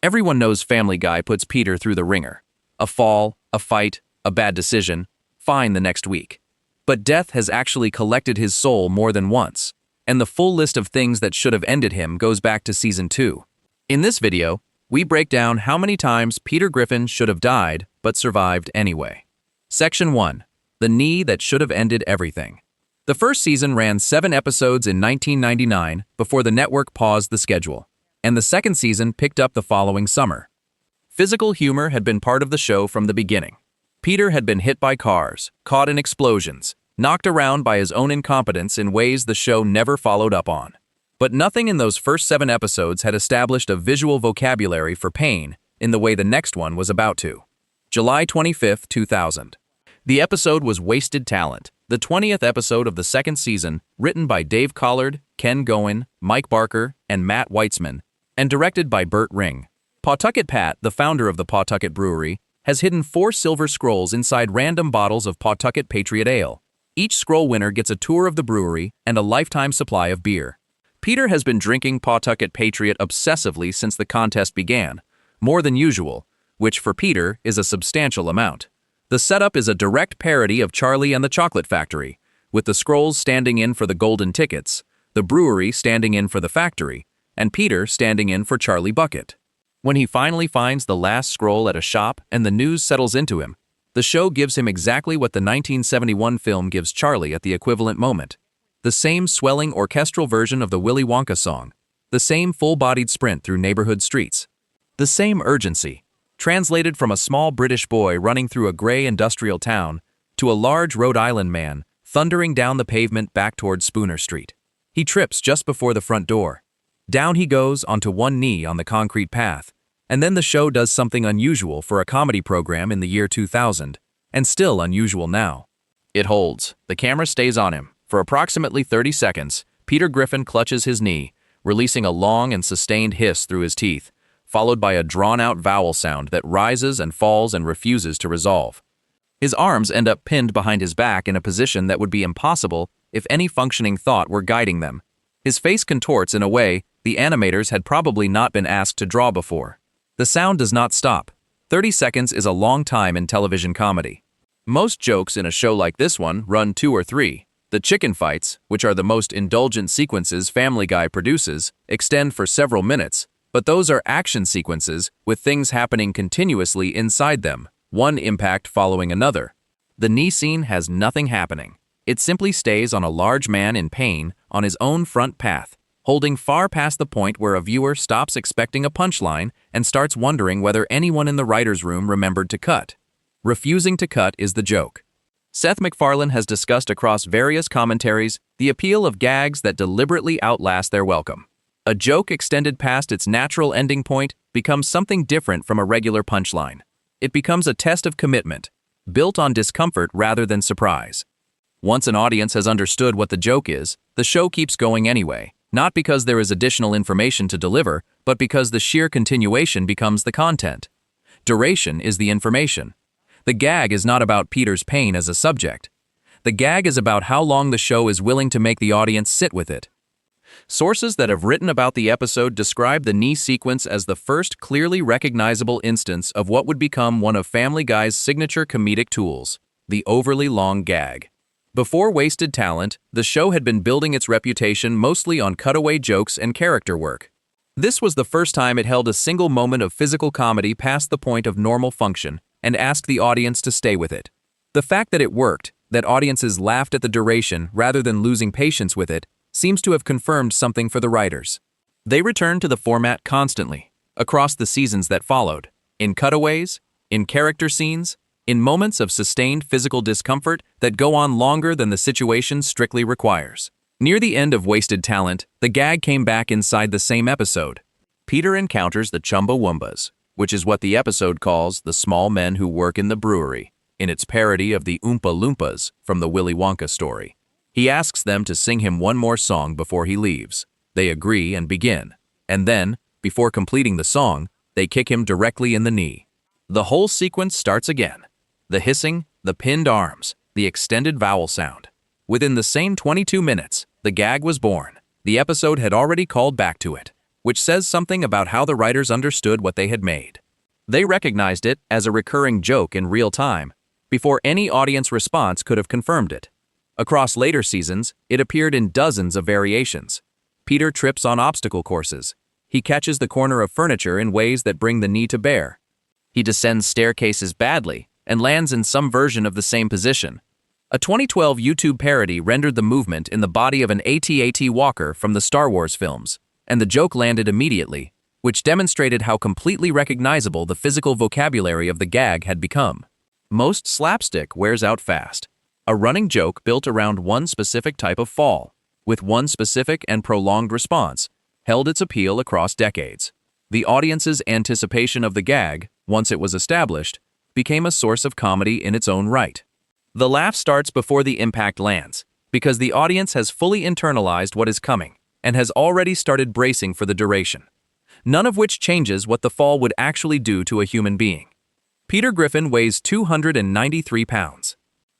Everyone knows Family Guy puts Peter through the ringer. A fall, a fight, a bad decision, fine the next week. But death has actually collected his soul more than once, and the full list of things that should have ended him goes back to Season 2. In this video, we break down how many times Peter Griffin should have died but survived anyway. Section 1. The knee that should have ended everything. The first season ran 7 episodes in 1999 before the network paused the schedule, and the second season picked up the following summer. Physical humor had been part of the show from the beginning. Peter had been hit by cars, caught in explosions, knocked around by his own incompetence in ways the show never followed up on. But nothing in those first 7 episodes had established a visual vocabulary for pain in the way the next one was about to. July 25, 2000. The episode was Wasted Talent, the 20th episode of the second season, written by Dave Collard, Ken Goen, Mike Barker, and Matt Weitzman, and directed by Burt Ring. Pawtucket Pat, the founder of the Pawtucket Brewery, has hidden 4 silver scrolls inside random bottles of Pawtucket Patriot Ale. Each scroll winner gets a tour of the brewery and a lifetime supply of beer. Peter has been drinking Pawtucket Patriot obsessively since the contest began, more than usual, which for Peter is a substantial amount. The setup is a direct parody of Charlie and the Chocolate Factory, with the scrolls standing in for the golden tickets, the brewery standing in for the factory, and Peter standing in for Charlie Bucket. When he finally finds the last scroll at a shop and the news settles into him, the show gives him exactly what the 1971 film gives Charlie at the equivalent moment. The same swelling orchestral version of the Willy Wonka song, the same full-bodied sprint through neighborhood streets, the same urgency, translated from a small British boy running through a gray industrial town to a large Rhode Island man thundering down the pavement back toward Spooner Street. He trips just before the front door. Down he goes onto one knee on the concrete path, and then the show does something unusual for a comedy program in the year 2000, and still unusual now. It holds. The camera stays on him. For approximately 30 seconds, Peter Griffin clutches his knee, releasing a long and sustained hiss through his teeth, followed by a drawn-out vowel sound that rises and falls and refuses to resolve. His arms end up pinned behind his back in a position that would be impossible if any functioning thought were guiding them. His face contorts in a way the animators had probably not been asked to draw before. The sound does not stop. 30 seconds is a long time in television comedy. Most jokes in a show like this one run 2 or 3. The chicken fights, which are the most indulgent sequences Family Guy produces, extend for several minutes, but those are action sequences with things happening continuously inside them, one impact following another. The knee scene has nothing happening. It simply stays on a large man in pain on his own front path, holding far past the point where a viewer stops expecting a punchline and starts wondering whether anyone in the writer's room remembered to cut. Refusing to cut is the joke. Seth MacFarlane has discussed across various commentaries the appeal of gags that deliberately outlast their welcome. A joke extended past its natural ending point becomes something different from a regular punchline. It becomes a test of commitment, built on discomfort rather than surprise. Once an audience has understood what the joke is, the show keeps going anyway, not because there is additional information to deliver, but because the sheer continuation becomes the content. Duration is the information. The gag is not about Peter's pain as a subject. The gag is about how long the show is willing to make the audience sit with it. Sources that have written about the episode describe the knee sequence as the first clearly recognizable instance of what would become one of Family Guy's signature comedic tools, the overly long gag. Before Wasted Talent, the show had been building its reputation mostly on cutaway jokes and character work. This was the first time it held a single moment of physical comedy past the point of normal function and asked the audience to stay with it. The fact that it worked, that audiences laughed at the duration rather than losing patience with it, seems to have confirmed something for the writers. They returned to the format constantly, across the seasons that followed, in cutaways, in character scenes, in moments of sustained physical discomfort that go on longer than the situation strictly requires. Near the end of Wasted Talent, the gag came back inside the same episode. Peter encounters the Chumbawambas, which is what the episode calls the small men who work in the brewery, in its parody of the Oompa Loompas from the Willy Wonka story. He asks them to sing him one more song before he leaves. They agree and begin. And then, before completing the song, they kick him directly in the knee. The whole sequence starts again. The hissing, the pinned arms, the extended vowel sound. Within the same 22 minutes, the gag was born. The episode had already called back to it. which says something about how the writers understood what they had made. They recognized it as a recurring joke in real time, before any audience response could have confirmed it. Across later seasons, it appeared in dozens of variations. Peter trips on obstacle courses. He catches the corner of furniture in ways that bring the knee to bear. He descends staircases badly and lands in some version of the same position. A 2012 YouTube parody rendered the movement in the body of an AT-AT walker from the Star Wars films, and the joke landed immediately, which demonstrated how completely recognizable the physical vocabulary of the gag had become. Most slapstick wears out fast. A running joke built around one specific type of fall, with one specific and prolonged response, held its appeal across decades. The audience's anticipation of the gag, once it was established, became a source of comedy in its own right. The laugh starts before the impact lands, because the audience has fully internalized what is coming and has already started bracing for the duration, none of which changes what the fall would actually do to a human being. Peter Griffin weighs 293 pounds.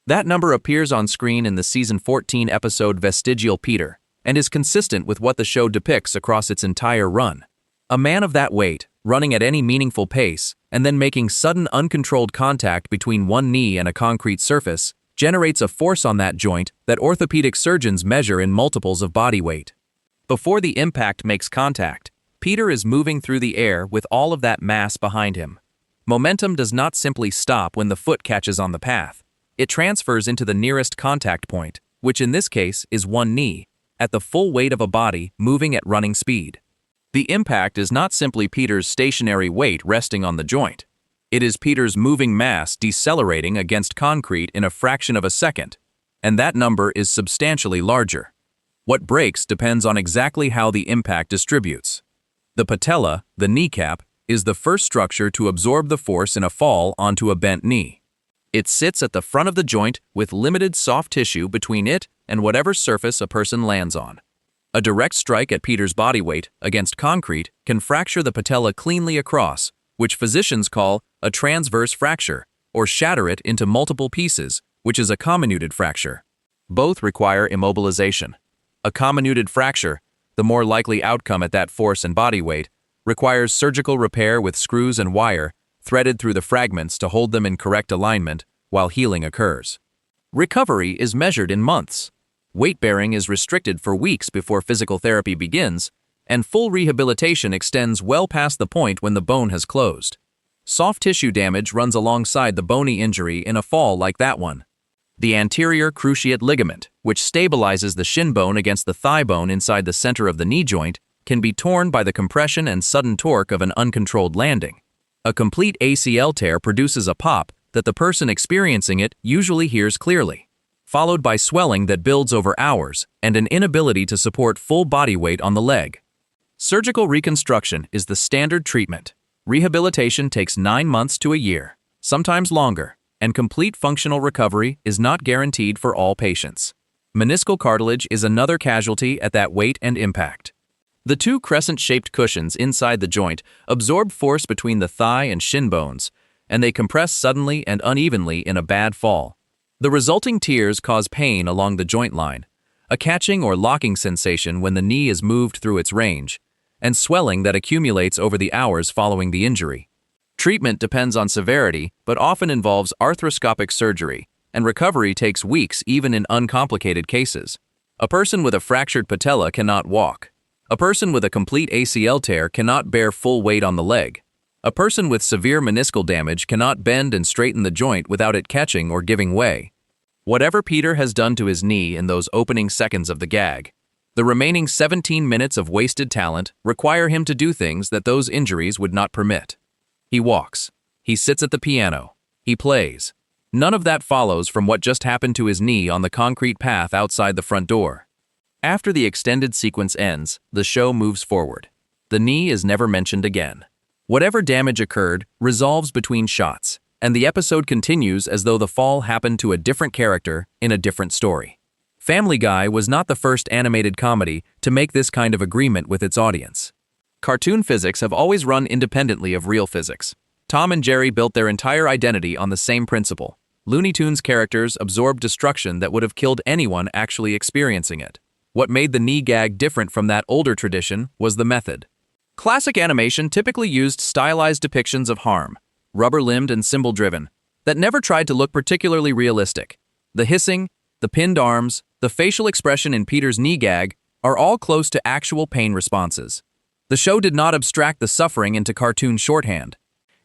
That number appears on screen in the season 14 episode Vestigial Peter and is consistent with what the show depicts across its entire run. A man of that weight, running at any meaningful pace, and then making sudden uncontrolled contact between one knee and a concrete surface, generates a force on that joint that orthopedic surgeons measure in multiples of body weight. Before the impact makes contact, Peter is moving through the air with all of that mass behind him. Momentum does not simply stop when the foot catches on the path. It transfers into the nearest contact point, which in this case is one knee, at the full weight of a body moving at running speed. The impact is not simply Peter's stationary weight resting on the joint. It is Peter's moving mass decelerating against concrete in a fraction of a second, and that number is substantially larger. What breaks depends on exactly how the impact distributes. The patella, the kneecap, is the first structure to absorb the force in a fall onto a bent knee. It sits at the front of the joint with limited soft tissue between it and whatever surface a person lands on. A direct strike at Peter's body weight against concrete can fracture the patella cleanly across, which physicians call a transverse fracture, or shatter it into multiple pieces, which is a comminuted fracture. Both require immobilization. A comminuted fracture, the more likely outcome at that force and body weight, requires surgical repair with screws and wire threaded through the fragments to hold them in correct alignment while healing occurs. Recovery is measured in months. Weight-bearing is restricted for weeks before physical therapy begins, and full rehabilitation extends well past the point when the bone has closed. Soft tissue damage runs alongside the bony injury in a fall like that one. The anterior cruciate ligament, which stabilizes the shin bone against the thigh bone inside the center of the knee joint, can be torn by the compression and sudden torque of an uncontrolled landing. A complete ACL tear produces a pop that the person experiencing it usually hears clearly, followed by swelling that builds over hours and an inability to support full body weight on the leg. Surgical reconstruction is the standard treatment. Rehabilitation takes 9 months to a year, sometimes longer, and complete functional recovery is not guaranteed for all patients. Meniscal cartilage is another casualty at that weight and impact. The two crescent-shaped cushions inside the joint absorb force between the thigh and shin bones, and they compress suddenly and unevenly in a bad fall. The resulting tears cause pain along the joint line, a catching or locking sensation when the knee is moved through its range, and swelling that accumulates over the hours following the injury. Treatment depends on severity, but often involves arthroscopic surgery, and recovery takes weeks even in uncomplicated cases. A person with a fractured patella cannot walk. A person with a complete ACL tear cannot bear full weight on the leg. A person with severe meniscal damage cannot bend and straighten the joint without it catching or giving way. Whatever Peter has done to his knee in those opening seconds of the gag, the remaining 17 minutes of wasted talent require him to do things that those injuries would not permit. He walks. He sits at the piano. He plays. None of that follows from what just happened to his knee on the concrete path outside the front door. After the extended sequence ends, the show moves forward. The knee is never mentioned again. Whatever damage occurred resolves between shots, and the episode continues as though the fall happened to a different character in a different story. Family Guy was not the first animated comedy to make this kind of agreement with its audience. Cartoon physics have always run independently of real physics. Tom and Jerry built their entire identity on the same principle. Looney Tunes characters absorbed destruction that would have killed anyone actually experiencing it. What made the knee gag different from that older tradition was the method. Classic animation typically used stylized depictions of harm, rubber-limbed and symbol-driven, that never tried to look particularly realistic. The hissing, the pinned arms, the facial expression in Peter's knee gag are all close to actual pain responses. The show did not abstract the suffering into cartoon shorthand.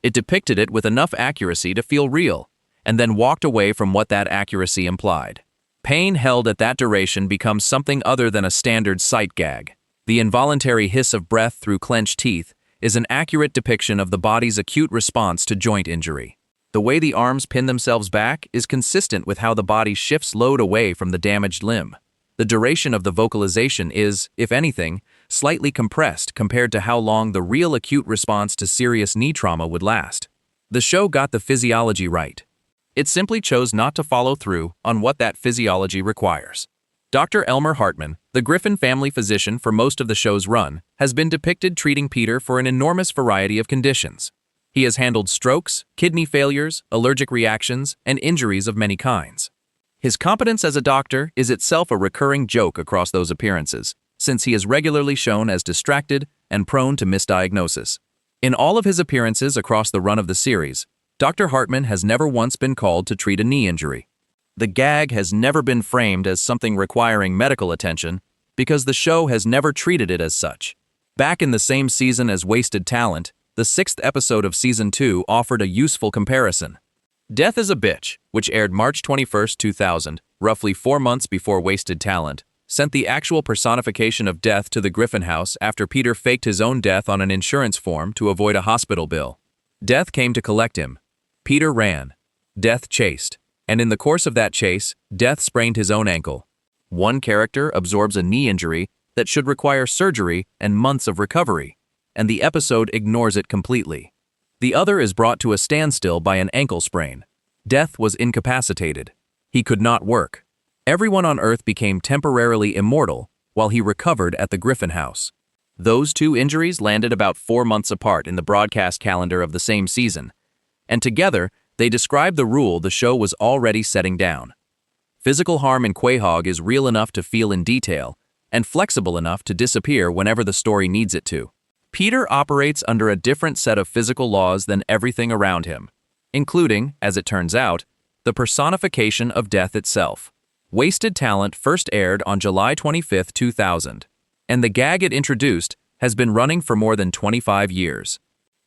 It depicted it with enough accuracy to feel real, and then walked away from what that accuracy implied. Pain held at that duration becomes something other than a standard sight gag. The involuntary hiss of breath through clenched teeth is an accurate depiction of the body's acute response to joint injury. The way the arms pin themselves back is consistent with how the body shifts load away from the damaged limb. The duration of the vocalization is, if anything, slightly compressed compared to how long the real acute response to serious knee trauma would last. The show got the physiology right. It simply chose not to follow through on what that physiology requires. Dr. Elmer Hartman, the Griffin family physician for most of the show's run, has been depicted treating Peter for an enormous variety of conditions. He has handled strokes, kidney failures, allergic reactions, and injuries of many kinds. His competence as a doctor is itself a recurring joke across those appearances, since he is regularly shown as distracted and prone to misdiagnosis. In all of his appearances across the run of the series, Dr. Hartman has never once been called to treat a knee injury. The gag has never been framed as something requiring medical attention because the show has never treated it as such. Back in the same season as Wasted Talent, the 6th episode of Season 2 offered a useful comparison. Death is a Bitch, which aired March 21, 2000, roughly 4 months before Wasted Talent, sent the actual personification of death to the Griffin house after Peter faked his own death on an insurance form to avoid a hospital bill. Death came to collect him. Peter ran. Death chased. And in the course of that chase, Death sprained his own ankle. One character absorbs a knee injury that should require surgery and months of recovery, and the episode ignores it completely. The other is brought to a standstill by an ankle sprain. Death was incapacitated. He could not work. Everyone on Earth became temporarily immortal while he recovered at the Griffin house. Those two injuries landed about 4 months apart in the broadcast calendar of the same season, and together, they describe the rule the show was already setting down. Physical harm in Quahog is real enough to feel in detail, and flexible enough to disappear whenever the story needs it to. Peter operates under a different set of physical laws than everything around him, including, as it turns out, the personification of death itself. Wasted Talent first aired on July 25, 2000, and the gag it introduced has been running for more than 25 years.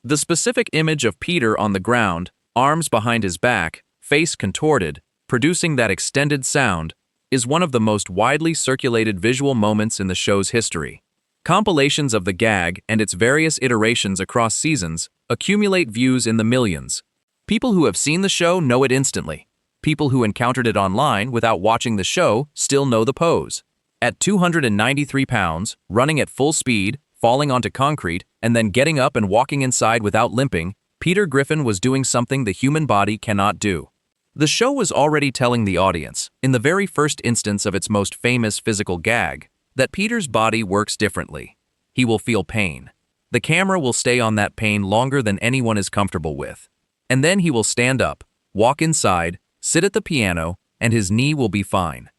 The specific image of Peter on the ground, arms behind his back, face contorted, producing that extended sound, is one of the most widely circulated visual moments in the show's history. Compilations of the gag and its various iterations across seasons accumulate views in the millions. People who have seen the show know it instantly. People who encountered it online without watching the show still know the pose. At 293 pounds, running at full speed, falling onto concrete, and then getting up and walking inside without limping, Peter Griffin was doing something the human body cannot do. The show was already telling the audience, in the very first instance of its most famous physical gag, that Peter's body works differently. He will feel pain. The camera will stay on that pain longer than anyone is comfortable with. And then he will stand up, walk inside, sit at the piano, and his knee will be fine.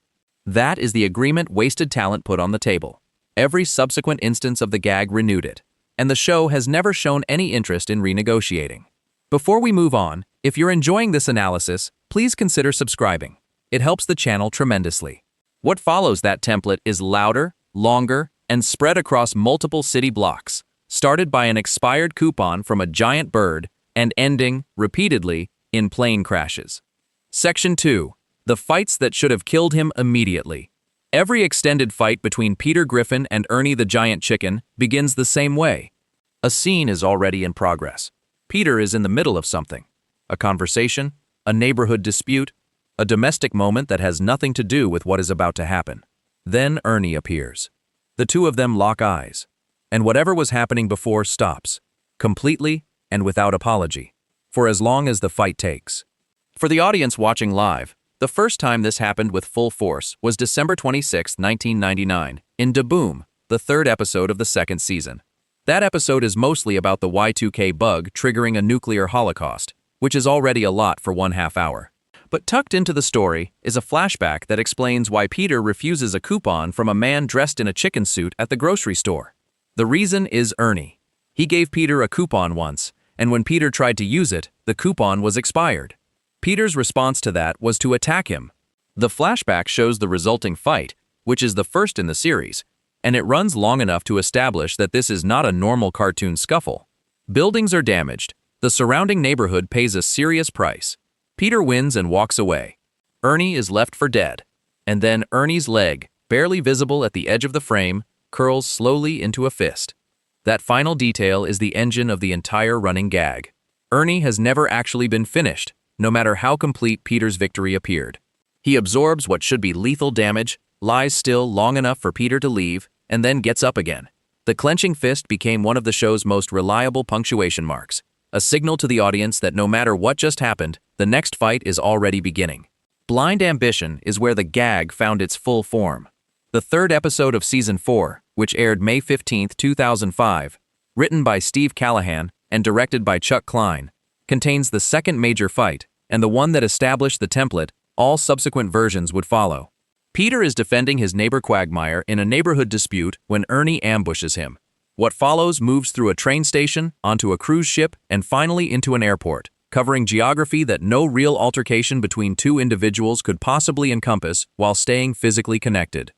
That is the agreement Wasted Talent put on the table. Every subsequent instance of the gag renewed it, and the show has never shown any interest in renegotiating. Before we move on, if you're enjoying this analysis, please consider subscribing. It helps the channel tremendously. What follows that template is louder, longer, and spread across multiple city blocks, started by an expired coupon from a giant bird and ending, repeatedly, in plane crashes. Section 2. The fights that should have killed him immediately. Every extended fight between Peter Griffin and Ernie the Giant Chicken begins the same way. A scene is already in progress. Peter is in the middle of something. A conversation, a neighborhood dispute, a domestic moment that has nothing to do with what is about to happen. Then Ernie appears. The two of them lock eyes, and whatever was happening before stops, completely and without apology, for as long as the fight takes. For the audience watching live, the first time this happened with full force was December 26, 1999, in Da Boom, the 3rd episode of the 2nd season. That episode is mostly about the Y2K bug triggering a nuclear holocaust, which is already a lot for 1/2 hour. But tucked into the story is a flashback that explains why Peter refuses a coupon from a man dressed in a chicken suit at the grocery store. The reason is Ernie. He gave Peter a coupon once, and when Peter tried to use it, the coupon was expired. Peter's response to that was to attack him. The flashback shows the resulting fight, which is the first in the series, and it runs long enough to establish that this is not a normal cartoon scuffle. Buildings are damaged. The surrounding neighborhood pays a serious price. Peter wins and walks away. Ernie is left for dead. And then Ernie's leg, barely visible at the edge of the frame, curls slowly into a fist. That final detail is the engine of the entire running gag. Ernie has never actually been finished, no matter how complete Peter's victory appeared. He absorbs what should be lethal damage, lies still long enough for Peter to leave, and then gets up again. The clenching fist became one of the show's most reliable punctuation marks, a signal to the audience that no matter what just happened, the next fight is already beginning. Blind Ambition is where the gag found its full form. The third episode of Season 4, which aired May 15, 2005, written by Steve Callahan and directed by Chuck Klein, contains the second major fight, and the one that established the template all subsequent versions would follow. Peter is defending his neighbor Quagmire in a neighborhood dispute when Ernie ambushes him. What follows moves through a train station, onto a cruise ship, and finally into an airport, covering geography that no real altercation between two individuals could possibly encompass while staying physically connected.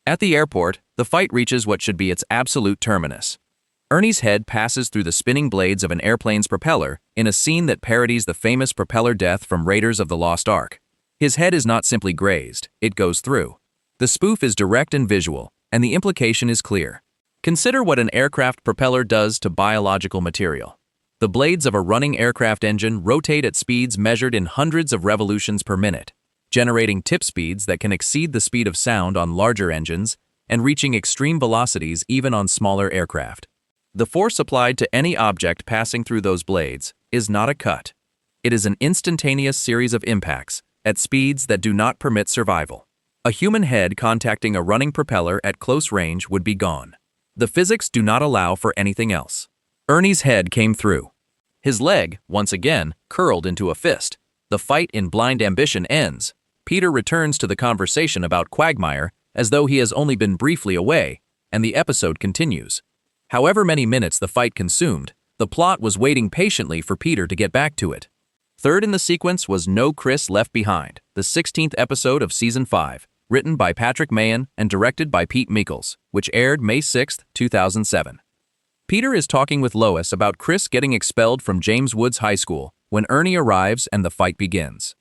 At the airport, the fight reaches what should be its absolute terminus. Ernie's head passes through the spinning blades of an airplane's propeller in a scene that parodies the famous propeller death from Raiders of the Lost Ark. His head is not simply grazed, it goes through. The spoof is direct and visual, and the implication is clear. Consider what an aircraft propeller does to biological material. The blades of a running aircraft engine rotate at speeds measured in hundreds of revolutions per minute, generating tip speeds that can exceed the speed of sound on larger engines and reaching extreme velocities even on smaller aircraft. The force applied to any object passing through those blades is not a cut. It is an instantaneous series of impacts at speeds that do not permit survival. A human head contacting a running propeller at close range would be gone. The physics do not allow for anything else. Ernie's head came through. His leg, once again, curled into a fist. The fight in Blind Ambition ends. Peter returns to the conversation about Quagmire as though he has only been briefly away, and the episode continues. However many minutes the fight consumed, the plot was waiting patiently for Peter to get back to it. Third in the sequence was No Chris Left Behind, the 16th episode of Season 5, written by Patrick Mahan and directed by Pete Michels, which aired May 6, 2007. Peter is talking with Lois about Chris getting expelled from James Woods High School when Ernie arrives and the fight begins.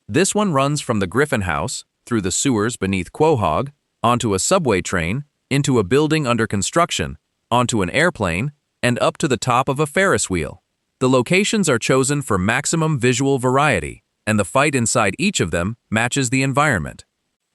This one runs from the Griffin house, through the sewers beneath Quahog, onto a subway train, into a building under construction, onto an airplane, and up to the top of a Ferris wheel. The locations are chosen for maximum visual variety, and the fight inside each of them matches the environment.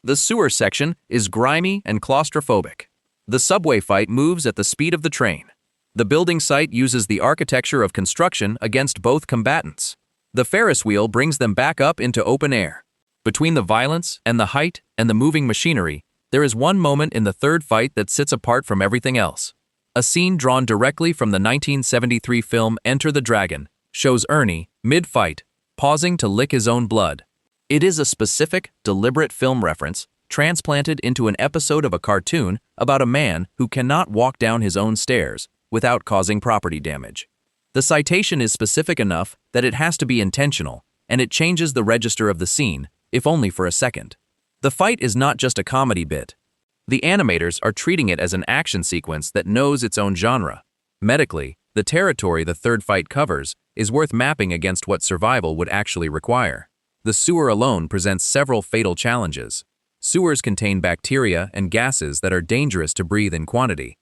The sewer section is grimy and claustrophobic. The subway fight moves at the speed of the train. The building site uses the architecture of construction against both combatants. The Ferris wheel brings them back up into open air. Between the violence and the height and the moving machinery, there is one moment in the third fight that sits apart from everything else. A scene drawn directly from the 1973 film Enter the Dragon shows Ernie, mid-fight, pausing to lick his own blood. It is a specific, deliberate film reference transplanted into an episode of a cartoon about a man who cannot walk down his own stairs without causing property damage. The citation is specific enough that it has to be intentional, and it changes the register of the scene, if only for a second. The fight is not just a comedy bit. The animators are treating it as an action sequence that knows its own genre. Medically, the territory the third fight covers is worth mapping against what survival would actually require. The sewer alone presents several fatal challenges. Sewers contain bacteria and gases that are dangerous to breathe in quantity.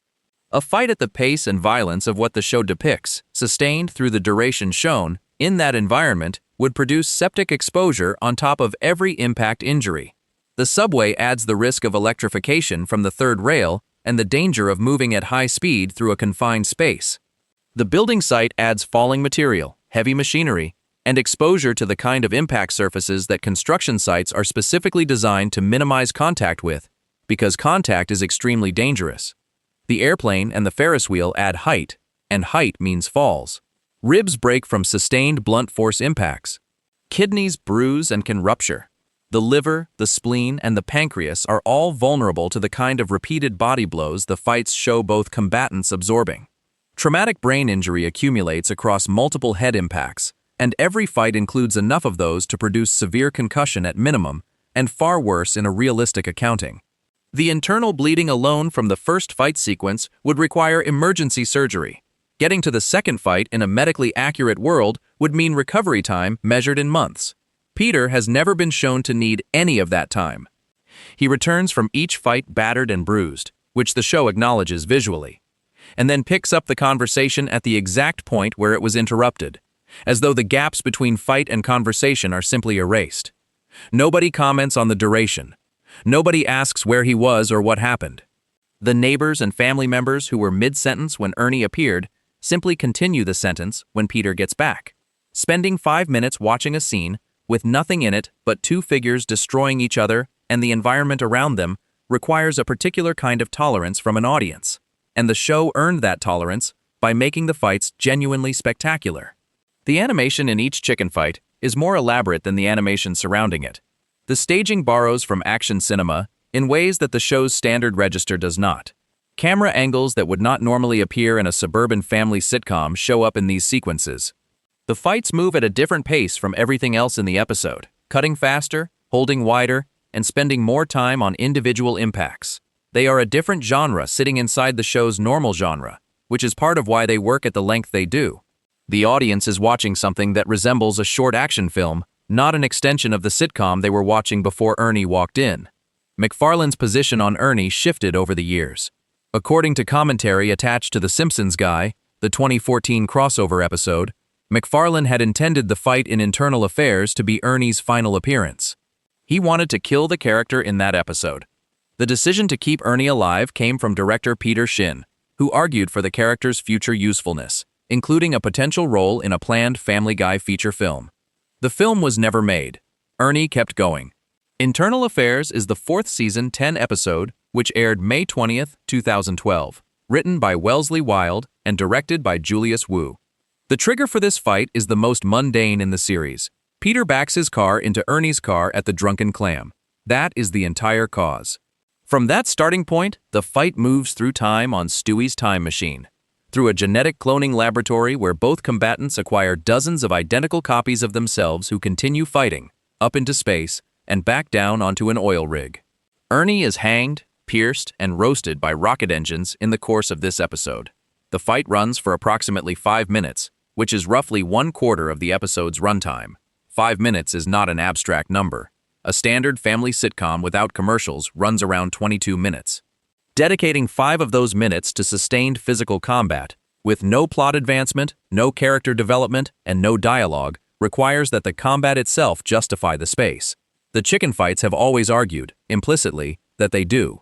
A fight at the pace and violence of what the show depicts, sustained through the duration shown, in that environment, would produce septic exposure on top of every impact injury. The subway adds the risk of electrification from the third rail and the danger of moving at high speed through a confined space. The building site adds falling material, heavy machinery, and exposure to the kind of impact surfaces that construction sites are specifically designed to minimize contact with, because contact is extremely dangerous. The airplane and the Ferris wheel add height, and height means falls. Ribs break from sustained blunt force impacts. Kidneys bruise and can rupture. The liver, the spleen, and the pancreas are all vulnerable to the kind of repeated body blows the fights show both combatants absorbing. Traumatic brain injury accumulates across multiple head impacts, and every fight includes enough of those to produce severe concussion at minimum, and far worse in a realistic accounting. The internal bleeding alone from the first fight sequence would require emergency surgery. Getting to the second fight in a medically accurate world would mean recovery time measured in months. Peter has never been shown to need any of that time. He returns from each fight battered and bruised, which the show acknowledges visually, and then picks up the conversation at the exact point where it was interrupted, as though the gaps between fight and conversation are simply erased. Nobody comments on the duration. Nobody asks where he was or what happened. The neighbors and family members who were mid-sentence when Ernie appeared simply continue the sentence when Peter gets back. Spending 5 minutes watching a scene with nothing in it but two figures destroying each other and the environment around them requires a particular kind of tolerance from an audience, and the show earned that tolerance by making the fights genuinely spectacular. The animation in each chicken fight is more elaborate than the animation surrounding it. The staging borrows from action cinema in ways that the show's standard register does not. Camera angles that would not normally appear in a suburban family sitcom show up in these sequences. The fights move at a different pace from everything else in the episode, cutting faster, holding wider, and spending more time on individual impacts. They are a different genre sitting inside the show's normal genre, which is part of why they work at the length they do. The audience is watching something that resembles a short action film, not an extension of the sitcom they were watching before Ernie walked in. MacFarlane's position on Ernie shifted over the years. According to commentary attached to The Simpsons Guy, the 2014 crossover episode, MacFarlane had intended the fight in Internal Affairs to be Ernie's final appearance. He wanted to kill the character in that episode. The decision to keep Ernie alive came from director Peter Griffin, who argued for the character's future usefulness, including a potential role in a planned Family Guy feature film. The film was never made. Ernie kept going. Internal Affairs is the 4th season 10 episode, which aired May 20th, 2012, written by Wellesley Wild and directed by Julius Wu. The trigger for this fight is the most mundane in the series. Peter backs his car into Ernie's car at the Drunken Clam. That is the entire cause. From that starting point, the fight moves through time on Stewie's time machine, through a genetic cloning laboratory where both combatants acquire dozens of identical copies of themselves who continue fighting, up into space, and back down onto an oil rig. Ernie is hanged, pierced, and roasted by rocket engines in the course of this episode. The fight runs for approximately 5 minutes, which is roughly 1/4 of the episode's runtime. 5 minutes is not an abstract number. A standard family sitcom without commercials runs around 22 minutes. Dedicating 5 of those minutes to sustained physical combat, with no plot advancement, no character development, and no dialogue, requires that the combat itself justify the space. The chicken fights have always argued, implicitly, that they do.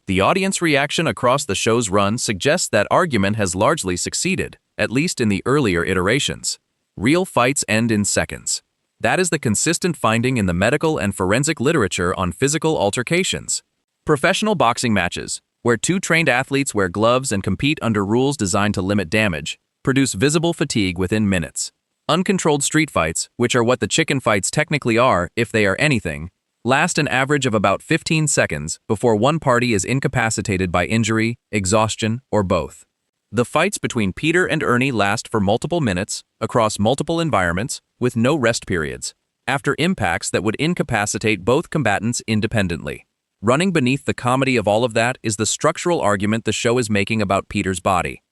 The audience reaction across the show's run suggests that argument has largely succeeded, at least in the earlier iterations. Real fights end in seconds. That is the consistent finding in the medical and forensic literature on physical altercations. Professional boxing matches, where 2 trained athletes wear gloves and compete under rules designed to limit damage, produce visible fatigue within minutes. Uncontrolled street fights, which are what the chicken fights technically are if they are anything, last an average of about 15 seconds before one party is incapacitated by injury, exhaustion, or both. The fights between Peter and Ernie last for multiple minutes, across multiple environments, with no rest periods, after impacts that would incapacitate both combatants independently. Running beneath the comedy of all of that is the structural argument the show is making about Peter's body.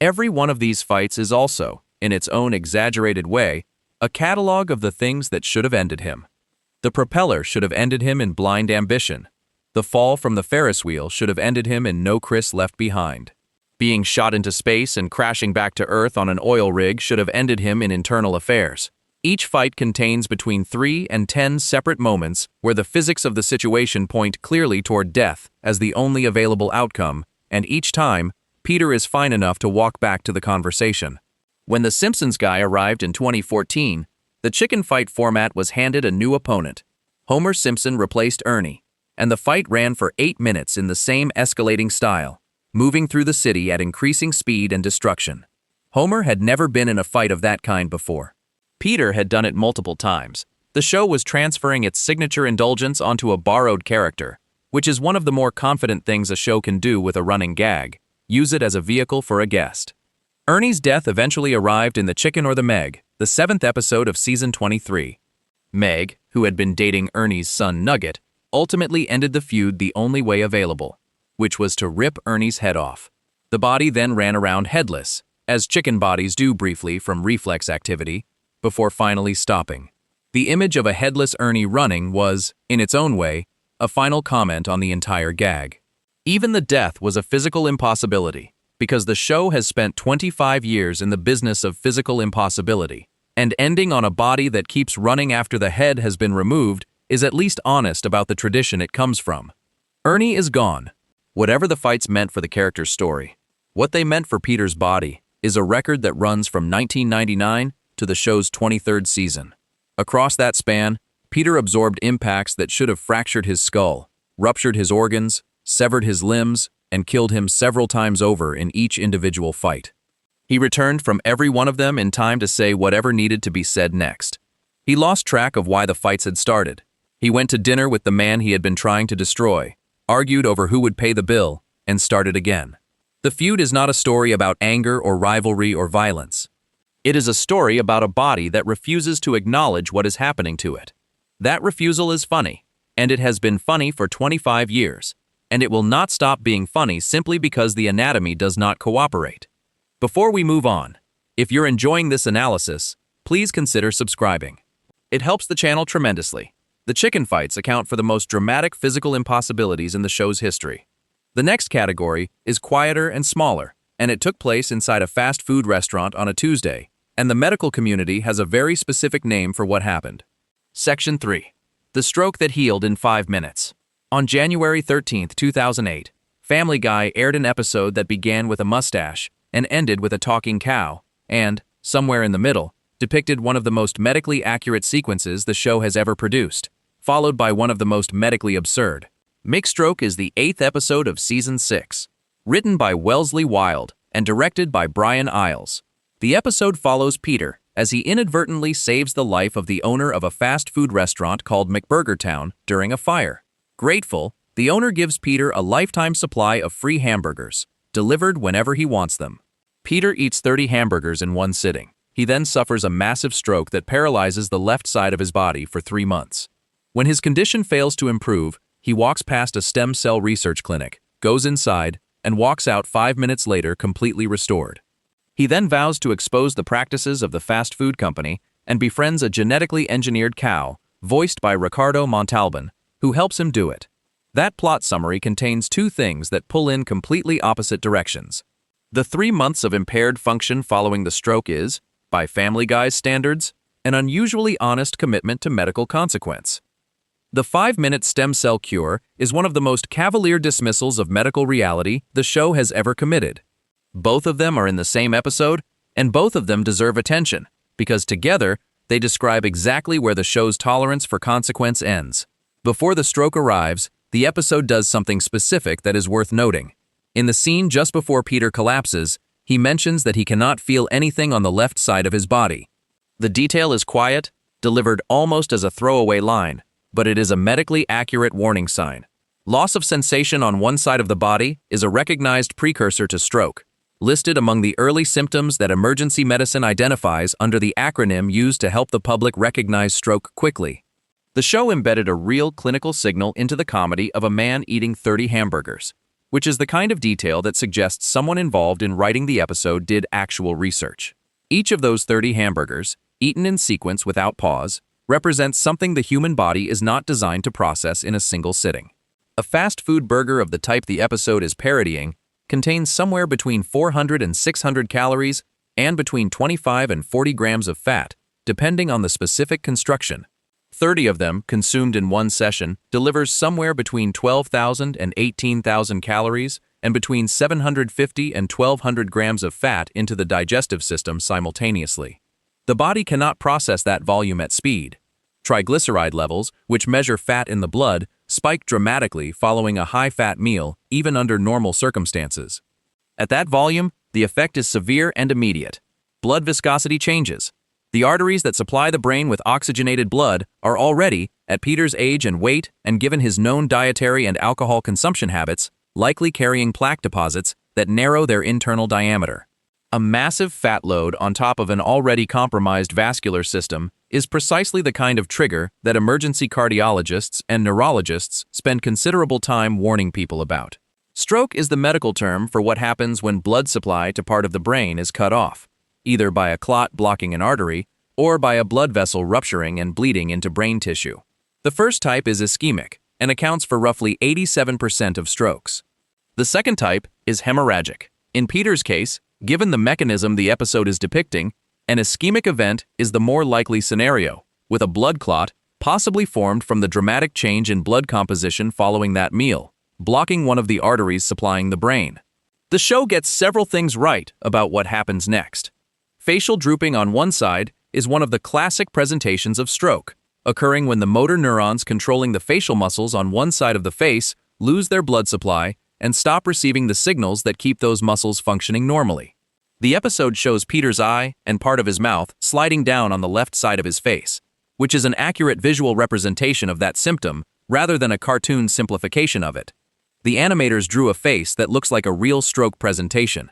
Every one of these fights is also, in its own exaggerated way, a catalog of the things that should have ended him. The propeller should have ended him in blind ambition. The fall from the Ferris wheel should have ended him in No Chris Left Behind. Being shot into space and crashing back to Earth on an oil rig should have ended him in Internal Affairs. Each fight contains between 3 and 10 separate moments where the physics of the situation point clearly toward death as the only available outcome, and each time, Peter is fine enough to walk back to the conversation. When The Simpsons Guy arrived in 2014, the chicken fight format was handed a new opponent. Homer Simpson replaced Ernie, and the fight ran for 8 minutes in the same escalating style, moving through the city at increasing speed and destruction. Homer had never been in a fight of that kind before. Peter had done it multiple times. The show was transferring its signature indulgence onto a borrowed character, which is one of the more confident things a show can do with a running gag. Use it as a vehicle for a guest. Ernie's death eventually arrived in The Chicken or the Meg, the 7th episode of season 23. Meg, who had been dating Ernie's son Nugget, ultimately ended the feud the only way available, which was to rip Ernie's head off. The body then ran around headless, as chicken bodies do briefly from reflex activity, before finally stopping. The image of a headless Ernie running was, in its own way, a final comment on the entire gag. Even the death was a physical impossibility, because the show has spent 25 years in the business of physical impossibility, and ending on a body that keeps running after the head has been removed is at least honest about the tradition it comes from. Ernie is gone. Whatever the fights meant for the character's story, what they meant for Peter's body is a record that runs from 1999 to the show's 23rd season. Across that span, Peter absorbed impacts that should have fractured his skull, ruptured his organs, severed his limbs, and killed him several times over in each individual fight. He returned from every one of them in time to say whatever needed to be said next. He lost track of why the fights had started. He went to dinner with the man he had been trying to destroy, argued over who would pay the bill, and started again. The feud is not a story about anger or rivalry or violence. It is a story about a body that refuses to acknowledge what is happening to it. That refusal is funny, and it has been funny for 25 years. And it will not stop being funny simply because the anatomy does not cooperate. Before we move on, if you're enjoying this analysis, please consider subscribing. It helps the channel tremendously. The chicken fights account for the most dramatic physical impossibilities in the show's history. The next category is quieter and smaller, and it took place inside a fast food restaurant on a Tuesday, and the medical community has a very specific name for what happened. Section 3. The stroke that healed in 5 minutes. On January 13, 2008, Family Guy aired an episode that began with a mustache and ended with a talking cow, and, somewhere in the middle, depicted one of the most medically accurate sequences the show has ever produced, followed by one of the most medically absurd. Stroke is the 8th episode of Season 6, written by Wellesley Wild and directed by Brian Iles. The episode follows Peter as he inadvertently saves the life of the owner of a fast food restaurant called McBurgertown during a fire. Grateful, the owner gives Peter a lifetime supply of free hamburgers, delivered whenever he wants them. Peter eats 30 hamburgers in one sitting. He then suffers a massive stroke that paralyzes the left side of his body for 3 months. When his condition fails to improve, he walks past a stem cell research clinic, goes inside, and walks out 5 minutes later completely restored. He then vows to expose the practices of the fast food company and befriends a genetically engineered cow, voiced by Ricardo Montalban, who helps him do it. That plot summary contains 2 things that pull in completely opposite directions. The 3 months of impaired function following the stroke is, by Family Guy's standards, an unusually honest commitment to medical consequence. The 5-minute stem cell cure is one of the most cavalier dismissals of medical reality the show has ever committed. Both of them are in the same episode, and both of them deserve attention, because together, they describe exactly where the show's tolerance for consequence ends. Before the stroke arrives, the episode does something specific that is worth noting. In the scene just before Peter collapses, he mentions that he cannot feel anything on the left side of his body. The detail is quiet, delivered almost as a throwaway line, but it is a medically accurate warning sign. Loss of sensation on one side of the body is a recognized precursor to stroke, listed among the early symptoms that emergency medicine identifies under the acronym used to help the public recognize stroke quickly. The show embedded a real clinical signal into the comedy of a man eating 30 hamburgers, which is the kind of detail that suggests someone involved in writing the episode did actual research. Each of those 30 hamburgers, eaten in sequence without pause, represents something the human body is not designed to process in a single sitting. A fast food burger of the type the episode is parodying contains somewhere between 400 and 600 calories and between 25 and 40 grams of fat, depending on the specific construction. 30 of them, consumed in one session, delivers somewhere between 12,000 and 18,000 calories and between 750 and 1,200 grams of fat into the digestive system simultaneously. The body cannot process that volume at speed. Triglyceride levels, which measure fat in the blood, spike dramatically following a high-fat meal, even under normal circumstances. At that volume, the effect is severe and immediate. Blood viscosity changes. The arteries that supply the brain with oxygenated blood are already, at Peter's age and weight and given his known dietary and alcohol consumption habits, likely carrying plaque deposits that narrow their internal diameter. A massive fat load on top of an already compromised vascular system is precisely the kind of trigger that emergency cardiologists and neurologists spend considerable time warning people about. Stroke is the medical term for what happens when blood supply to part of the brain is cut off, either by a clot blocking an artery or by a blood vessel rupturing and bleeding into brain tissue. The first type is ischemic and accounts for roughly 87% of strokes. The second type is hemorrhagic. In Peter's case, given the mechanism the episode is depicting, an ischemic event is the more likely scenario, with a blood clot possibly formed from the dramatic change in blood composition following that meal, blocking one of the arteries supplying the brain. The show gets several things right about what happens next. Facial drooping on one side is one of the classic presentations of stroke, occurring when the motor neurons controlling the facial muscles on one side of the face lose their blood supply and stop receiving the signals that keep those muscles functioning normally. The episode shows Peter's eye and part of his mouth sliding down on the left side of his face, which is an accurate visual representation of that symptom rather than a cartoon simplification of it. The animators drew a face that looks like a real stroke presentation.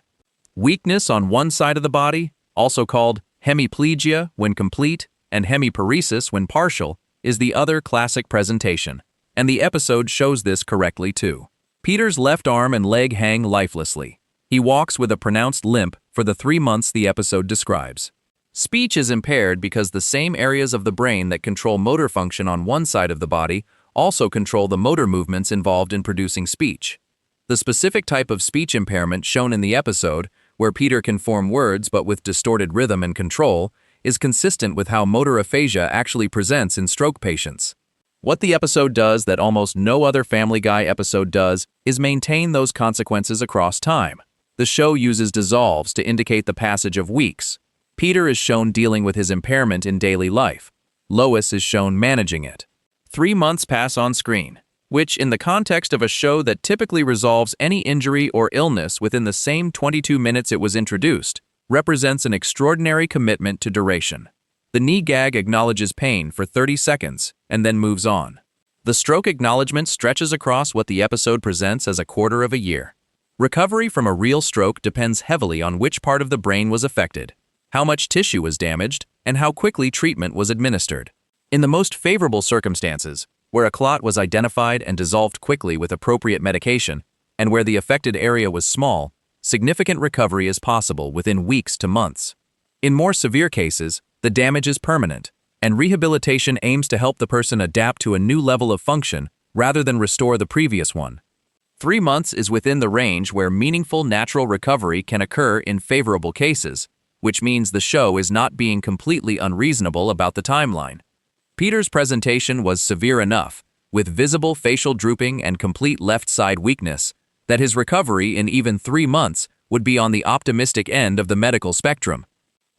Weakness on one side of the body, also called hemiplegia when complete and hemiparesis when partial, is the other classic presentation, and the episode shows this correctly too. Peter's left arm and leg hang lifelessly. He walks with a pronounced limp for the 3 months the episode describes. Speech is impaired because the same areas of the brain that control motor function on one side of the body also control the motor movements involved in producing speech. The specific type of speech impairment shown in the episode, where Peter can form words but with distorted rhythm and control, is consistent with how motor aphasia actually presents in stroke patients. What the episode does that almost no other Family Guy episode does is maintain those consequences across time. The show uses dissolves to indicate the passage of weeks. Peter is shown dealing with his impairment in daily life. Lois is shown managing it. 3 months pass on screen, which, in the context of a show that typically resolves any injury or illness within the same 22 minutes it was introduced, represents an extraordinary commitment to duration. The knee gag acknowledges pain for 30 seconds and then moves on. The stroke acknowledgement stretches across what the episode presents as a quarter of a year. Recovery from a real stroke depends heavily on which part of the brain was affected, how much tissue was damaged, and how quickly treatment was administered. In the most favorable circumstances, where a clot was identified and dissolved quickly with appropriate medication, and where the affected area was small, significant recovery is possible within weeks to months. In more severe cases, the damage is permanent, and rehabilitation aims to help the person adapt to a new level of function rather than restore the previous one. 3 months is within the range where meaningful natural recovery can occur in favorable cases, which means the show is not being completely unreasonable about the timeline. Peter's presentation was severe enough, with visible facial drooping and complete left side weakness, that his recovery in even 3 months would be on the optimistic end of the medical spectrum.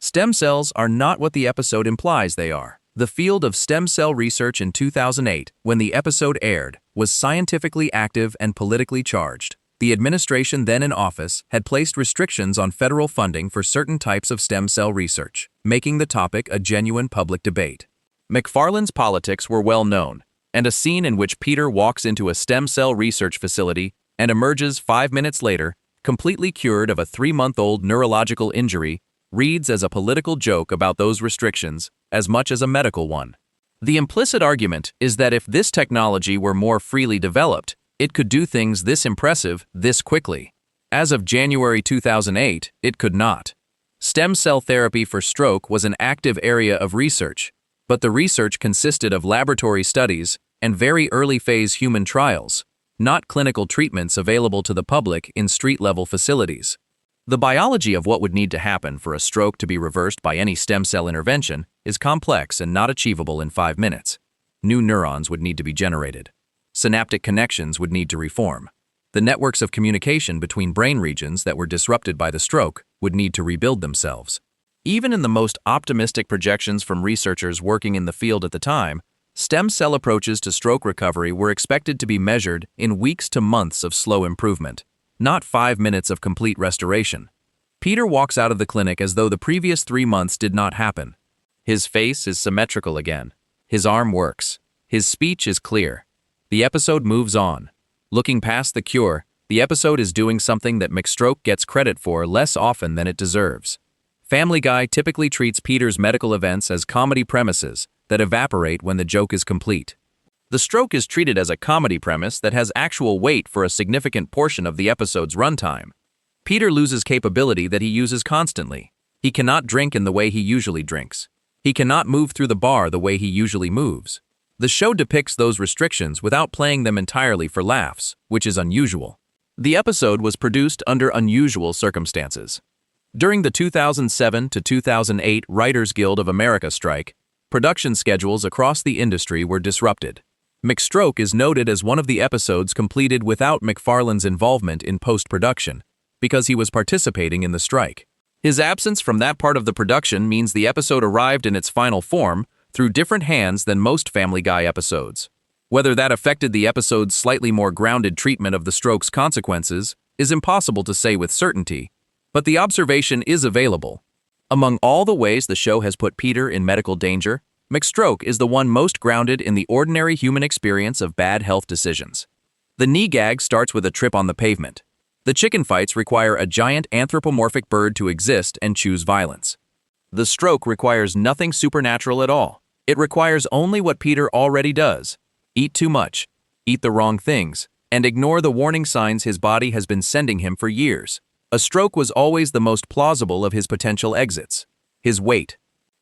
Stem cells are not what the episode implies they are. The field of stem cell research in 2008, when the episode aired, was scientifically active and politically charged. The administration then in office had placed restrictions on federal funding for certain types of stem cell research, making the topic a genuine public debate. McFarlane's politics were well known, and a scene in which Peter walks into a stem cell research facility and emerges 5 minutes later, completely cured of a 3-month-old neurological injury, reads as a political joke about those restrictions as much as a medical one. The implicit argument is that if this technology were more freely developed, it could do things this impressive this quickly. As of January 2008, it could not. Stem cell therapy for stroke was an active area of research, but the research consisted of laboratory studies and very early-phase human trials, not clinical treatments available to the public in street-level facilities. The biology of what would need to happen for a stroke to be reversed by any stem cell intervention is complex and not achievable in 5 minutes. New neurons would need to be generated. Synaptic connections would need to reform. The networks of communication between brain regions that were disrupted by the stroke would need to rebuild themselves. Even in the most optimistic projections from researchers working in the field at the time, stem cell approaches to stroke recovery were expected to be measured in weeks to months of slow improvement, not 5 minutes of complete restoration. Peter walks out of the clinic as though the previous 3 months did not happen. His face is symmetrical again. His arm works. His speech is clear. The episode moves on. Looking past the cure, The episode is doing something that McStroke gets credit for less often than it deserves. Family Guy typically treats Peter's medical events as comedy premises that evaporate when the joke is complete. The stroke is treated as a comedy premise that has actual weight for a significant portion of the episode's runtime. Peter loses capability that he uses constantly. He cannot drink in the way he usually drinks. He cannot move through the bar the way he usually moves. The show depicts those restrictions without playing them entirely for laughs, which is unusual. The episode was produced under unusual circumstances. During the 2007 to 2008 Writers Guild of America strike, production schedules across the industry were disrupted. McStroke is noted as one of the episodes completed without McFarlane's involvement in post-production, because he was participating in the strike. His absence from that part of the production means the episode arrived in its final form through different hands than most Family Guy episodes. Whether that affected the episode's slightly more grounded treatment of the stroke's consequences is impossible to say with certainty, but the observation is available. Among all the ways the show has put Peter in medical danger, McStroke is the one most grounded in the ordinary human experience of bad health decisions. The knee gag starts with a trip on the pavement. The chicken fights require a giant anthropomorphic bird to exist and choose violence. The stroke requires nothing supernatural at all. It requires only what Peter already does: eat too much, eat the wrong things, and ignore the warning signs his body has been sending him for years. A stroke was always the most plausible of his potential exits. His weight,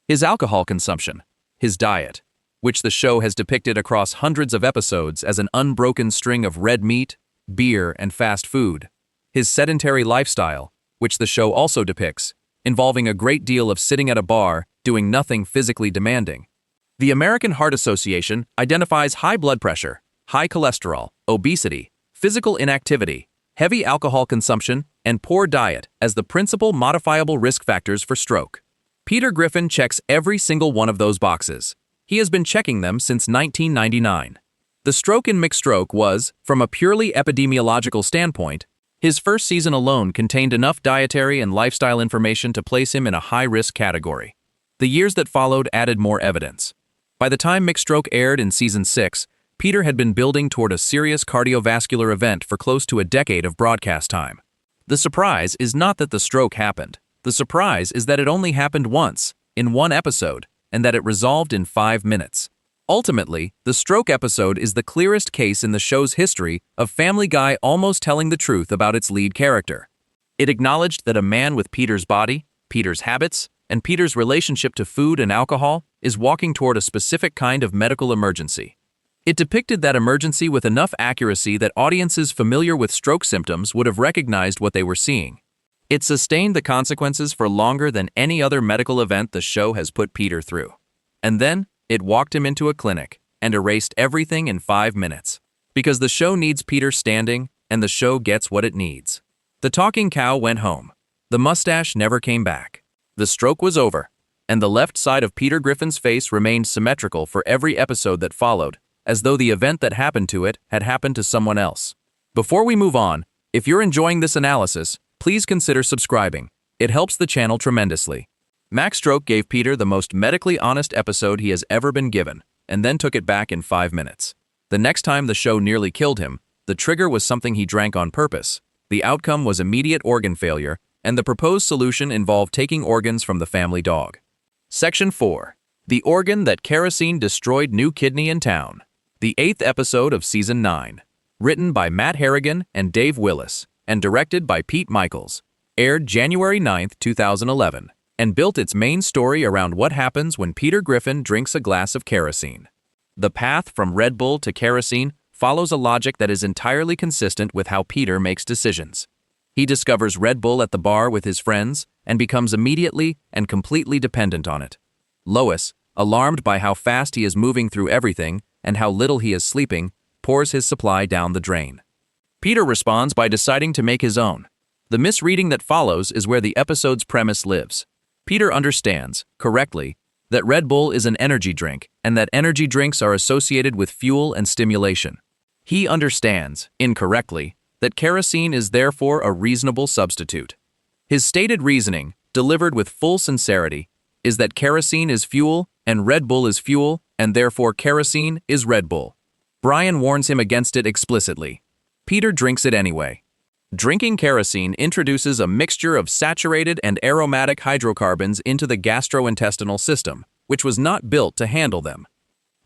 his alcohol consumption, his diet, which the show has depicted across hundreds of episodes as an unbroken string of red meat, beer, and fast food. His sedentary lifestyle, which the show also depicts, involving a great deal of sitting at a bar, doing nothing physically demanding. The American Heart Association identifies high blood pressure, high cholesterol, obesity, physical inactivity, heavy alcohol consumption, and poor diet as the principal modifiable risk factors for stroke. Peter Griffin checks every single one of those boxes. He has been checking them since 1999. The stroke in McStroke was, from a purely epidemiological standpoint, his first season alone contained enough dietary and lifestyle information to place him in a high-risk category. The years that followed added more evidence. By the time McStroke aired in Season 6, Peter had been building toward a serious cardiovascular event for close to a decade of broadcast time. The surprise is not that the stroke happened. The surprise is that it only happened once, in one episode, and that it resolved in 5 minutes. Ultimately, the stroke episode is the clearest case in the show's history of Family Guy almost telling the truth about its lead character. It acknowledged that a man with Peter's body, Peter's habits, and Peter's relationship to food and alcohol is walking toward a specific kind of medical emergency. It depicted that emergency with enough accuracy that audiences familiar with stroke symptoms would have recognized what they were seeing. It sustained the consequences for longer than any other medical event the show has put Peter through. And then, it walked him into a clinic and erased everything in 5 minutes. Because the show needs Peter standing, and the show gets what it needs. The talking cow went home. The mustache never came back. The stroke was over, and the left side of Peter Griffin's face remained symmetrical for every episode that followed, as though the event that happened to it had happened to someone else. Before we move on, if you're enjoying this analysis, please consider subscribing. It helps the channel tremendously. McStroke gave Peter the most medically honest episode he has ever been given, and then took it back in 5 minutes. The next time the show nearly killed him, the trigger was something he drank on purpose. The outcome was immediate organ failure, and the proposed solution involved taking organs from the family dog. Section 4. The Organ That Kerosene Destroyed New Kidney in Town. The 8th episode of Season 9. Written by Matt Harrigan and Dave Willis, and directed by Pete Michaels. Aired January 9, 2011. And built its main story around what happens when Peter Griffin drinks a glass of kerosene. The path from Red Bull to kerosene follows a logic that is entirely consistent with how Peter makes decisions. He discovers Red Bull at the bar with his friends and becomes immediately and completely dependent on it. Lois, alarmed by how fast he is moving through everything and how little he is sleeping, pours his supply down the drain. Peter responds by deciding to make his own. The misreading that follows is where the episode's premise lives. Peter understands, correctly, that Red Bull is an energy drink and that energy drinks are associated with fuel and stimulation. He understands, incorrectly, that kerosene is therefore a reasonable substitute. His stated reasoning, delivered with full sincerity, is that kerosene is fuel and Red Bull is fuel, and therefore kerosene is Red Bull. Brian warns him against it explicitly. Peter drinks it anyway. Drinking kerosene introduces a mixture of saturated and aromatic hydrocarbons into the gastrointestinal system, which was not built to handle them.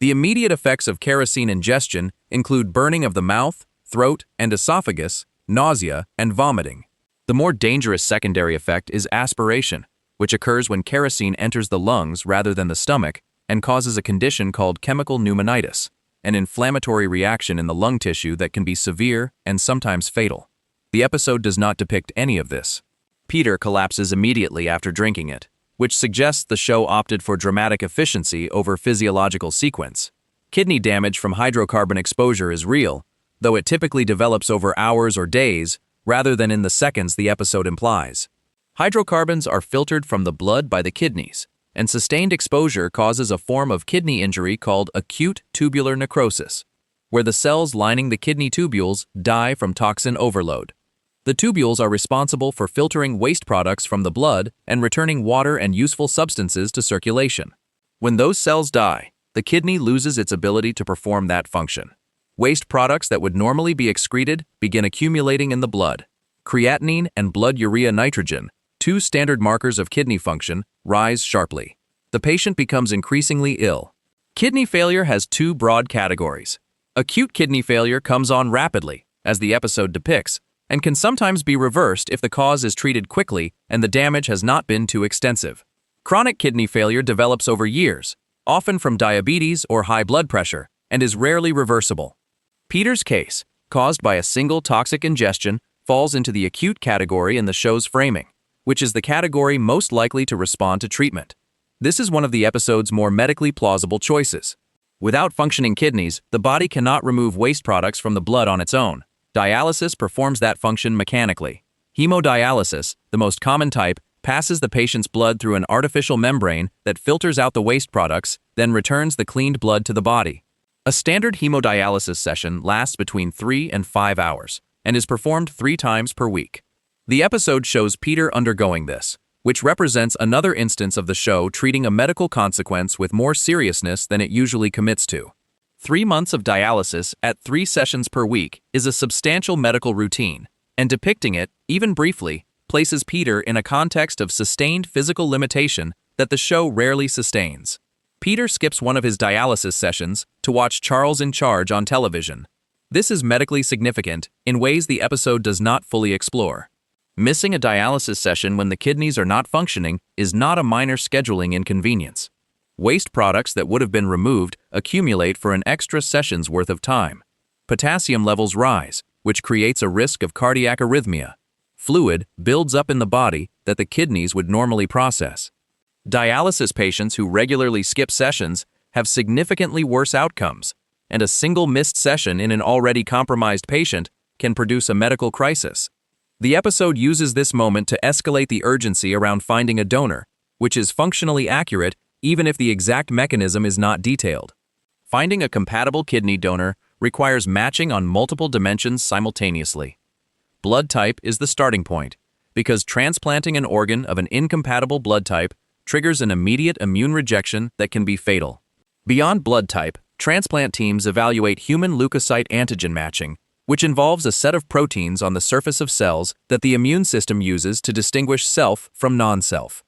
The immediate effects of kerosene ingestion include burning of the mouth, throat, and esophagus, nausea, and vomiting. The more dangerous secondary effect is aspiration, which occurs when kerosene enters the lungs rather than the stomach and causes a condition called chemical pneumonitis, an inflammatory reaction in the lung tissue that can be severe and sometimes fatal. The episode does not depict any of this. Peter collapses immediately after drinking it, which suggests the show opted for dramatic efficiency over physiological sequence. Kidney damage from hydrocarbon exposure is real, though it typically develops over hours or days rather than in the seconds the episode implies. Hydrocarbons are filtered from the blood by the kidneys, and sustained exposure causes a form of kidney injury called acute tubular necrosis, where the cells lining the kidney tubules die from toxin overload. The tubules are responsible for filtering waste products from the blood and returning water and useful substances to circulation. When those cells die, the kidney loses its ability to perform that function. Waste products that would normally be excreted begin accumulating in the blood. Creatinine and blood urea nitrogen, two standard markers of kidney function, rise sharply. The patient becomes increasingly ill. Kidney failure has two broad categories. Acute kidney failure comes on rapidly, as the episode depicts, and can sometimes be reversed if the cause is treated quickly and the damage has not been too extensive. Chronic kidney failure develops over years, often from diabetes or high blood pressure, and is rarely reversible. Peter's case, caused by a single toxic ingestion, falls into the acute category in the show's framing, which is the category most likely to respond to treatment. This is one of the episode's more medically plausible choices. Without functioning kidneys, the body cannot remove waste products from the blood on its own. Dialysis performs that function mechanically. Hemodialysis, the most common type, passes the patient's blood through an artificial membrane that filters out the waste products, then returns the cleaned blood to the body. A standard hemodialysis session lasts between 3 and 5 hours and is performed 3 times per week. The episode shows Peter undergoing this, which represents another instance of the show treating a medical consequence with more seriousness than it usually commits to. 3 months of dialysis at 3 sessions per week is a substantial medical routine, and depicting it, even briefly, places Peter in a context of sustained physical limitation that the show rarely sustains. Peter skips one of his dialysis sessions to watch Charles in Charge on television. This is medically significant in ways the episode does not fully explore. Missing a dialysis session when the kidneys are not functioning is not a minor scheduling inconvenience. Waste products that would have been removed accumulate for an extra session's worth of time. Potassium levels rise, which creates a risk of cardiac arrhythmia. Fluid builds up in the body that the kidneys would normally process. Dialysis patients who regularly skip sessions have significantly worse outcomes, and a single missed session in an already compromised patient can produce a medical crisis. The episode uses this moment to escalate the urgency around finding a donor, which is functionally accurate even if the exact mechanism is not detailed. Finding a compatible kidney donor requires matching on multiple dimensions simultaneously. Blood type is the starting point, because transplanting an organ of an incompatible blood type triggers an immediate immune rejection that can be fatal. Beyond blood type, transplant teams evaluate human leukocyte antigen matching, which involves a set of proteins on the surface of cells that the immune system uses to distinguish self from non-self.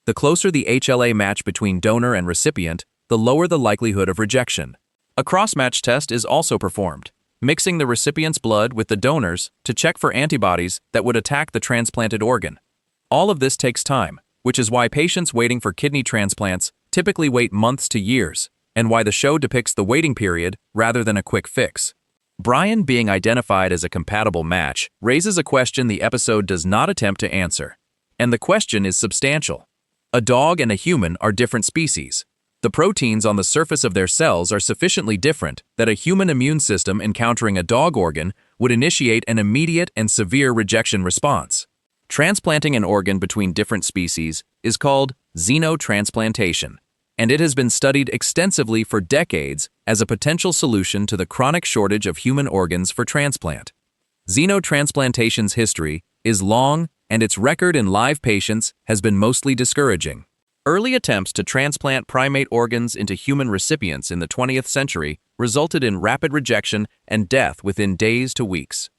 The closer the HLA match between donor and recipient, the lower the likelihood of rejection. A cross-match test is also performed, mixing the recipient's blood with the donor's to check for antibodies that would attack the transplanted organ. All of this takes time, which is why patients waiting for kidney transplants typically wait months to years, and why the show depicts the waiting period rather than a quick fix. Brian being identified as a compatible match raises a question the episode does not attempt to answer, and the question is substantial. A dog and a human are different species. The proteins on the surface of their cells are sufficiently different that a human immune system encountering a dog organ would initiate an immediate and severe rejection response. Transplanting an organ between different species is called xenotransplantation, and it has been studied extensively for decades as a potential solution to the chronic shortage of human organs for transplant. Xenotransplantation's history is long, and its record in live patients has been mostly discouraging. Early attempts to transplant primate organs into human recipients in the 20th century resulted in rapid rejection and death within days to weeks.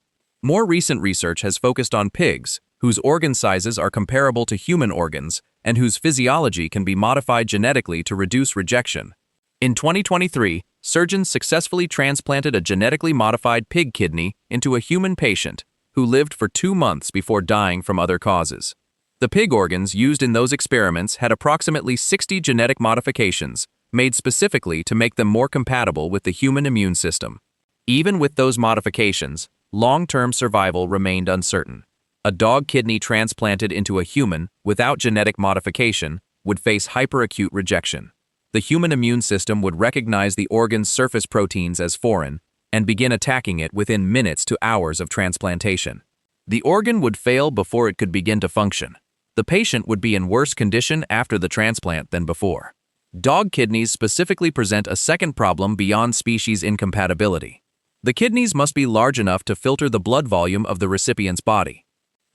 More recent research has focused on pigs, whose organ sizes are comparable to human organs and whose physiology can be modified genetically to reduce rejection. In 2023, surgeons successfully transplanted a genetically modified pig kidney into a human patient who lived for 2 months before dying from other causes. The pig organs used in those experiments had approximately 60 genetic modifications, made specifically to make them more compatible with the human immune system. Even with those modifications, long-term survival remained uncertain. A dog kidney transplanted into a human without genetic modification would face hyperacute rejection. The human immune system would recognize the organ's surface proteins as foreign and begin attacking it within minutes to hours of transplantation. The organ would fail before it could begin to function. The patient would be in worse condition after the transplant than before. Dog kidneys specifically present a second problem beyond species incompatibility. The kidneys must be large enough to filter the blood volume of the recipient's body.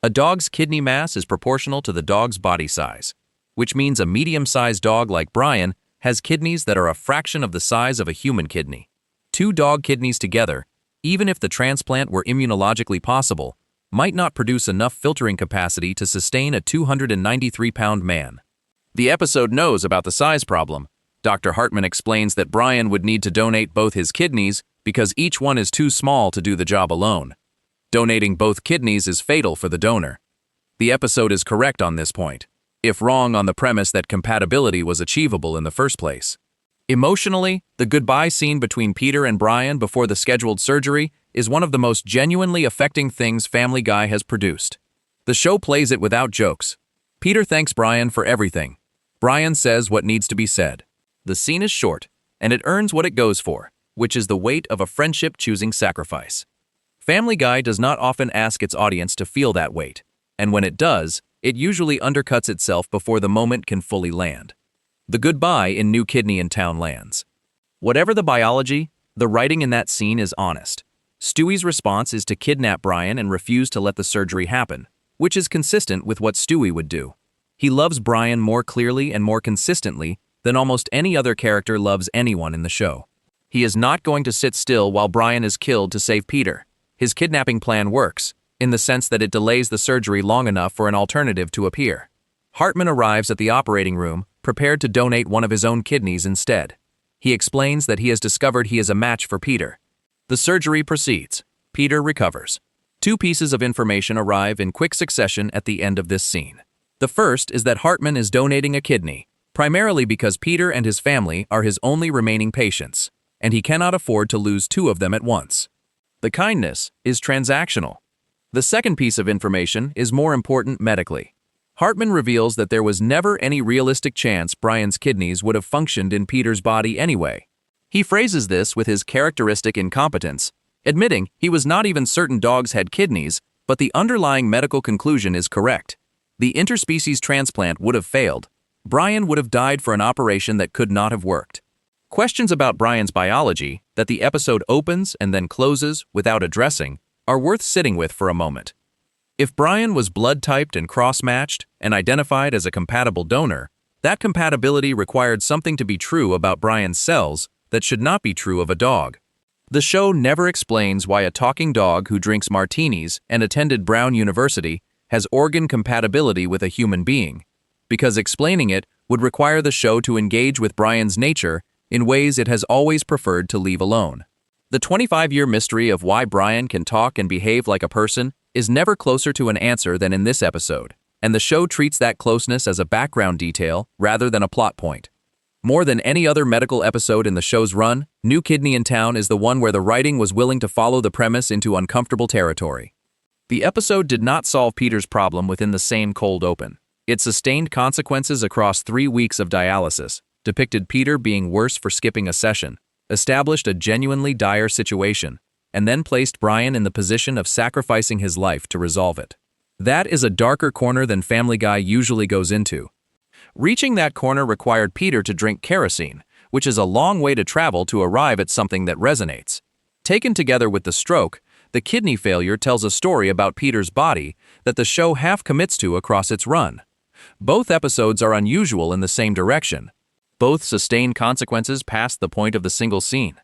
A dog's kidney mass is proportional to the dog's body size, which means a medium-sized dog like Brian has kidneys that are a fraction of the size of a human kidney. 2 dog kidneys together, even if the transplant were immunologically possible, might not produce enough filtering capacity to sustain a 293-pound man. The episode knows about the size problem. Dr. Hartman explains that Brian would need to donate both his kidneys because each one is too small to do the job alone. Donating both kidneys is fatal for the donor. The episode is correct on this point, if wrong on the premise that compatibility was achievable in the first place. Emotionally, the goodbye scene between Peter and Brian before the scheduled surgery is one of the most genuinely affecting things Family Guy has produced. The show plays it without jokes. Peter thanks Brian for everything. Brian says what needs to be said. The scene is short, and it earns what it goes for, which is the weight of a friendship choosing sacrifice. Family Guy does not often ask its audience to feel that weight, and when it does, it usually undercuts itself before the moment can fully land. The goodbye in New Kidney in Town lands. Whatever the biology, the writing in that scene is honest. Stewie's response is to kidnap Brian and refuse to let the surgery happen, which is consistent with what Stewie would do. He loves Brian more clearly and more consistently than almost any other character loves anyone in the show. He is not going to sit still while Brian is killed to save Peter. His kidnapping plan works, in the sense that it delays the surgery long enough for an alternative to appear. Hartman arrives at the operating room, prepared to donate one of his own kidneys instead. He explains that he has discovered he is a match for Peter. The surgery proceeds. Peter recovers. 2 pieces of information arrive in quick succession at the end of this scene. The first is that Hartman is donating a kidney, primarily because Peter and his family are his only remaining patients, and he cannot afford to lose 2 of them at once. The kindness is transactional. The second piece of information is more important medically. Hartman reveals that there was never any realistic chance Brian's kidneys would have functioned in Peter's body anyway. He phrases this with his characteristic incompetence, admitting he was not even certain dogs had kidneys, but the underlying medical conclusion is correct. The interspecies transplant would have failed. Brian would have died for an operation that could not have worked. Questions about Brian's biology, that the episode opens and then closes without addressing, are worth sitting with for a moment. If Brian was blood-typed and cross-matched and identified as a compatible donor, that compatibility required something to be true about Brian's cells that should not be true of a dog. The show never explains why a talking dog who drinks martinis and attended Brown University has organ compatibility with a human being, because explaining it would require the show to engage with Brian's nature in ways it has always preferred to leave alone. The 25-year mystery of why Brian can talk and behave like a person is never closer to an answer than in this episode, and the show treats that closeness as a background detail rather than a plot point. More than any other medical episode in the show's run, New Kidney in Town is the one where the writing was willing to follow the premise into uncomfortable territory. The episode did not solve Peter's problem within the same cold open. It sustained consequences across 3 weeks of dialysis, depicted Peter being worse for skipping a session, established a genuinely dire situation, and then placed Brian in the position of sacrificing his life to resolve it. That is a darker corner than Family Guy usually goes into. Reaching that corner required Peter to drink kerosene, which is a long way to travel to arrive at something that resonates. Taken together with the stroke, the kidney failure tells a story about Peter's body that the show half commits to across its run. Both episodes are unusual in the same direction. Both sustain consequences past the point of the single scene.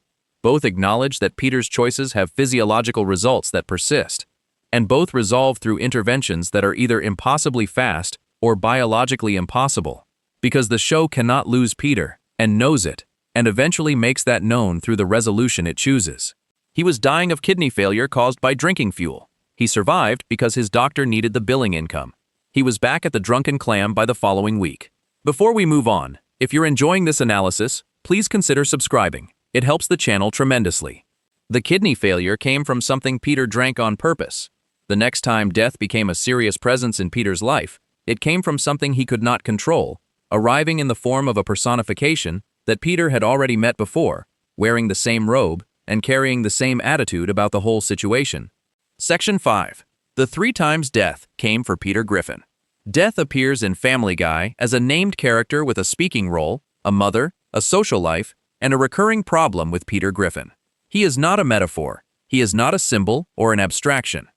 Both acknowledge that Peter's choices have physiological results that persist. and both resolve through interventions that are either impossibly fast or biologically impossible. Because the show cannot lose Peter, and knows it, and eventually makes that known through the resolution it chooses. He was dying of kidney failure caused by drinking fuel. He survived because his doctor needed the billing income. He was back at the Drunken Clam by the following week. Before we move on, if you're enjoying this analysis, please consider subscribing. It helps the channel tremendously. The kidney failure came from something Peter drank on purpose. The next time death became a serious presence in Peter's life, it came from something he could not control, arriving in the form of a personification that Peter had already met before, wearing the same robe and carrying the same attitude about the whole situation. Section 5. The 3 times death came for Peter Griffin. Death appears in Family Guy as a named character with a speaking role, a mother, a social life, and a recurring problem with Peter Griffin. He is not a metaphor. He is not a symbol or an abstraction.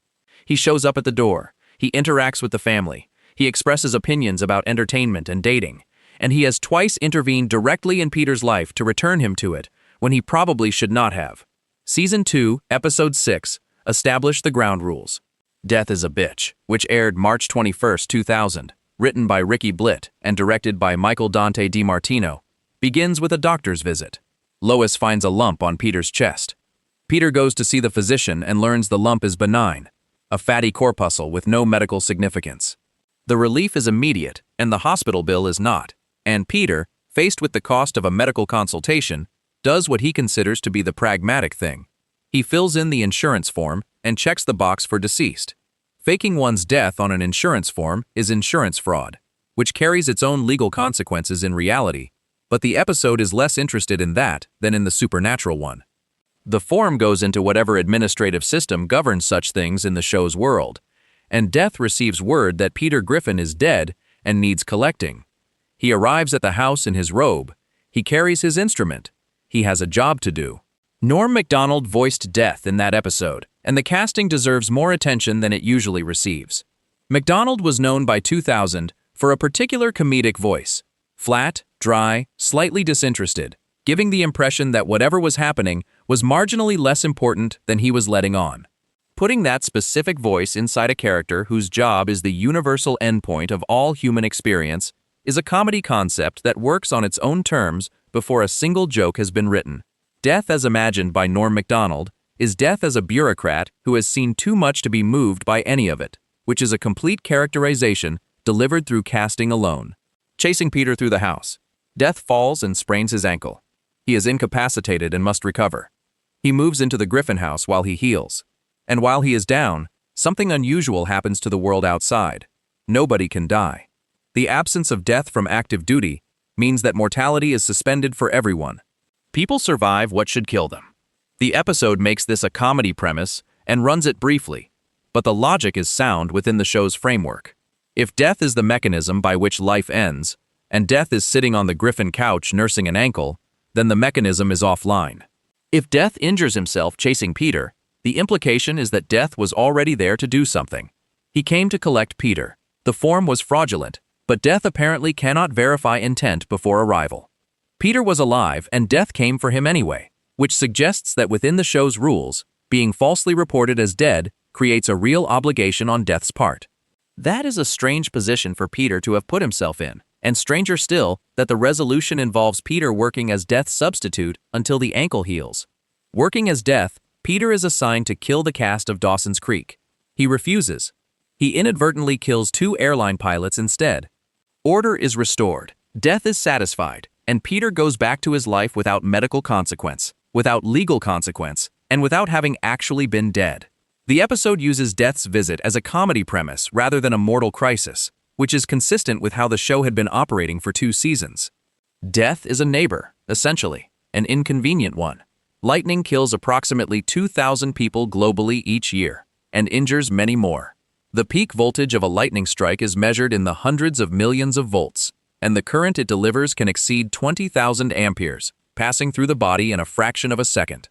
He shows up at the door. He interacts with the family. He expresses opinions about entertainment and dating. And he has twice intervened directly in Peter's life to return him to it, when he probably should not have. Season 2, Episode 6, established the ground rules. Death is a Bitch, which aired March 21, 2000, written by Ricky Blitt and directed by Michael Dante DiMartino, begins with a doctor's visit. Lois finds a lump on Peter's chest. Peter goes to see the physician and learns the lump is benign, a fatty corpuscle with no medical significance. The relief is immediate, and the hospital bill is not. And Peter, faced with the cost of a medical consultation, does what he considers to be the pragmatic thing. He fills in the insurance form and checks the box for deceased. Faking one's death on an insurance form is insurance fraud, which carries its own legal consequences in reality, but the episode is less interested in that than in the supernatural one. The form goes into whatever administrative system governs such things in the show's world, and Death receives word that Peter Griffin is dead and needs collecting. He arrives at the house in his robe. He carries his instrument. He has a job to do. Norm Macdonald voiced Death in that episode, and the casting deserves more attention than it usually receives. Macdonald was known by 2000 for a particular comedic voice, flat, dry, slightly disinterested, giving the impression that whatever was happening was marginally less important than he was letting on. Putting that specific voice inside a character whose job is the universal endpoint of all human experience is a comedy concept that works on its own terms before a single joke has been written. Death as imagined by Norm Macdonald is Death as a bureaucrat who has seen too much to be moved by any of it, which is a complete characterization delivered through casting alone. Chasing Peter through the house, Death falls and sprains his ankle. He is incapacitated and must recover. He moves into the Griffin house while he heals. And while he is down, something unusual happens to the world outside. Nobody can die. The absence of death from active duty means that mortality is suspended for everyone. People survive what should kill them. The episode makes this a comedy premise and runs it briefly, but the logic is sound within the show's framework. If death is the mechanism by which life ends, and Death is sitting on the Griffin couch nursing an ankle, then the mechanism is offline. If Death injures himself chasing Peter, the implication is that Death was already there to do something. He came to collect Peter. The form was fraudulent, but Death apparently cannot verify intent before arrival. Peter was alive and Death came for him anyway, which suggests that within the show's rules, being falsely reported as dead creates a real obligation on Death's part. That is a strange position for Peter to have put himself in, and stranger still that the resolution involves Peter working as Death's substitute until the ankle heals. Working as Death, Peter is assigned to kill the cast of Dawson's Creek. He refuses. He inadvertently kills 2 airline pilots instead. Order is restored. Death is satisfied, and Peter goes back to his life without medical consequence, without legal consequence, and without having actually been dead. The episode uses Death's visit as a comedy premise rather than a mortal crisis, which is consistent with how the show had been operating for 2 seasons. Death is a neighbor, essentially, an inconvenient one. Lightning kills approximately 2,000 people globally each year, and injures many more. The peak voltage of a lightning strike is measured in the hundreds of millions of volts, and the current it delivers can exceed 20,000 amperes, passing through the body in a fraction of a second.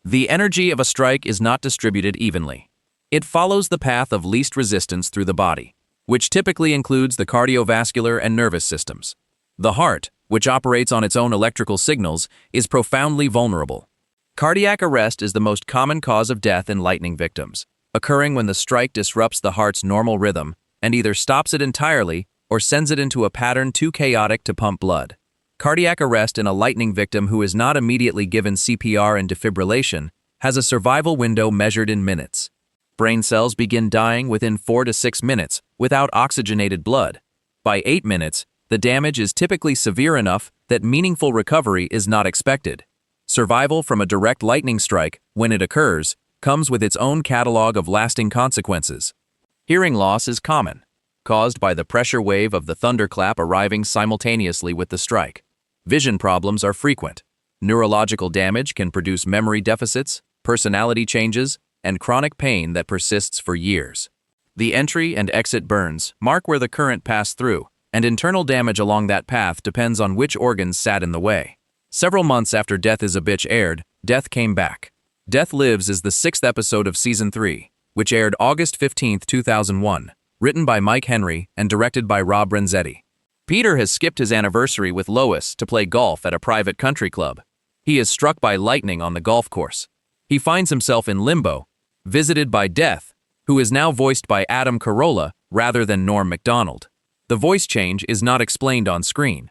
The energy of a strike is not distributed evenly. It follows the path of least resistance through the body, which typically includes the cardiovascular and nervous systems. The heart, which operates on its own electrical signals, is profoundly vulnerable. Cardiac arrest is the most common cause of death in lightning victims, occurring when the strike disrupts the heart's normal rhythm and either stops it entirely or sends it into a pattern too chaotic to pump blood. Cardiac arrest in a lightning victim who is not immediately given CPR and defibrillation has a survival window measured in minutes. Brain cells begin dying within 4 to 6 minutes without oxygenated blood. By 8 minutes, the damage is typically severe enough that meaningful recovery is not expected. Survival from a direct lightning strike, when it occurs, comes with its own catalog of lasting consequences. Hearing loss is common, caused by the pressure wave of the thunderclap arriving simultaneously with the strike. Vision problems are frequent. Neurological damage can produce memory deficits, personality changes, and chronic pain that persists for years. The entry and exit burns mark where the current passed through, and internal damage along that path depends on which organs sat in the way. Several months after Death is a Bitch aired, Death came back. Death Lives is the 6th episode of Season 3, which aired August 15, 2001, written by Mike Henry and directed by Rob Renzetti. Peter has skipped his anniversary with Lois to play golf at a private country club. He is struck by lightning on the golf course. He finds himself in limbo, visited by Death, who is now voiced by Adam Carolla rather than Norm Macdonald. The voice change is not explained on screen.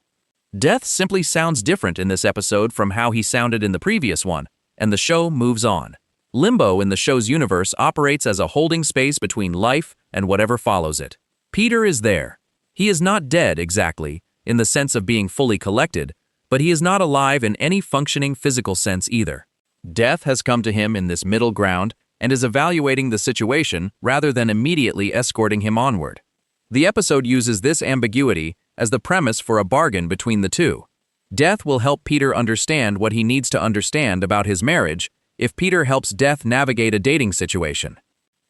Death simply sounds different in this episode from how he sounded in the previous one, and the show moves on. Limbo in the show's universe operates as a holding space between life and whatever follows it. Peter is there. He is not dead exactly, in the sense of being fully collected, but he is not alive in any functioning physical sense either. Death has come to him in this middle ground and is evaluating the situation rather than immediately escorting him onward. The episode uses this ambiguity as the premise for a bargain between the two. Death will help Peter understand what he needs to understand about his marriage if Peter helps Death navigate a dating situation.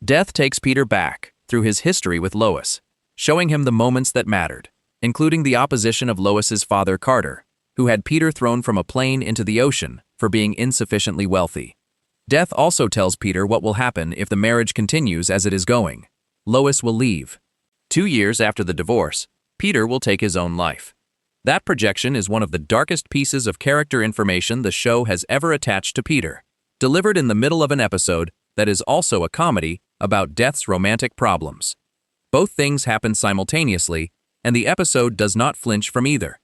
Death takes Peter back through his history with Lois, showing him the moments that mattered, including the opposition of Lois's father Carter, who had Peter thrown from a plane into the ocean for being insufficiently wealthy. Death also tells Peter what will happen if the marriage continues as it is going. Lois will leave. 2 years after the divorce, Peter will take his own life. That projection is one of the darkest pieces of character information the show has ever attached to Peter, delivered in the middle of an episode that is also a comedy about Death's romantic problems. Both things happen simultaneously, and the episode does not flinch from either.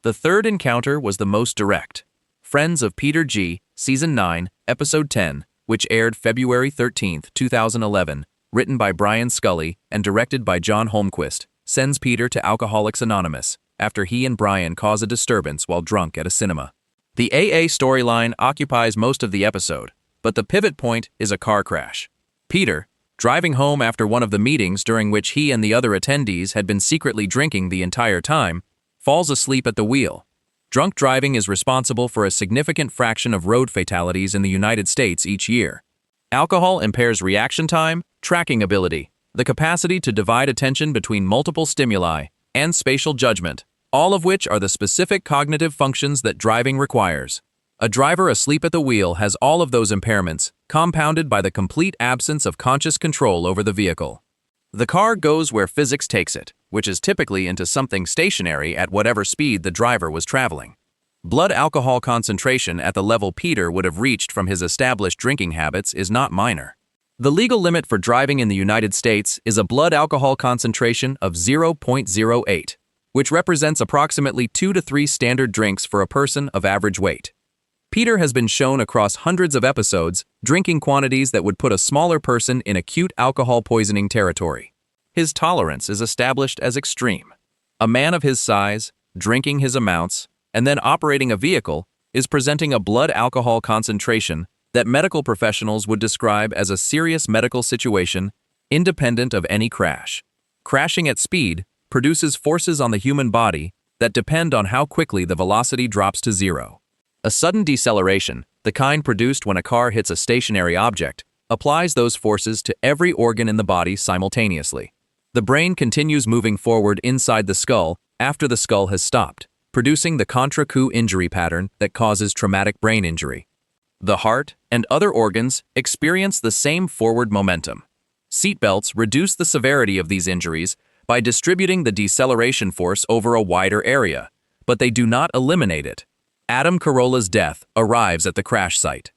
The third encounter was the most direct. Friends of Peter G., Season 9, Episode 10, which aired February 13, 2011, written by Brian Scully and directed by John Holmquist, sends Peter to Alcoholics Anonymous after he and Brian cause a disturbance while drunk at a cinema. The AA storyline occupies most of the episode, but the pivot point is a car crash. Peter, driving home after one of the meetings during which he and the other attendees had been secretly drinking the entire time, falls asleep at the wheel. Drunk driving is responsible for a significant fraction of road fatalities in the United States each year. Alcohol impairs reaction time, tracking ability, the capacity to divide attention between multiple stimuli, and spatial judgment, all of which are the specific cognitive functions that driving requires. A driver asleep at the wheel has all of those impairments, compounded by the complete absence of conscious control over the vehicle. The car goes where physics takes it, which is typically into something stationary at whatever speed the driver was traveling. Blood alcohol concentration at the level Peter would have reached from his established drinking habits is not minor. The legal limit for driving in the United States is a blood alcohol concentration of 0.08, which represents approximately 2 to 3 standard drinks for a person of average weight. Peter has been shown across hundreds of episodes drinking quantities that would put a smaller person in acute alcohol poisoning territory. His tolerance is established as extreme. A man of his size, drinking his amounts, and then operating a vehicle is presenting a blood alcohol concentration that medical professionals would describe as a serious medical situation independent of any crash. Crashing at speed produces forces on the human body that depend on how quickly the velocity drops to zero. A sudden deceleration, the kind produced when a car hits a stationary object, applies those forces to every organ in the body simultaneously. The brain continues moving forward inside the skull after the skull has stopped, producing the contra-coup injury pattern that causes traumatic brain injury. The heart and other organs experience the same forward momentum. Seatbelts reduce the severity of these injuries by distributing the deceleration force over a wider area, but they do not eliminate it. Adam Carolla's death arrives at the crash site.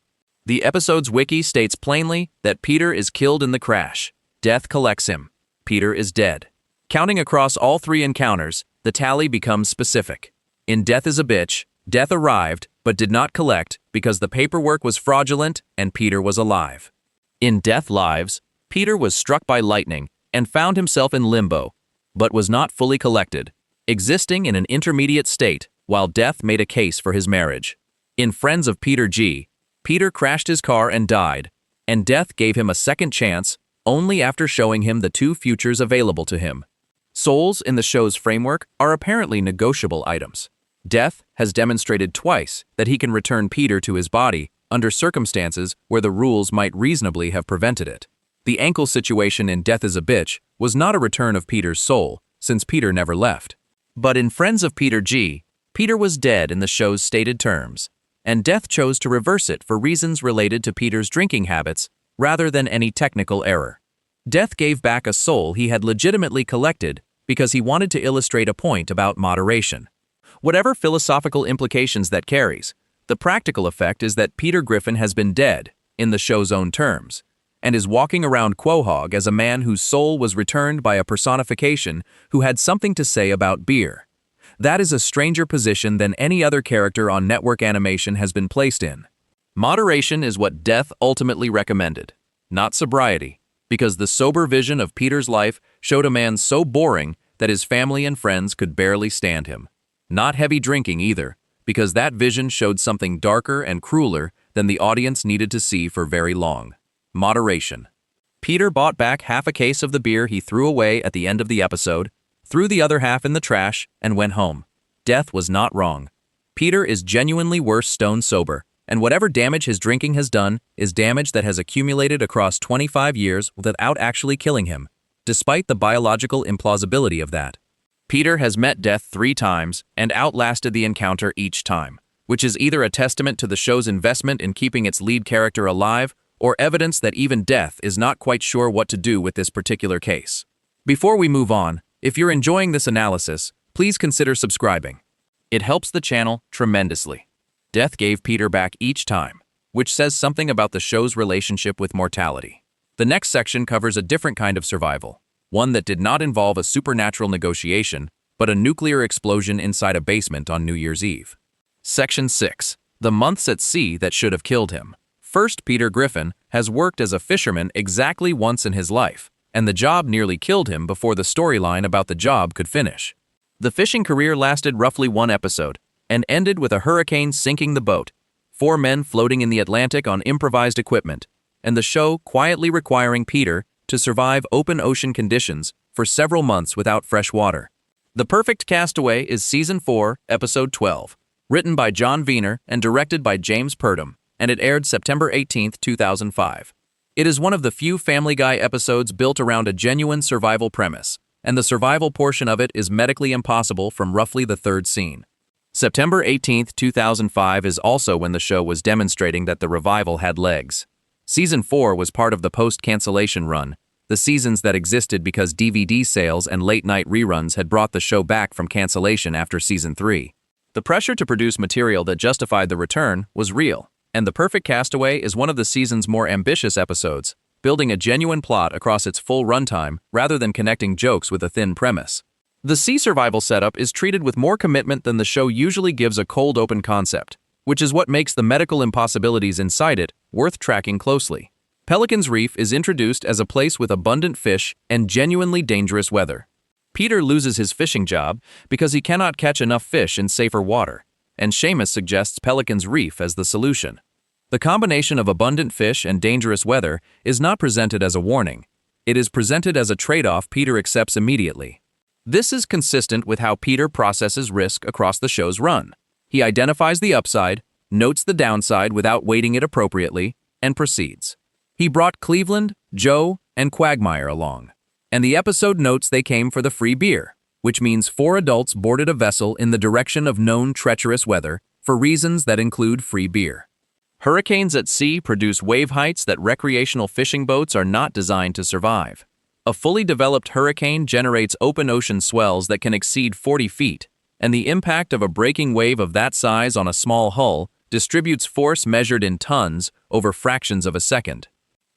The episode's wiki states plainly that Peter is killed in the crash. Death collects him. Peter is dead. Counting across all three encounters, the tally becomes specific. In Death is a Bitch, Death arrived but did not collect because the paperwork was fraudulent and Peter was alive. In Death Lives, Peter was struck by lightning and found himself in limbo, but was not fully collected, existing in an intermediate state while Death made a case for his marriage. In Friends of Peter G., Peter crashed his car and died, and Death gave him a second chance only after showing him the two futures available to him. Souls in the show's framework are apparently negotiable items. Death has demonstrated twice that he can return Peter to his body under circumstances where the rules might reasonably have prevented it. The ankle situation in Death is a Bitch was not a return of Peter's soul, since Peter never left. But in Friends of Peter G., Peter was dead in the show's stated terms, and Death chose to reverse it for reasons related to Peter's drinking habits rather than any technical error. Death gave back a soul he had legitimately collected because he wanted to illustrate a point about moderation. Whatever philosophical implications that carries, the practical effect is that Peter Griffin has been dead, in the show's own terms, and is walking around Quahog as a man whose soul was returned by a personification who had something to say about beer. That is a stranger position than any other character on network animation has been placed in. Moderation is what Death ultimately recommended, not sobriety, because the sober vision of Peter's life showed a man so boring that his family and friends could barely stand him. Not heavy drinking either, because that vision showed something darker and crueler than the audience needed to see for very long. Moderation. Peter bought back half a case of the beer he threw away at the end of the episode, threw the other half in the trash, and went home. Death was not wrong. Peter is genuinely worse stone sober, and whatever damage his drinking has done is damage that has accumulated across 25 years without actually killing him, despite the biological implausibility of that. Peter has met Death 3 times and outlasted the encounter each time, which is either a testament to the show's investment in keeping its lead character alive or evidence that even Death is not quite sure what to do with this particular case. Before we move on, if you're enjoying this analysis, please consider subscribing. It helps the channel tremendously. Death gave Peter back each time, which says something about the show's relationship with mortality. The next section covers a different kind of survival, one that did not involve a supernatural negotiation, but a nuclear explosion inside a basement on New Year's Eve. Section 6. The months at sea that should have killed him. First, Peter Griffin has worked as a fisherman exactly once in his life, and the job nearly killed him before the storyline about the job could finish. The fishing career lasted roughly 1 episode, and ended with a hurricane sinking the boat, 4 men floating in the Atlantic on improvised equipment, and the show quietly requiring Peter to survive open ocean conditions for several months without fresh water. The Perfect Castaway is Season 4, Episode 12, written by John Wiener and directed by James Purdom, and it aired September 18, 2005. It is one of the few Family Guy episodes built around a genuine survival premise, and the survival portion of it is medically impossible from roughly the 3rd scene. September 18, 2005 is also when the show was demonstrating that the revival had legs. Season 4 was part of the post-cancellation run, the seasons that existed because DVD sales and late-night reruns had brought the show back from cancellation after Season 3. The pressure to produce material that justified the return was real, and The Perfect Castaway is one of the season's more ambitious episodes, building a genuine plot across its full runtime rather than connecting jokes with a thin premise. The sea survival setup is treated with more commitment than the show usually gives a cold open concept, which is what makes the medical impossibilities inside it worth tracking closely. Pelican's Reef is introduced as a place with abundant fish and genuinely dangerous weather. Peter loses his fishing job because he cannot catch enough fish in safer water, and Seamus suggests Pelican's Reef as the solution. The combination of abundant fish and dangerous weather is not presented as a warning. It is presented as a trade-off Peter accepts immediately. This is consistent with how Peter processes risk across the show's run. He identifies the upside, notes the downside without weighting it appropriately, and proceeds. He brought Cleveland, Joe, and Quagmire along, and the episode notes they came for the free beer, which means 4 adults boarded a vessel in the direction of known treacherous weather for reasons that include free beer. Hurricanes at sea produce wave heights that recreational fishing boats are not designed to survive. A fully developed hurricane generates open ocean swells that can exceed 40 feet, and the impact of a breaking wave of that size on a small hull distributes force measured in tons over fractions of a second.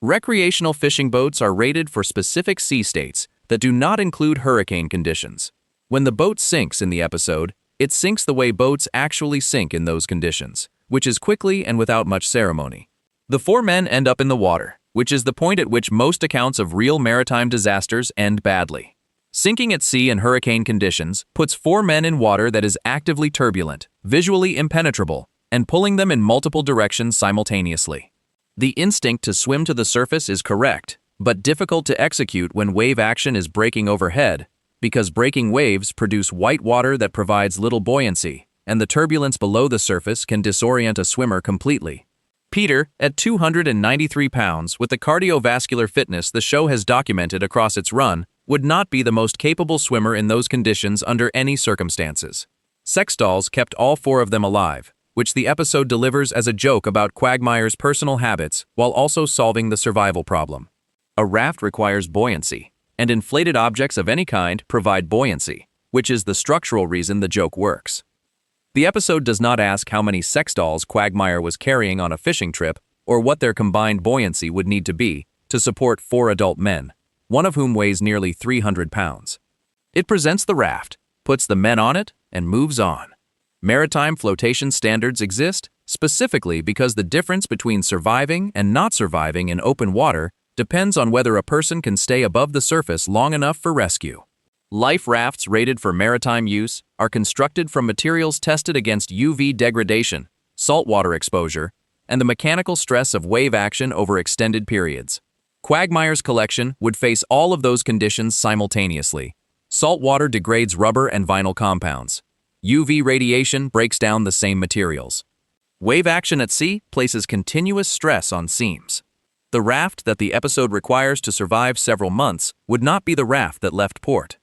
Recreational fishing boats are rated for specific sea states that do not include hurricane conditions. When the boat sinks in the episode, it sinks the way boats actually sink in those conditions, which is quickly and without much ceremony. The four men end up in the water, which is the point at which most accounts of real maritime disasters end badly. Sinking at sea in hurricane conditions puts four men in water that is actively turbulent, visually impenetrable, and pulling them in multiple directions simultaneously. The instinct to swim to the surface is correct, but difficult to execute when wave action is breaking overhead, because breaking waves produce white water that provides little buoyancy, and the turbulence below the surface can disorient a swimmer completely. Peter, at 293 pounds, with the cardiovascular fitness the show has documented across its run, would not be the most capable swimmer in those conditions under any circumstances. Sex dolls kept all four of them alive, which the episode delivers as a joke about Quagmire's personal habits while also solving the survival problem. A raft requires buoyancy, and inflated objects of any kind provide buoyancy, which is the structural reason the joke works. The episode does not ask how many sex dolls Quagmire was carrying on a fishing trip or what their combined buoyancy would need to be to support four adult men, one of whom weighs nearly 300 pounds. It presents the raft, puts the men on it, and moves on. Maritime flotation standards exist specifically because the difference between surviving and not surviving in open water depends on whether a person can stay above the surface long enough for rescue. Life rafts rated for maritime use are constructed from materials tested against UV degradation, saltwater exposure, and the mechanical stress of wave action over extended periods. Quagmire's collection would face all of those conditions simultaneously. Saltwater degrades rubber and vinyl compounds. UV radiation breaks down the same materials. Wave action at sea places continuous stress on seams. The raft that the episode requires to survive several months would not be the raft that left port.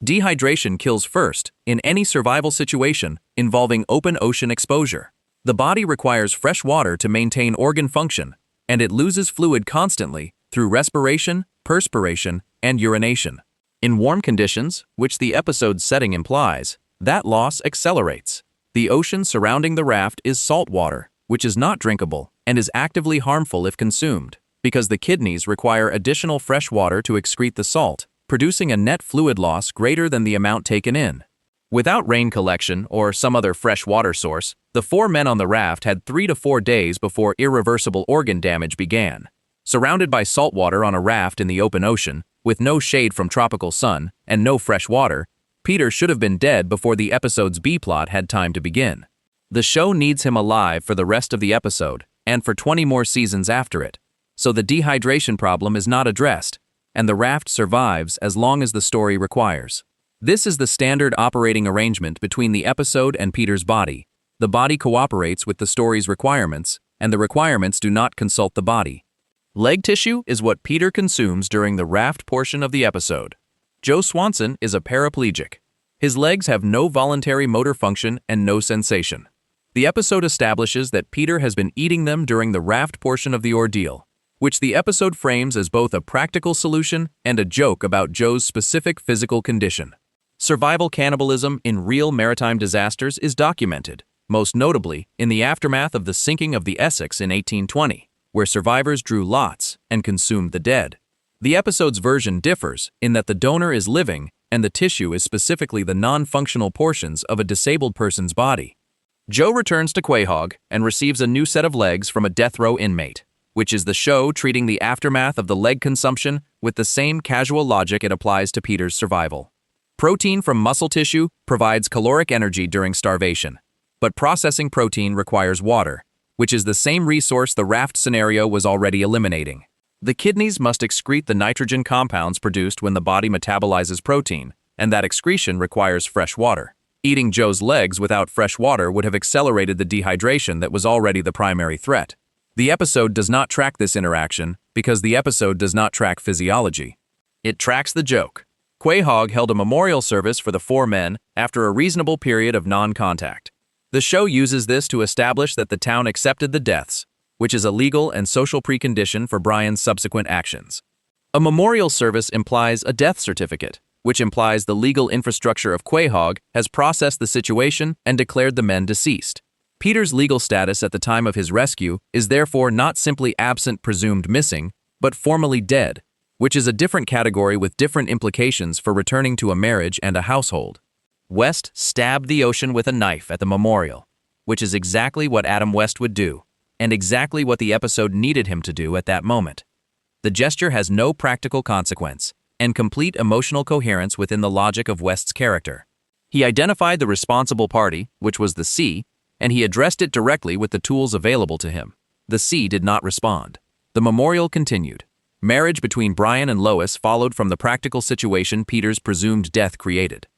Dehydration kills first in any survival situation involving open ocean exposure. The body requires fresh water to maintain organ function, and it loses fluid constantly through respiration, perspiration, and urination. In warm conditions, which the episode's setting implies, that loss accelerates. The ocean surrounding the raft is salt water, which is not drinkable and is actively harmful if consumed, because the kidneys require additional fresh water to excrete the salt, producing a net fluid loss greater than the amount taken in. Without rain collection or some other fresh water source, the four men on the raft had 3 to 4 days before irreversible organ damage began. Surrounded by salt water on a raft in the open ocean, with no shade from tropical sun and no fresh water, Peter should have been dead before the episode's B-plot had time to begin. The show needs him alive for the rest of the episode and for 20 more seasons after it, so the dehydration problem is not addressed, and the raft survives as long as the story requires. This is the standard operating arrangement between the episode and Peter's body. The body cooperates with the story's requirements, and the requirements do not consult the body. Leg tissue is what Peter consumes during the raft portion of the episode. Joe Swanson is a paraplegic. His legs have no voluntary motor function and no sensation. The episode establishes that Peter has been eating them during the raft portion of the ordeal, which the episode frames as both a practical solution and a joke about Joe's specific physical condition. Survival cannibalism in real maritime disasters is documented, most notably in the aftermath of the sinking of the Essex in 1820, where survivors drew lots and consumed the dead. The episode's version differs in that the donor is living and the tissue is specifically the non-functional portions of a disabled person's body. Joe returns to Quahog and receives a new set of legs from a death row inmate, which is the show treating the aftermath of the leg consumption with the same casual logic it applies to Peter's survival. Protein from muscle tissue provides caloric energy during starvation, but processing protein requires water, which is the same resource the raft scenario was already eliminating. The kidneys must excrete the nitrogen compounds produced when the body metabolizes protein, and that excretion requires fresh water. Eating Joe's legs without fresh water would have accelerated the dehydration that was already the primary threat. The episode does not track this interaction because the episode does not track physiology. It tracks the joke. Quahog held a memorial service for the four men after a reasonable period of non-contact. The show uses this to establish that the town accepted the deaths, which is a legal and social precondition for Brian's subsequent actions. A memorial service implies a death certificate, which implies the legal infrastructure of Quahog has processed the situation and declared the men deceased. Peter's legal status at the time of his rescue is therefore not simply absent presumed missing, but formally dead, which is a different category with different implications for returning to a marriage and a household. West stabbed the ocean with a knife at the memorial, which is exactly what Adam West would do, and exactly what the episode needed him to do at that moment. The gesture has no practical consequence, and complete emotional coherence within the logic of West's character. He identified the responsible party, which was the sea, and he addressed it directly with the tools available to him. The sea did not respond. The memorial continued. Marriage between Brian and Lois followed from the practical situation Peter's presumed death created.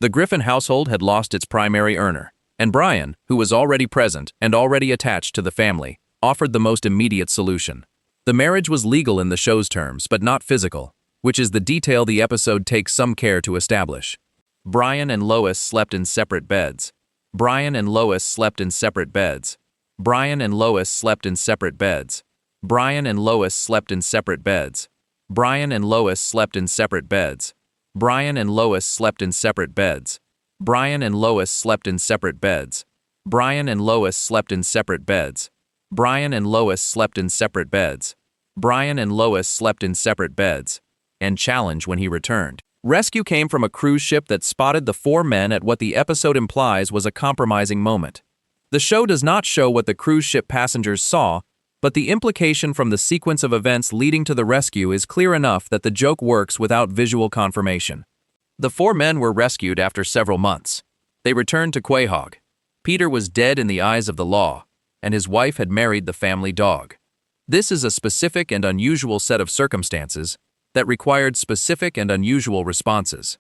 The Griffin household had lost its primary earner, and Brian, who was already present and already attached to the family, offered the most immediate solution. The marriage was legal in the show's terms, but not physical, which is the detail the episode takes some care to establish. Brian and Lois slept in separate beds. Brian and Lois slept in separate beds. Brian and Lois slept in separate beds. Brian and Lois slept in separate beds. Brian and Lois slept in separate beds. Brian and Lois slept in separate beds. Brian and Lois slept in separate beds. Brian and Lois slept in separate beds. Brian and Lois slept in separate beds. Brian and Lois slept in separate beds. And challenge when he returned. Rescue came from a cruise ship that spotted the four men at what the episode implies was a compromising moment. The show does not show what the cruise ship passengers saw, but the implication from the sequence of events leading to the rescue is clear enough that the joke works without visual confirmation. The four men were rescued after several months. They returned to Quahog. Peter was dead in the eyes of the law, and his wife had married the family dog. This is a specific and unusual set of circumstances that required specific and unusual responses.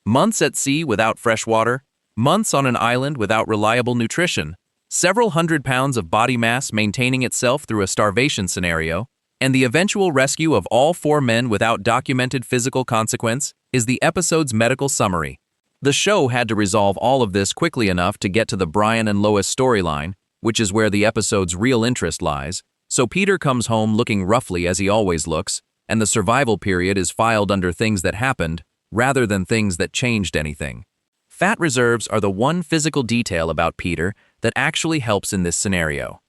Months at sea without fresh water, months on an island without reliable nutrition, several hundred pounds of body mass maintaining itself through a starvation scenario, and the eventual rescue of all four men without documented physical consequence is the episode's medical summary. The show had to resolve all of this quickly enough to get to the Brian and Lois storyline, which is where the episode's real interest lies, so Peter comes home looking roughly as he always looks, and the survival period is filed under things that happened, rather than things that changed anything. Fat reserves are the one physical detail about Peter that actually helps in this scenario.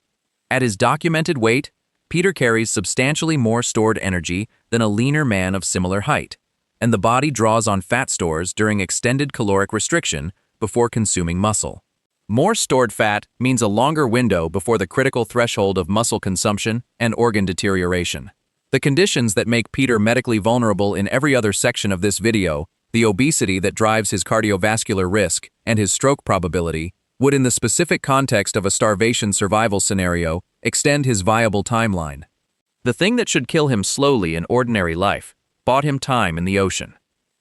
At his documented weight, Peter carries substantially more stored energy than a leaner man of similar height, and the body draws on fat stores during extended caloric restriction before consuming muscle. More stored fat means a longer window before the critical threshold of muscle consumption and organ deterioration. The conditions that make Peter medically vulnerable in every other section of this video, the obesity that drives his cardiovascular risk and his stroke probability, would in the specific context of a starvation survival scenario extend his viable timeline. The thing that should kill him slowly in ordinary life bought him time in the ocean.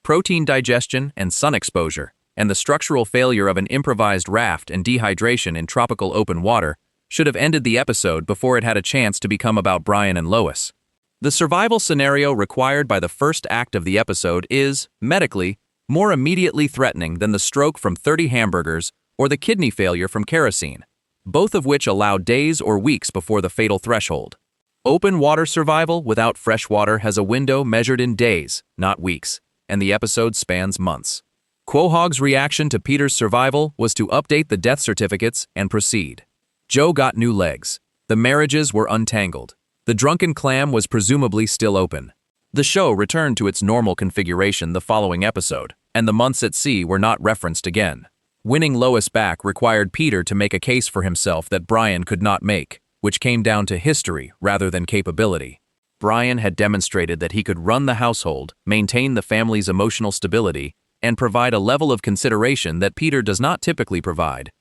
Protein digestion and sun exposure, and the structural failure of an improvised raft and dehydration in tropical open water should have ended the episode before it had a chance to become about Brian and Lois. The survival scenario required by the first act of the episode is, medically, more immediately threatening than the stroke from 30 hamburgers or the kidney failure from kerosene, both of which allow days or weeks before the fatal threshold. Open water survival without fresh water has a window measured in days, not weeks, and the episode spans months. Quahog's reaction to Peter's survival was to update the death certificates and proceed. Joe got new legs. The marriages were untangled. The drunken clam was presumably still open. The show returned to its normal configuration the following episode, and the months at sea were not referenced again. Winning Lois back required Peter to make a case for himself that Brian could not make, which came down to history rather than capability. Brian had demonstrated that he could run the household, maintain the family's emotional stability, and provide a level of consideration that Peter does not typically provide.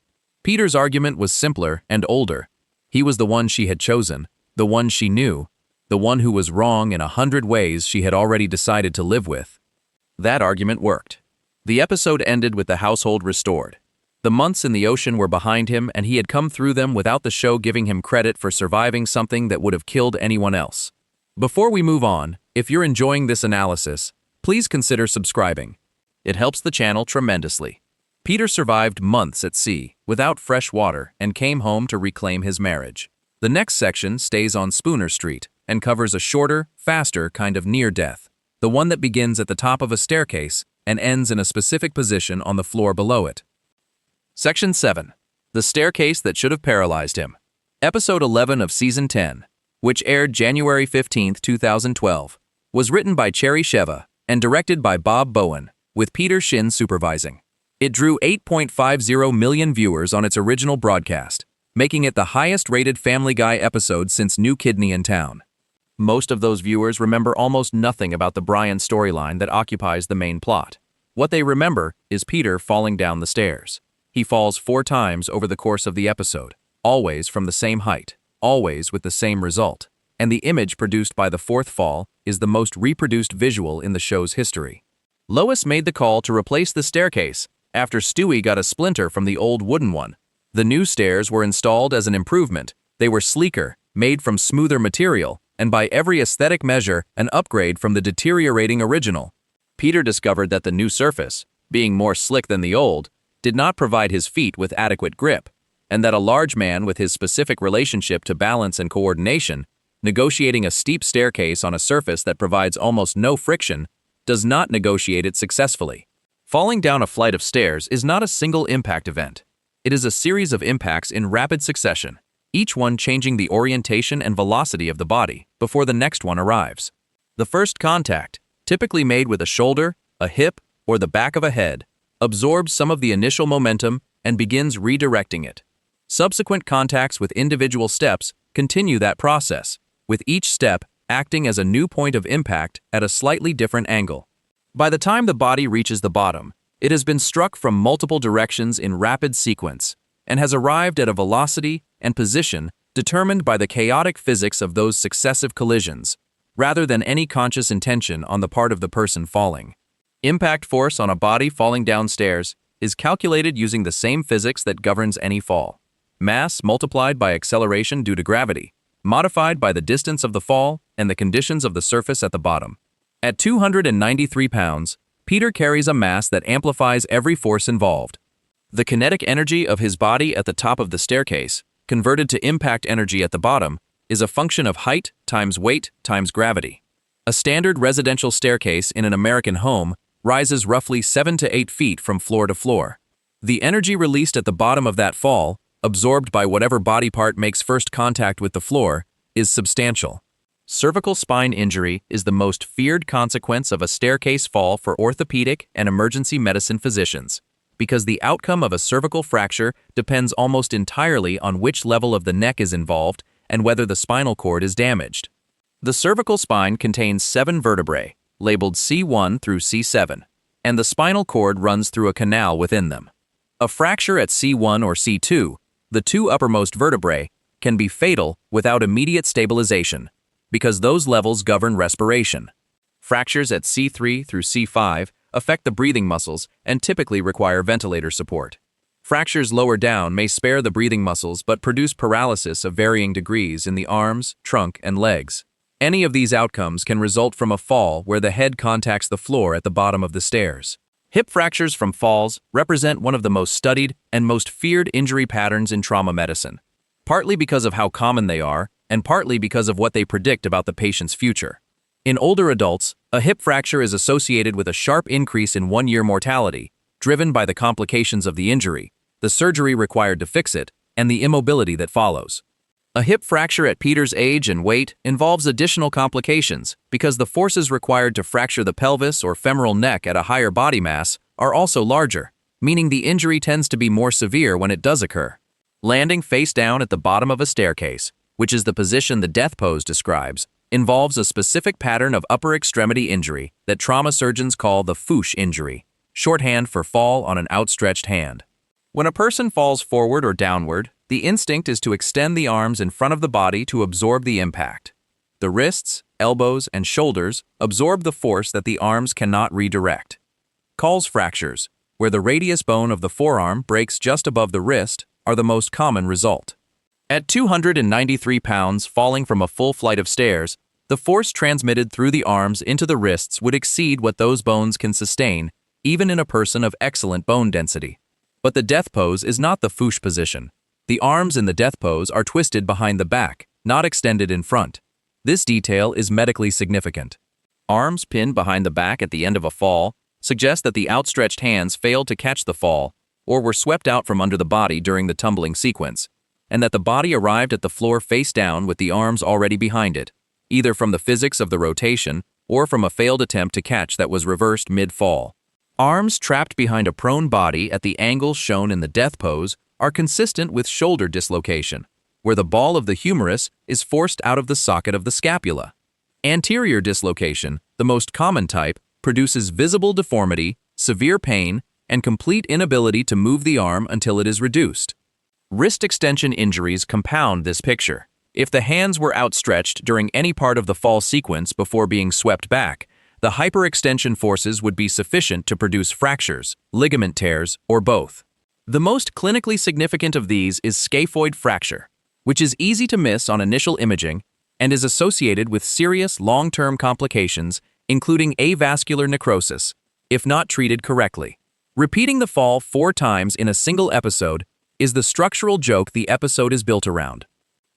Peter's argument was simpler and older. He was the one she had chosen, the one she knew, the one who was wrong in 100 ways she had already decided to live with. That argument worked. The episode ended with the household restored. The months in the ocean were behind him, and he had come through them without the show giving him credit for surviving something that would have killed anyone else. Before we move on, if you're enjoying this analysis, please consider subscribing. It helps the channel tremendously. Peter survived months at sea, without fresh water, and came home to reclaim his marriage. The next section stays on Spooner Street and covers a shorter, faster kind of near-death, the one that begins at the top of a staircase and ends in a specific position on the floor below it. Section 7. The Staircase That Should Have Paralyzed Him. Episode 11 of Season 10, which aired January 15, 2012, was written by Cherry Sheva and directed by Bob Bowen, with Peter Shin supervising. It drew 8.50 million viewers on its original broadcast, making it the highest-rated Family Guy episode since New Kidney in Town. Most of those viewers remember almost nothing about the Brian storyline that occupies the main plot. What they remember is Peter falling down the stairs. He falls 4 times over the course of the episode, always from the same height, always with the same result, and the image produced by the 4th fall is the most reproduced visual in the show's history. Lois made the call to replace the staircase after Stewie got a splinter from the old wooden one. The new stairs were installed as an improvement. They were sleeker, made from smoother material, and by every aesthetic measure, an upgrade from the deteriorating original. Peter discovered that the new surface, being more slick than the old, did not provide his feet with adequate grip, and that a large man with his specific relationship to balance and coordination, negotiating a steep staircase on a surface that provides almost no friction, does not negotiate it successfully. Falling down a flight of stairs is not a single impact event. It is a series of impacts in rapid succession, each one changing the orientation and velocity of the body before the next one arrives. The first contact, typically made with a shoulder, a hip, or the back of a head, absorbs some of the initial momentum and begins redirecting it. Subsequent contacts with individual steps continue that process, with each step acting as a new point of impact at a slightly different angle. By the time the body reaches the bottom, it has been struck from multiple directions in rapid sequence and has arrived at a velocity and position determined by the chaotic physics of those successive collisions, rather than any conscious intention on the part of the person falling. Impact force on a body falling downstairs is calculated using the same physics that governs any fall. Mass multiplied by acceleration due to gravity, modified by the distance of the fall and the conditions of the surface at the bottom. At 293 pounds, Peter carries a mass that amplifies every force involved. The kinetic energy of his body at the top of the staircase, converted to impact energy at the bottom, is a function of height times weight times gravity. A standard residential staircase in an American home rises roughly 7 to 8 feet from floor to floor. The energy released at the bottom of that fall, absorbed by whatever body part makes first contact with the floor, is substantial. Cervical spine injury is the most feared consequence of a staircase fall for orthopedic and emergency medicine physicians, because the outcome of a cervical fracture depends almost entirely on which level of the neck is involved and whether the spinal cord is damaged. The cervical spine contains 7 vertebrae, labeled C1 through C7, and the spinal cord runs through a canal within them. A fracture at C1 or C2, the 2 uppermost vertebrae, can be fatal without immediate stabilization, because those levels govern respiration. Fractures at C3 through C5 affect the breathing muscles and typically require ventilator support. Fractures lower down may spare the breathing muscles but produce paralysis of varying degrees in the arms, trunk, and legs. Any of these outcomes can result from a fall where the head contacts the floor at the bottom of the stairs. Hip fractures from falls represent one of the most studied and most feared injury patterns in trauma medicine, partly because of how common they are and partly because of what they predict about the patient's future. In older adults, a hip fracture is associated with a sharp increase in 1-year mortality, driven by the complications of the injury, the surgery required to fix it, and the immobility that follows. A hip fracture at Peter's age and weight involves additional complications because the forces required to fracture the pelvis or femoral neck at a higher body mass are also larger, meaning the injury tends to be more severe when it does occur. Landing face down at the bottom of a staircase, which is the position the death pose describes, involves a specific pattern of upper extremity injury that trauma surgeons call the Fuchs injury, shorthand for fall on an outstretched hand. When a person falls forward or downward, the instinct is to extend the arms in front of the body to absorb the impact. The wrists, elbows, and shoulders absorb the force that the arms cannot redirect. Call's fractures, where the radius bone of the forearm breaks just above the wrist, are the most common result. At 293 pounds falling from a full flight of stairs, the force transmitted through the arms into the wrists would exceed what those bones can sustain, even in a person of excellent bone density. But the death pose is not the Fuchs position. The arms in the death pose are twisted behind the back, not extended in front. This detail is medically significant. Arms pinned behind the back at the end of a fall suggest that the outstretched hands failed to catch the fall, or were swept out from under the body during the tumbling sequence, and that the body arrived at the floor face down with the arms already behind it, either from the physics of the rotation or from a failed attempt to catch that was reversed mid-fall. Arms trapped behind a prone body at the angle shown in the death pose are consistent with shoulder dislocation, where the ball of the humerus is forced out of the socket of the scapula. Anterior dislocation, the most common type, produces visible deformity, severe pain, and complete inability to move the arm until it is reduced. Wrist extension injuries compound this picture. If the hands were outstretched during any part of the fall sequence before being swept back, the hyperextension forces would be sufficient to produce fractures, ligament tears, or both. The most clinically significant of these is scaphoid fracture, which is easy to miss on initial imaging and is associated with serious long-term complications, including avascular necrosis, if not treated correctly. Repeating the fall 4 times in a single episode is the structural joke the episode is built around.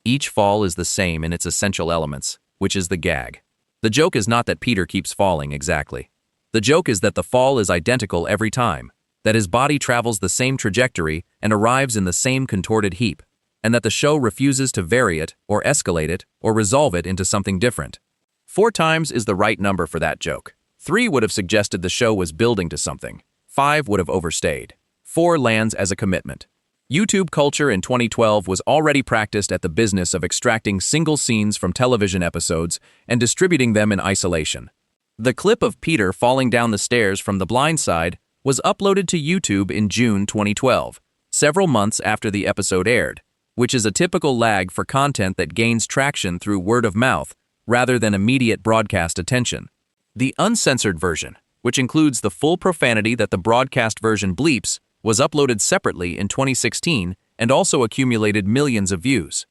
Each fall is the same in its essential elements, which is the gag. The joke is not that Peter keeps falling exactly. The joke is that the fall is identical every time, that his body travels the same trajectory and arrives in the same contorted heap, and that the show refuses to vary it or escalate it or resolve it into something different. 4 times is the right number for that joke. 3 would have suggested the show was building to something. 5 would have overstayed. 4 lands as a commitment. YouTube culture in 2012 was already practiced at the business of extracting single scenes from television episodes and distributing them in isolation. The clip of Peter falling down the stairs from The Blind Side was uploaded to YouTube in June 2012, several months after the episode aired, which is a typical lag for content that gains traction through word of mouth rather than immediate broadcast attention. The uncensored version, which includes the full profanity that the broadcast version bleeps, was uploaded separately in 2016 and also accumulated millions of views.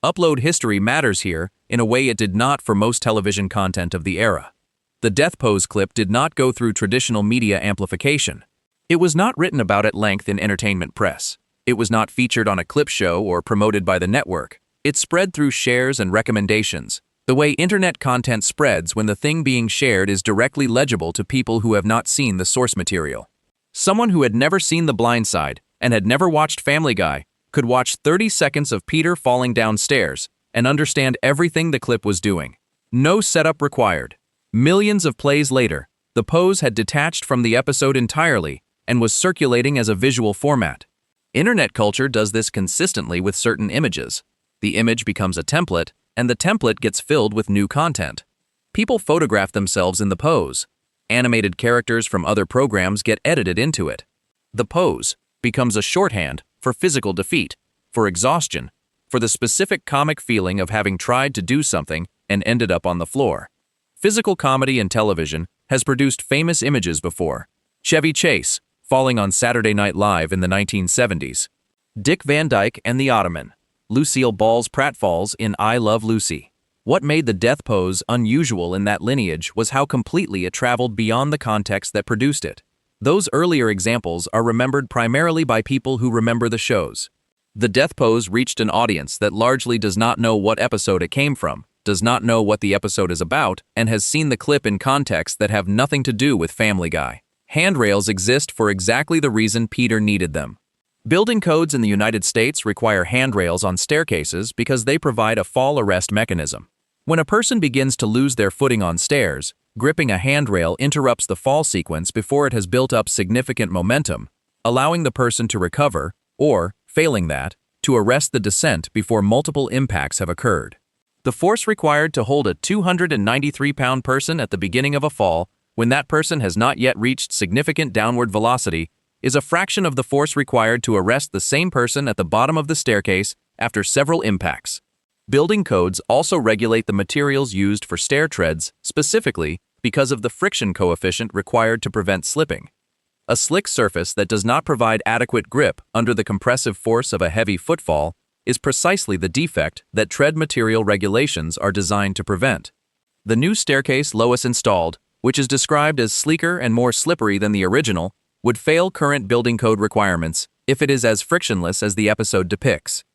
Upload history matters here in a way it did not for most television content of the era. The death pose clip did not go through traditional media amplification. It was not written about at length in entertainment press. It was not featured on a clip show or promoted by the network. It spread through shares and recommendations, the way internet content spreads when the thing being shared is directly legible to people who have not seen the source material. Someone who had never seen The Blind Side and had never watched Family Guy could watch 30 seconds of Peter falling downstairs and understand everything the clip was doing. No setup required. Millions of plays later, the pose had detached from the episode entirely and was circulating as a visual format. Internet culture does this consistently with certain images. The image becomes a template, and the template gets filled with new content. People photograph themselves in the pose. Animated characters from other programs get edited into it. The pose becomes a shorthand for physical defeat, for exhaustion, for the specific comic feeling of having tried to do something and ended up on the floor. Physical comedy in television has produced famous images before. Chevy Chase, falling on Saturday Night Live in the 1970s. Dick Van Dyke and the Ottoman. Lucille Ball's pratfalls in I Love Lucy. What made the death pose unusual in that lineage was how completely it traveled beyond the context that produced it. Those earlier examples are remembered primarily by people who remember the shows. The death pose reached an audience that largely does not know what episode it came from, does not know what the episode is about, and has seen the clip in context that have nothing to do with Family Guy. Handrails exist for exactly the reason Peter needed them. Building codes in the United States require handrails on staircases because they provide a fall arrest mechanism. When a person begins to lose their footing on stairs, gripping a handrail interrupts the fall sequence before it has built up significant momentum, allowing the person to recover, or, failing that, to arrest the descent before multiple impacts have occurred. The force required to hold a 293-pound person at the beginning of a fall, when that person has not yet reached significant downward velocity, is a fraction of the force required to arrest the same person at the bottom of the staircase after several impacts. Building codes also regulate the materials used for stair treads, specifically because of the friction coefficient required to prevent slipping. A slick surface that does not provide adequate grip under the compressive force of a heavy footfall is precisely the defect that tread material regulations are designed to prevent. The new staircase Lois installed, which is described as sleeker and more slippery than the original, would fail current building code requirements if it is as frictionless as the episode depicts.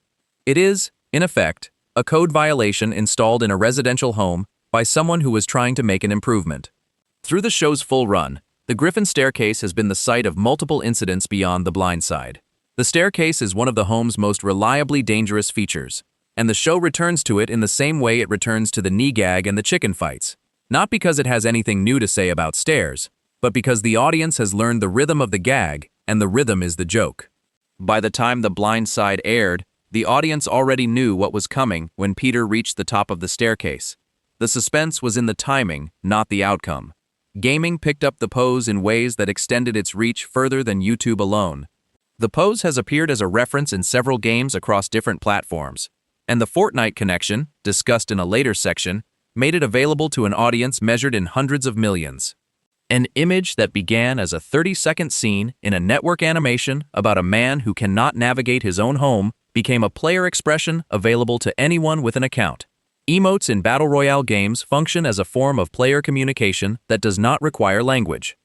It is, in effect, a code violation installed in a residential home by someone who was trying to make an improvement. Through the show's full run, The Griffin staircase has been the site of multiple incidents beyond the blind side. The staircase is one of the home's most reliably dangerous features, and the show returns to it in the same way it returns to the knee gag and the chicken fights. Not because it has anything new to say about stairs, but because the audience has learned the rhythm of the gag, and the rhythm is the joke. By the time The Blind Side aired, the audience already knew what was coming when Peter reached the top of the staircase. The suspense was in the timing, not the outcome. Gaming picked up the pose in ways that extended its reach further than YouTube alone. The pose has appeared as a reference in several games across different platforms, and the Fortnite connection, discussed in a later section, made it available to an audience measured in hundreds of millions. An image that began as a 30-second scene in a network animation about a man who cannot navigate his own home became a player expression available to anyone with an account. Emotes in Battle Royale games function as a form of player communication that does not require language.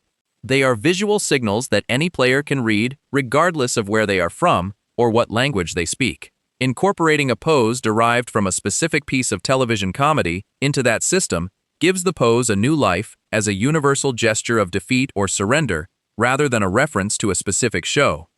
They are visual signals that any player can read regardless of where they are from or what language they speak. Incorporating a pose derived from a specific piece of television comedy into that system gives the pose a new life as a universal gesture of defeat or surrender rather than a reference to a specific show.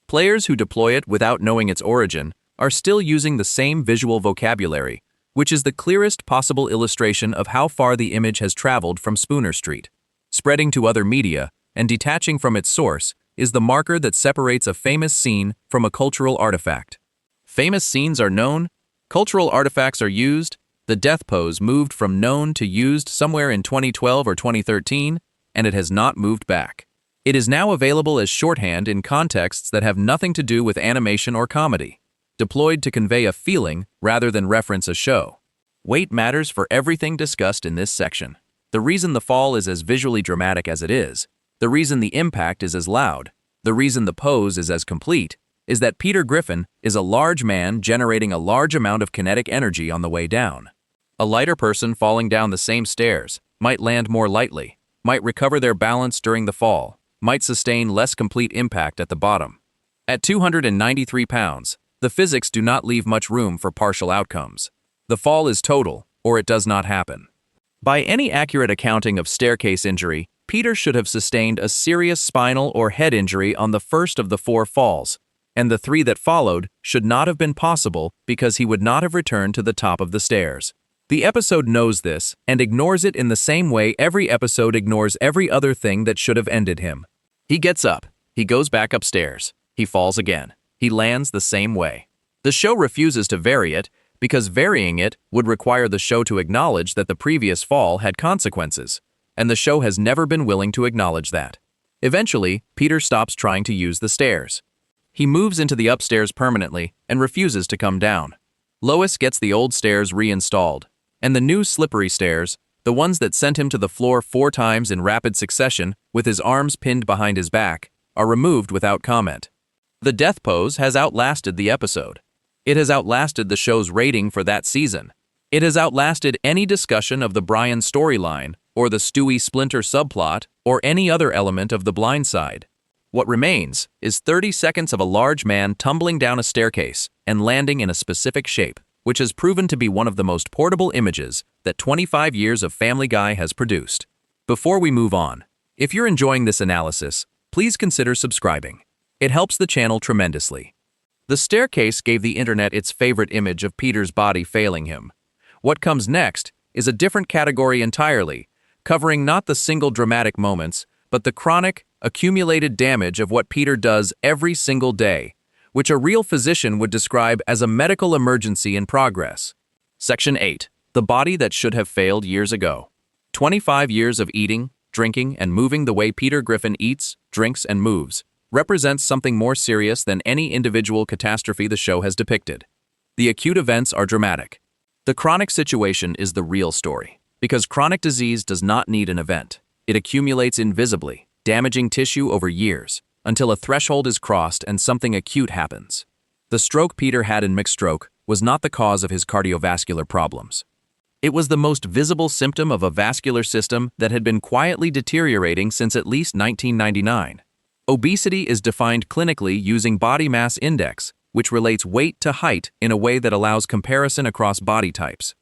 Players who deploy it without knowing its origin are still using the same visual vocabulary, which is the clearest possible illustration of how far the image has traveled from Spooner Street. Spreading to other media and detaching from its source is the marker that separates a famous scene from a cultural artifact. Famous scenes are known, cultural artifacts are used. The death pose moved from known to used somewhere in 2012 or 2013, and it has not moved back. It is now available as shorthand in contexts that have nothing to do with animation or comedy, deployed to convey a feeling rather than reference a show. Weight matters for everything discussed in this section. The reason the fall is as visually dramatic as it is, the reason the impact is as loud, the reason the pose is as complete, is that Peter Griffin is a large man generating a large amount of kinetic energy on the way down. A lighter person falling down the same stairs might land more lightly, might recover their balance during the fall, might sustain less complete impact at the bottom. At 293 pounds, the physics do not leave much room for partial outcomes. The fall is total, or it does not happen. By any accurate accounting of staircase injury, Peter should have sustained a serious spinal or head injury on the first of the 4 falls, and the 3 that followed should not have been possible because he would not have returned to the top of the stairs. The episode knows this and ignores it in the same way every episode ignores every other thing that should have ended him. He gets up, he goes back upstairs, he falls again. He lands the same way. The show refuses to vary it because varying it would require the show to acknowledge that the previous fall had consequences, and the show has never been willing to acknowledge that. Eventually, Peter stops trying to use the stairs. He moves into the upstairs permanently and refuses to come down. Lois gets the old stairs reinstalled, and the new slippery stairs, the ones that sent him to the floor 4 times in rapid succession with his arms pinned behind his back, are removed without comment. The death pose has outlasted the episode. It has outlasted the show's rating for that season. It has outlasted any discussion of the Brian storyline, or the Stewie Splinter subplot, or any other element of The Blind Side. What remains is 30 seconds of a large man tumbling down a staircase and landing in a specific shape, which has proven to be one of the most portable images that 25 years of Family Guy has produced. Before we move on, if you're enjoying this analysis, please consider subscribing. It helps the channel tremendously. The staircase gave the internet its favorite image of Peter's body failing him. What comes next is a different category entirely, covering not the single dramatic moments, but the chronic, accumulated damage of what Peter does every single day, which a real physician would describe as a medical emergency in progress. Section 8. The body that should have failed years ago. 25 years of eating, drinking, and moving the way Peter Griffin eats, drinks, and moves represents something more serious than any individual catastrophe the show has depicted. The acute events are dramatic. The chronic situation is the real story, because chronic disease does not need an event. It accumulates invisibly, damaging tissue over years, until a threshold is crossed and something acute happens. The stroke Peter had in mixed stroke was not the cause of his cardiovascular problems. It was the most visible symptom of a vascular system that had been quietly deteriorating since at least 1999. Obesity is defined clinically using body mass index, which relates weight to height in a way that allows comparison across body types.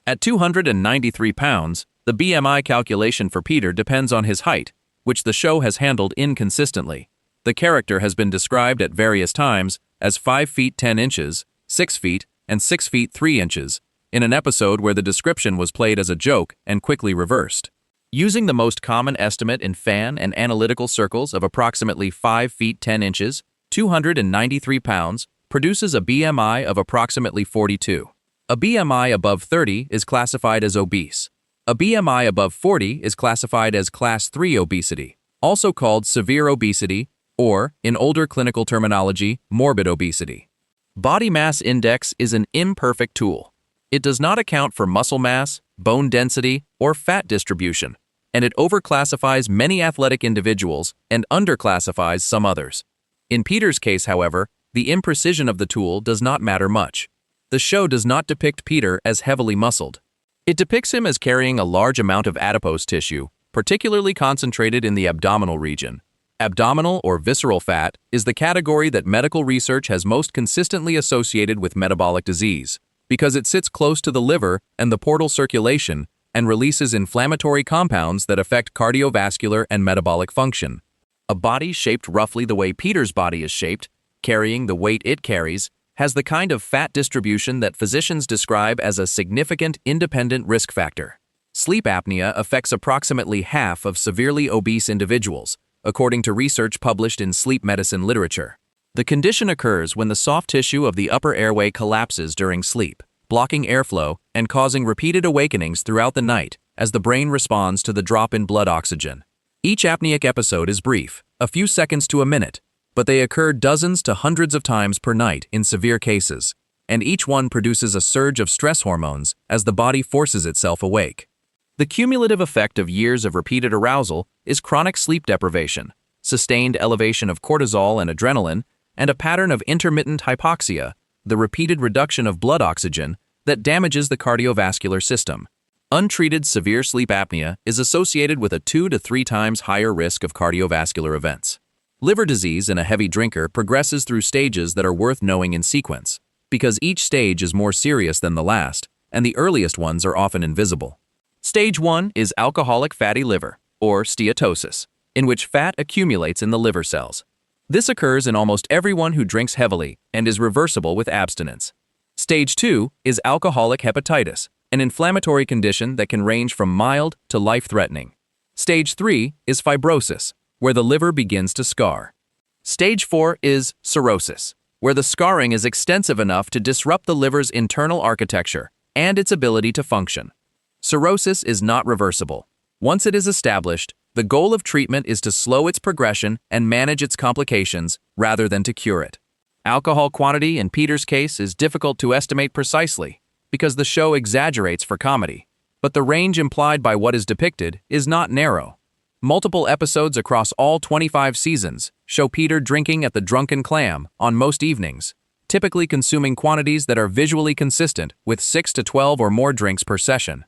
At 293 pounds, the BMI calculation for Peter depends on his height, which the show has handled inconsistently. The character has been described at various times as 5 feet 10 inches, 6 feet, and 6 feet 3 inches, in an episode where the description was played as a joke and quickly reversed. Using the most common estimate in fan and analytical circles of approximately 5 feet 10 inches, 293 pounds, produces a BMI of approximately 42. A BMI above 30 is classified as obese. A BMI above 40 is classified as Class 3 obesity, also called severe obesity, or, in older clinical terminology, morbid obesity. Body mass index is an imperfect tool. It does not account for muscle mass, bone density, or fat distribution, and it overclassifies many athletic individuals and underclassifies some others. In Peter's case, however, the imprecision of the tool does not matter much. The show does not depict Peter as heavily muscled. It depicts him as carrying a large amount of adipose tissue, particularly concentrated in the abdominal region. Abdominal or visceral fat is the category that medical research has most consistently associated with metabolic disease, because it sits close to the liver and the portal circulation and releases inflammatory compounds that affect cardiovascular and metabolic function. A body shaped roughly the way Peter's body is shaped, carrying the weight it carries, has the kind of fat distribution that physicians describe as a significant independent risk factor. Sleep apnea affects approximately half of severely obese individuals, according to research published in sleep medicine literature. The condition occurs when the soft tissue of the upper airway collapses during sleep, blocking airflow and causing repeated awakenings throughout the night as the brain responds to the drop in blood oxygen. Each apneic episode is brief, a few seconds to a minute, but they occur dozens to hundreds of times per night in severe cases, and each one produces a surge of stress hormones as the body forces itself awake. The cumulative effect of years of repeated arousal is chronic sleep deprivation, sustained elevation of cortisol and adrenaline, and a pattern of intermittent hypoxia, the repeated reduction of blood oxygen that damages the cardiovascular system. Untreated severe sleep apnea is associated with a 2 to 3 times higher risk of cardiovascular events. Liver disease in a heavy drinker progresses through stages that are worth knowing in sequence, because each stage is more serious than the last, and the earliest ones are often invisible. Stage 1 is alcoholic fatty liver, or steatosis, in which fat accumulates in the liver cells. This occurs in almost everyone who drinks heavily and is reversible with abstinence. Stage 2 is alcoholic hepatitis, an inflammatory condition that can range from mild to life-threatening. Stage 3 is fibrosis, where the liver begins to scar. Stage 4 is cirrhosis, where the scarring is extensive enough to disrupt the liver's internal architecture and its ability to function. Cirrhosis is not reversible. Once it is established, the goal of treatment is to slow its progression and manage its complications rather than to cure it. Alcohol quantity in Peter's case is difficult to estimate precisely because the show exaggerates for comedy, but the range implied by what is depicted is not narrow. Multiple episodes across all 25 seasons show Peter drinking at the Drunken Clam on most evenings, typically consuming quantities that are visually consistent with 6 to 12 or more drinks per session.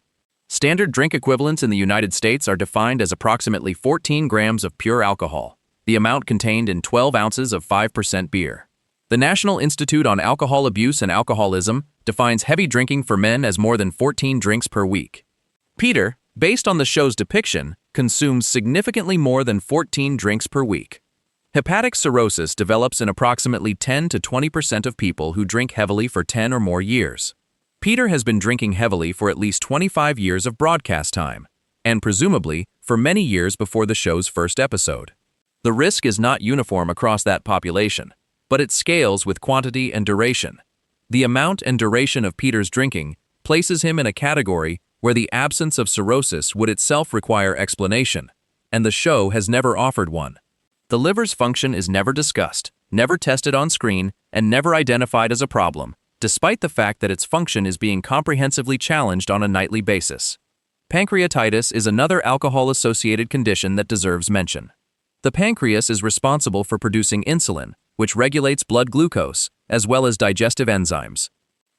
Standard drink equivalents in the United States are defined as approximately 14 grams of pure alcohol, the amount contained in 12 ounces of 5% beer. The National Institute on Alcohol Abuse and Alcoholism defines heavy drinking for men as more than 14 drinks per week. Peter, based on the show's depiction, consumes significantly more than 14 drinks per week. Hepatic cirrhosis develops in approximately 10 to 20% of people who drink heavily for 10 or more years. Peter has been drinking heavily for at least 25 years of broadcast time, and presumably for many years before the show's first episode. The risk is not uniform across that population, but it scales with quantity and duration. The amount and duration of Peter's drinking places him in a category where the absence of cirrhosis would itself require explanation, and the show has never offered one. The liver's function is never discussed, never tested on screen, and never identified as a problem, despite the fact that its function is being comprehensively challenged on a nightly basis. Pancreatitis is another alcohol-associated condition that deserves mention. The pancreas is responsible for producing insulin, which regulates blood glucose, as well as digestive enzymes.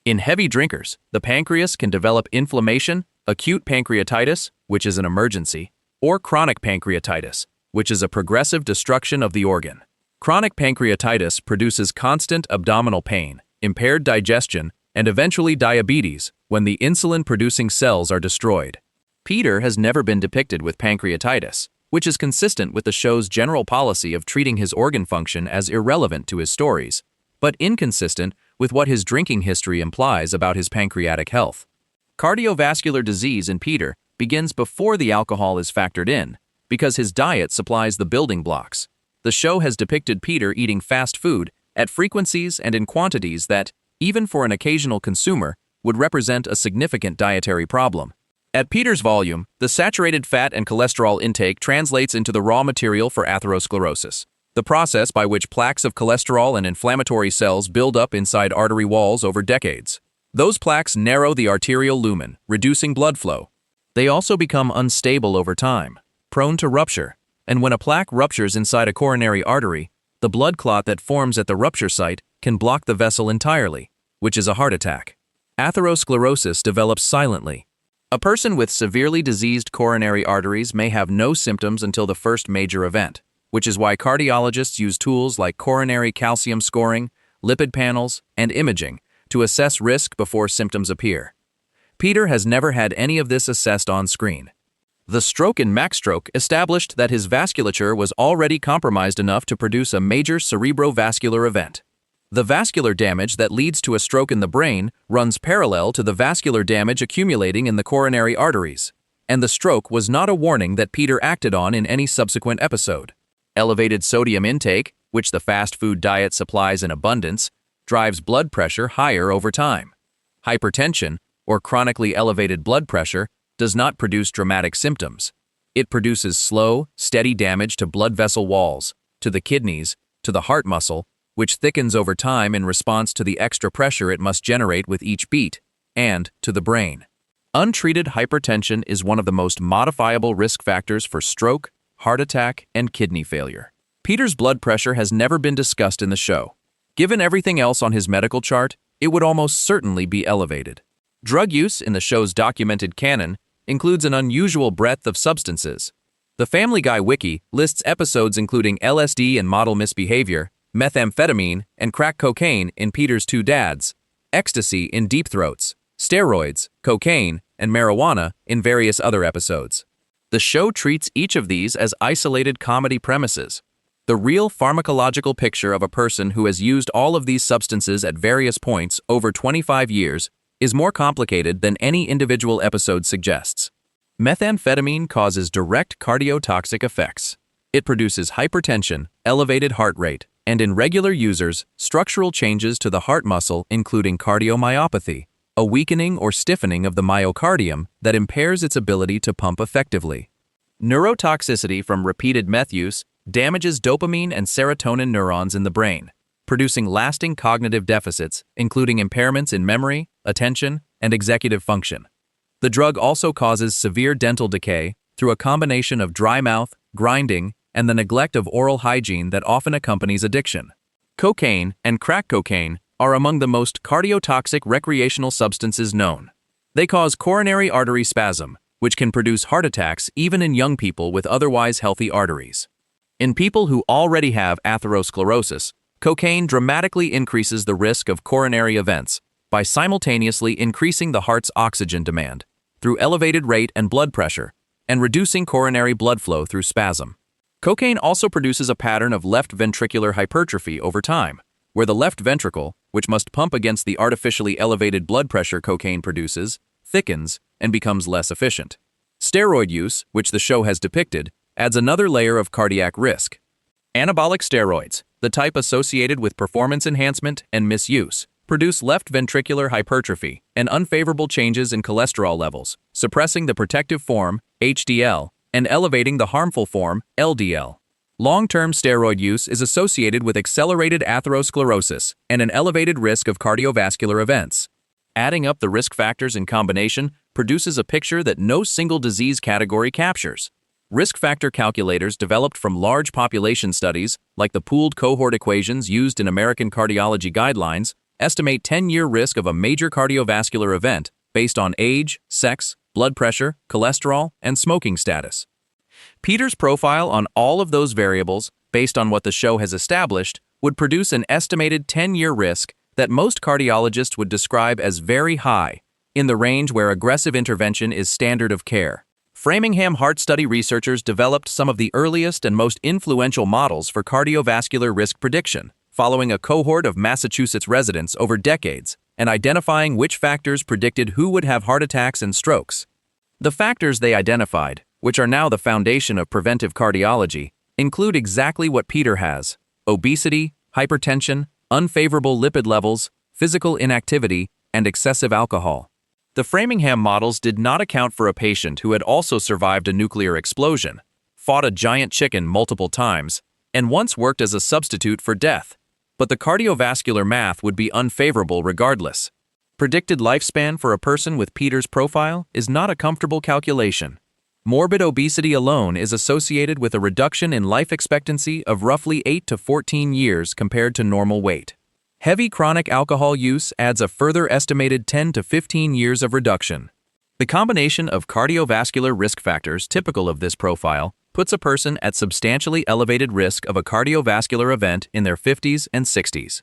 In heavy drinkers, the pancreas can develop inflammation, acute pancreatitis, which is an emergency, or chronic pancreatitis, which is a progressive destruction of the organ. Chronic pancreatitis produces constant abdominal pain, impaired digestion, and eventually diabetes when the insulin-producing cells are destroyed. Peter has never been depicted with pancreatitis, which is consistent with the show's general policy of treating his organ function as irrelevant to his stories, but inconsistent with what his drinking history implies about his pancreatic health. Cardiovascular disease in Peter begins before the alcohol is factored in, because his diet supplies the building blocks. The show has depicted Peter eating fast food at frequencies and in quantities that, even for an occasional consumer, would represent a significant dietary problem. At Peter's volume, the saturated fat and cholesterol intake translates into the raw material for atherosclerosis, the process by which plaques of cholesterol and inflammatory cells build up inside artery walls over decades. Those plaques narrow the arterial lumen, reducing blood flow. They also become unstable over time, prone to rupture, and when a plaque ruptures inside a coronary artery, the blood clot that forms at the rupture site can block the vessel entirely, which is a heart attack. Atherosclerosis develops silently. A person with severely diseased coronary arteries may have no symptoms until the first major event, which is why cardiologists use tools like coronary calcium scoring, lipid panels, and imaging to assess risk before symptoms appear. Peter has never had any of this assessed on screen. The stroke in MaxStroke established that his vasculature was already compromised enough to produce a major cerebrovascular event. The vascular damage that leads to a stroke in the brain runs parallel to the vascular damage accumulating in the coronary arteries, and the stroke was not a warning that Peter acted on in any subsequent episode. Elevated sodium intake, which the fast food diet supplies in abundance, drives blood pressure higher over time. Hypertension, or chronically elevated blood pressure, does not produce dramatic symptoms. It produces slow, steady damage to blood vessel walls, to the kidneys, to the heart muscle, which thickens over time in response to the extra pressure it must generate with each beat, and to the brain. Untreated hypertension is one of the most modifiable risk factors for stroke, heart attack, and kidney failure. Peter's blood pressure has never been discussed in the show. Given everything else on his medical chart, it would almost certainly be elevated. Drug use in the show's documented canon includes an unusual breadth of substances. The Family Guy Wiki lists episodes including LSD and model misbehavior, methamphetamine and crack cocaine in Peter's Two Dads, ecstasy in Deep Throats, steroids, cocaine, and marijuana in various other episodes. The show treats each of these as isolated comedy premises. The real pharmacological picture of a person who has used all of these substances at various points over 25 years is more complicated than any individual episode suggests. Methamphetamine causes direct cardiotoxic effects. It produces hypertension, elevated heart rate, and in regular users, structural changes to the heart muscle including cardiomyopathy, a weakening or stiffening of the myocardium that impairs its ability to pump effectively. Neurotoxicity from repeated meth use damages dopamine and serotonin neurons in the brain, producing lasting cognitive deficits, including impairments in memory, attention, and executive function. The drug also causes severe dental decay through a combination of dry mouth, grinding, and the neglect of oral hygiene that often accompanies addiction. Cocaine and crack cocaine are among the most cardiotoxic recreational substances known. They cause coronary artery spasm, which can produce heart attacks even in young people with otherwise healthy arteries. In people who already have atherosclerosis, cocaine dramatically increases the risk of coronary events by simultaneously increasing the heart's oxygen demand through elevated rate and blood pressure and reducing coronary blood flow through spasm. Cocaine also produces a pattern of left ventricular hypertrophy over time, where the left ventricle, which must pump against the artificially elevated blood pressure cocaine produces, thickens and becomes less efficient. Steroid use, which the show has depicted, adds another layer of cardiac risk. Anabolic steroids, the type associated with performance enhancement and misuse, produce left ventricular hypertrophy and unfavorable changes in cholesterol levels, suppressing the protective form, HDL, and elevating the harmful form, LDL. Long-term steroid use is associated with accelerated atherosclerosis and an elevated risk of cardiovascular events. Adding up the risk factors in combination produces a picture that no single disease category captures. Risk factor calculators developed from large population studies, like the pooled cohort equations used in American cardiology guidelines, estimate 10-year risk of a major cardiovascular event based on age, sex, blood pressure, cholesterol, and smoking status. Peter's profile on all of those variables, based on what the show has established, would produce an estimated 10-year risk that most cardiologists would describe as very high, in the range where aggressive intervention is standard of care. Framingham Heart Study researchers developed some of the earliest and most influential models for cardiovascular risk prediction, following a cohort of Massachusetts residents over decades and identifying which factors predicted who would have heart attacks and strokes. The factors they identified, which are now the foundation of preventive cardiology, include exactly what Peter has: obesity, hypertension, unfavorable lipid levels, physical inactivity, and excessive alcohol. The Framingham models did not account for a patient who had also survived a nuclear explosion, fought a giant chicken multiple times, and once worked as a substitute for death. But the cardiovascular math would be unfavorable regardless. Predicted lifespan for a person with Peter's profile is not a comfortable calculation. Morbid obesity alone is associated with a reduction in life expectancy of roughly 8 to 14 years compared to normal weight. Heavy chronic alcohol use adds a further estimated 10 to 15 years of reduction. The combination of cardiovascular risk factors typical of this profile puts a person at substantially elevated risk of a cardiovascular event in their 50s and 60s.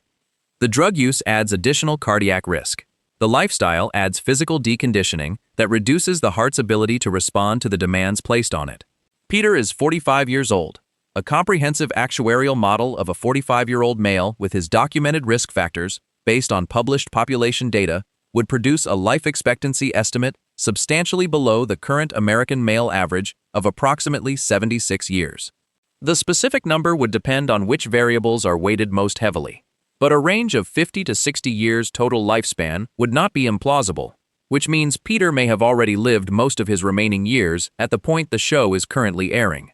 The drug use adds additional cardiac risk. The lifestyle adds physical deconditioning that reduces the heart's ability to respond to the demands placed on it. Peter is 45 years old. A comprehensive actuarial model of a 45-year-old male with his documented risk factors, based on published population data, would produce a life expectancy estimate substantially below the current American male average of approximately 76 years. The specific number would depend on which variables are weighted most heavily, but a range of 50 to 60 years total lifespan would not be implausible, which means Peter may have already lived most of his remaining years at the point the show is currently airing.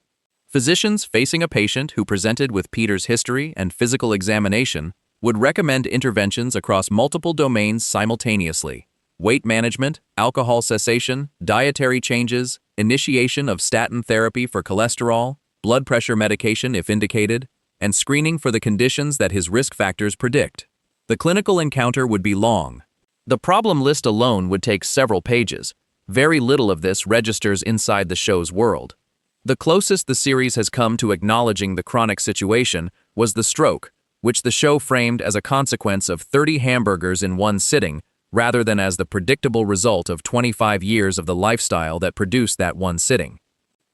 Physicians facing a patient who presented with Peter's history and physical examination would recommend interventions across multiple domains simultaneously: weight management, alcohol cessation, dietary changes, initiation of statin therapy for cholesterol, blood pressure medication if indicated, and screening for the conditions that his risk factors predict. The clinical encounter would be long. The problem list alone would take several pages. Very little of this registers inside the show's world. The closest the series has come to acknowledging the chronic situation was the stroke, which the show framed as a consequence of 30 hamburgers in one sitting, rather than as the predictable result of 25 years of the lifestyle that produced that one sitting.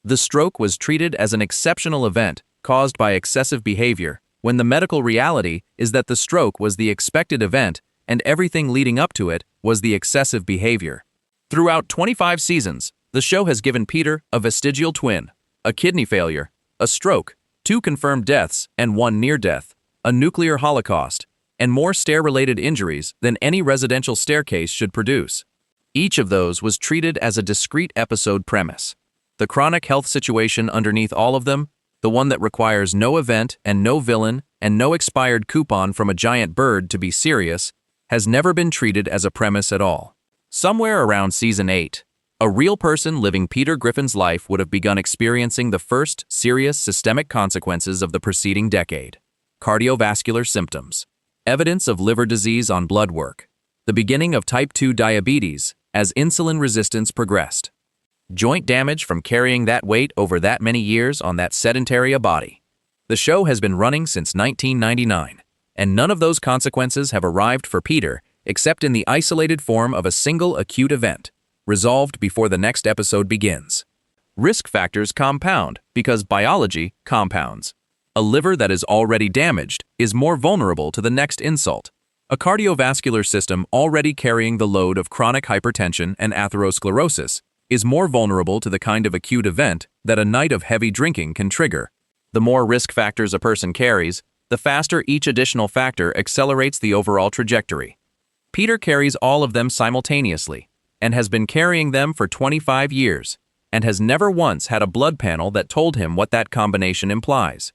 The stroke was treated as an exceptional event caused by excessive behavior, when the medical reality is that the stroke was the expected event and everything leading up to it was the excessive behavior. Throughout 25 seasons, the show has given Peter a vestigial twin, a kidney failure, a stroke, 2 confirmed deaths and 1 near death, a nuclear holocaust, and more stair-related injuries than any residential staircase should produce. Each of those was treated as a discrete episode premise. The chronic health situation underneath all of them, the one that requires no event and no villain and no expired coupon from a giant bird to be serious, has never been treated as a premise at all. Somewhere around season 8, a real person living Peter Griffin's life would have begun experiencing the first serious systemic consequences of the preceding decade: cardiovascular symptoms, evidence of liver disease on blood work, the beginning of type 2 diabetes as insulin resistance progressed, joint damage from carrying that weight over that many years on that sedentary a body. The show has been running since 1999, and none of those consequences have arrived for Peter except in the isolated form of a single acute event, resolved before the next episode begins. Risk factors compound because biology compounds. A liver that is already damaged is more vulnerable to the next insult. A cardiovascular system already carrying the load of chronic hypertension and atherosclerosis is more vulnerable to the kind of acute event that a night of heavy drinking can trigger. The more risk factors a person carries, the faster each additional factor accelerates the overall trajectory. Peter carries all of them simultaneously, and has been carrying them for 25 years, and has never once had a blood panel that told him what that combination implies.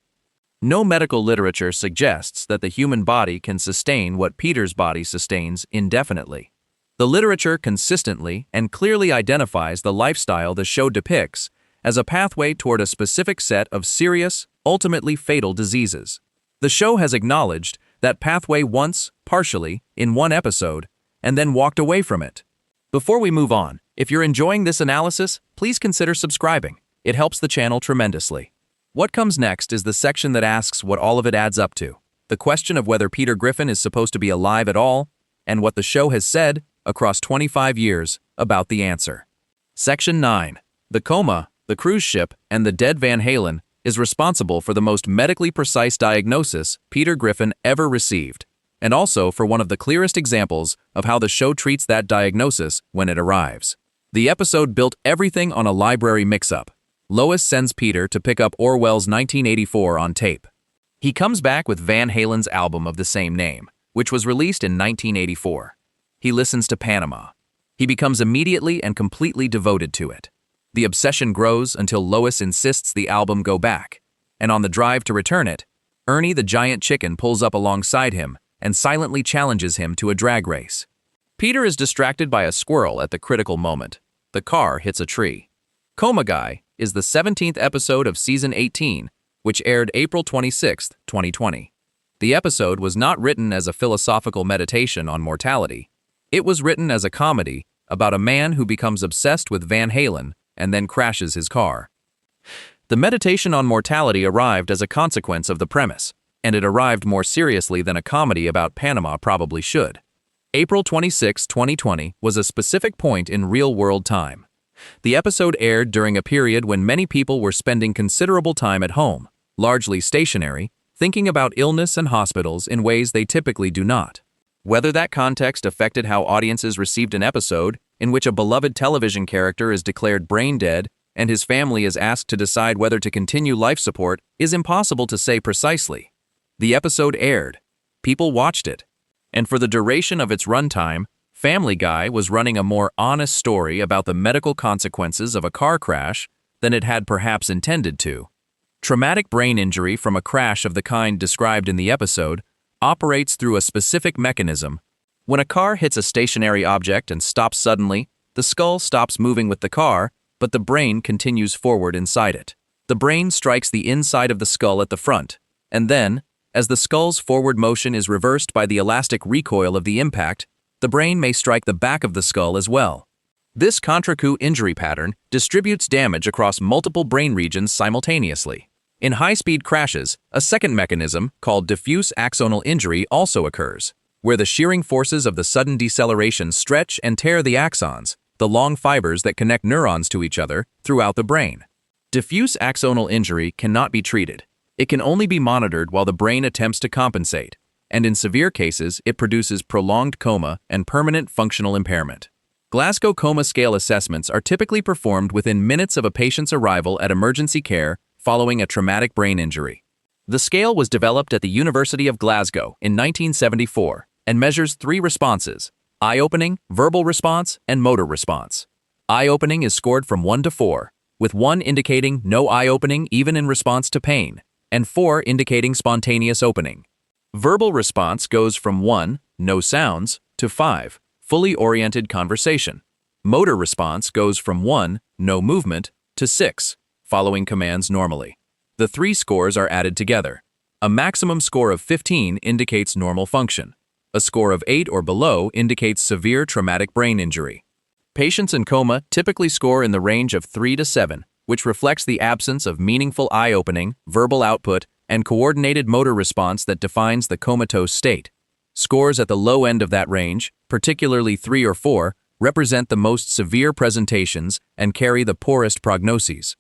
No medical literature suggests that the human body can sustain what Peter's body sustains indefinitely. The literature consistently and clearly identifies the lifestyle the show depicts as a pathway toward a specific set of serious, ultimately fatal diseases. The show has acknowledged that pathway once, partially, in one episode, and then walked away from it. Before we move on, if you're enjoying this analysis, please consider subscribing. It helps the channel tremendously. What comes next is the section that asks what all of it adds up to, the question of whether Peter Griffin is supposed to be alive at all, and what the show has said, across 25 years, about the answer. Section 9. The coma, the cruise ship, and the dead Van Halen is responsible for the most medically precise diagnosis Peter Griffin ever received, and also for one of the clearest examples of how the show treats that diagnosis when it arrives. The episode built everything on a library mix-up. Lois sends Peter to pick up Orwell's 1984 on tape. He comes back with Van Halen's album of the same name, which was released in 1984. He listens to Panama. He becomes immediately and completely devoted to it. The obsession grows until Lois insists the album go back, and on the drive to return it, Ernie the giant chicken pulls up alongside him and silently challenges him to a drag race. Peter is distracted by a squirrel at the critical moment. The car hits a tree. Coma Guy is the 17th episode of Season 18, which aired April 26, 2020. The episode was not written as a philosophical meditation on mortality. It was written as a comedy about a man who becomes obsessed with Van Halen and then crashes his car. The meditation on mortality arrived as a consequence of the premise, and it arrived more seriously than a comedy about Panama probably should. April 26, 2020 was a specific point in real-world time. The episode aired during a period when many people were spending considerable time at home, largely stationary, thinking about illness and hospitals in ways they typically do not. Whether that context affected how audiences received an episode in which a beloved television character is declared brain dead and his family is asked to decide whether to continue life support is impossible to say precisely. The episode aired. People watched it. And for the duration of its runtime, Family Guy was running a more honest story about the medical consequences of a car crash than it had perhaps intended to. Traumatic brain injury from a crash of the kind described in the episode operates through a specific mechanism. When a car hits a stationary object and stops suddenly, the skull stops moving with the car, but the brain continues forward inside it. The brain strikes the inside of the skull at the front, and then, as the skull's forward motion is reversed by the elastic recoil of the impact, the brain may strike the back of the skull as well. This contre-coup injury pattern distributes damage across multiple brain regions simultaneously. In high-speed crashes, a second mechanism, called diffuse axonal injury, also occurs, where the shearing forces of the sudden deceleration stretch and tear the axons, the long fibers that connect neurons to each other, throughout the brain. Diffuse axonal injury cannot be treated. It can only be monitored while the brain attempts to compensate, and in severe cases, it produces prolonged coma and permanent functional impairment. Glasgow Coma Scale assessments are typically performed within minutes of a patient's arrival at emergency care following a traumatic brain injury. The scale was developed at the University of Glasgow in 1974 and measures 3 responses: eye-opening, verbal response, and motor response. Eye-opening is scored from 1 to 4, with 1 indicating no eye-opening even in response to pain, and 4 indicating spontaneous opening. Verbal response goes from 1, no sounds, to 5, fully oriented conversation. Motor response goes from 1, no movement, to 6, following commands normally. The 3 scores are added together. A maximum score of 15 indicates normal function. A score of 8 or below indicates severe traumatic brain injury. Patients in coma typically score in the range of 3 to 7, which reflects the absence of meaningful eye-opening, verbal output, and coordinated motor response that defines the comatose state. Scores at the low end of that range, particularly 3 or 4, represent the most severe presentations and carry the poorest prognoses.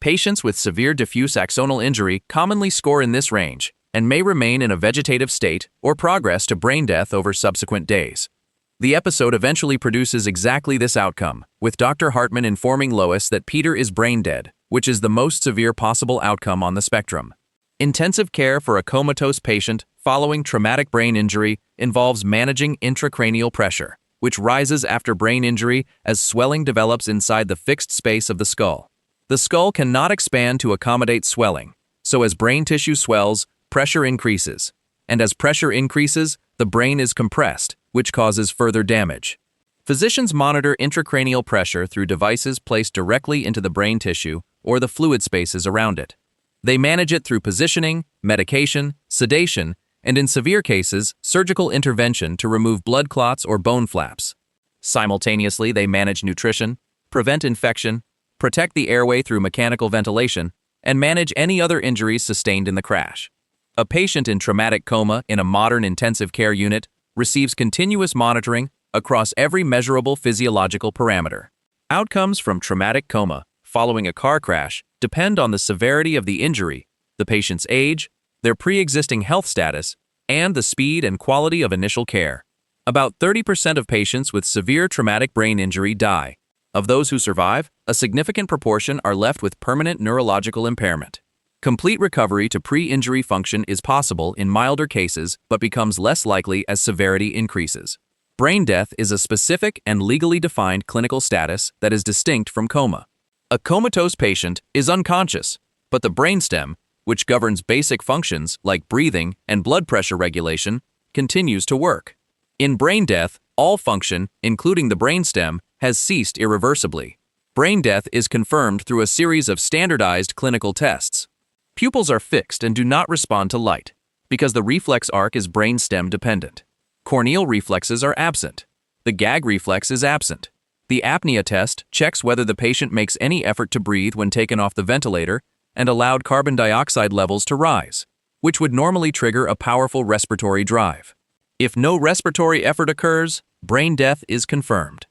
Patients with severe diffuse axonal injury commonly score in this range and may remain in a vegetative state or progress to brain death over subsequent days. The episode eventually produces exactly this outcome, with Dr. Hartman informing Lois that Peter is brain dead, which is the most severe possible outcome on the spectrum. Intensive care for a comatose patient following traumatic brain injury involves managing intracranial pressure, which rises after brain injury as swelling develops inside the fixed space of the skull. The skull cannot expand to accommodate swelling, so as brain tissue swells, pressure increases. And as pressure increases, the brain is compressed, which causes further damage. Physicians monitor intracranial pressure through devices placed directly into the brain tissue or the fluid spaces around it. They manage it through positioning, medication, sedation, and in severe cases, surgical intervention to remove blood clots or bone flaps. Simultaneously, they manage nutrition, prevent infection, protect the airway through mechanical ventilation, and manage any other injuries sustained in the crash. A patient in traumatic coma in a modern intensive care unit receives continuous monitoring across every measurable physiological parameter. Outcomes from traumatic coma following a car crash depend on the severity of the injury, the patient's age, their pre-existing health status, and the speed and quality of initial care. About 30% of patients with severe traumatic brain injury die. Of those who survive, a significant proportion are left with permanent neurological impairment. Complete recovery to pre-injury function is possible in milder cases but becomes less likely as severity increases. Brain death is a specific and legally defined clinical status that is distinct from coma. A comatose patient is unconscious, but the brainstem, which governs basic functions like breathing and blood pressure regulation, continues to work. In brain death, all function, including the brainstem, has ceased irreversibly. Brain death is confirmed through a series of standardized clinical tests. Pupils are fixed and do not respond to light, because the reflex arc is brainstem dependent. Corneal reflexes are absent. The gag reflex is absent. The apnea test checks whether the patient makes any effort to breathe when taken off the ventilator and allowed carbon dioxide levels to rise, which would normally trigger a powerful respiratory drive. If no respiratory effort occurs, brain death is confirmed.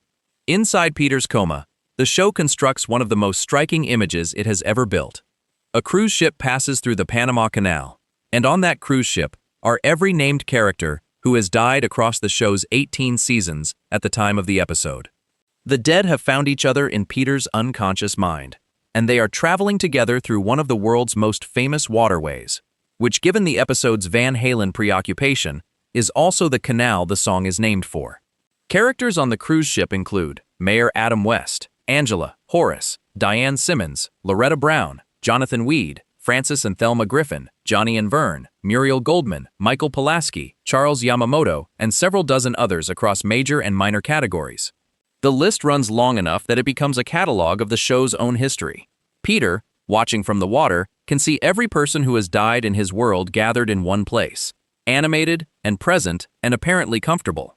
Inside Peter's coma, the show constructs one of the most striking images it has ever built. A cruise ship passes through the Panama Canal, and on that cruise ship are every named character who has died across the show's 18 seasons at the time of the episode. The dead have found each other in Peter's unconscious mind, and they are traveling together through one of the world's most famous waterways, which, given the episode's Van Halen preoccupation, is also the canal the song is named for. Characters on the cruise ship include Mayor Adam West, Angela, Horace, Diane Simmons, Loretta Brown, Jonathan Weed, Francis and Thelma Griffin, Johnny and Vern, Muriel Goldman, Michael Pulaski, Charles Yamamoto, and several dozen others across major and minor categories. The list runs long enough that it becomes a catalog of the show's own history. Peter, watching from the water, can see every person who has died in his world gathered in one place, animated and present and apparently comfortable.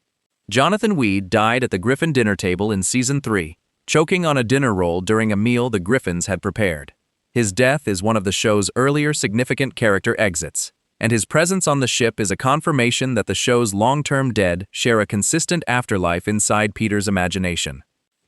Jonathan Weed died at the Griffin dinner table in Season 3, choking on a dinner roll during a meal the Griffins had prepared. His death is one of the show's earlier significant character exits, and his presence on the ship is a confirmation that the show's long-term dead share a consistent afterlife inside Peter's imagination.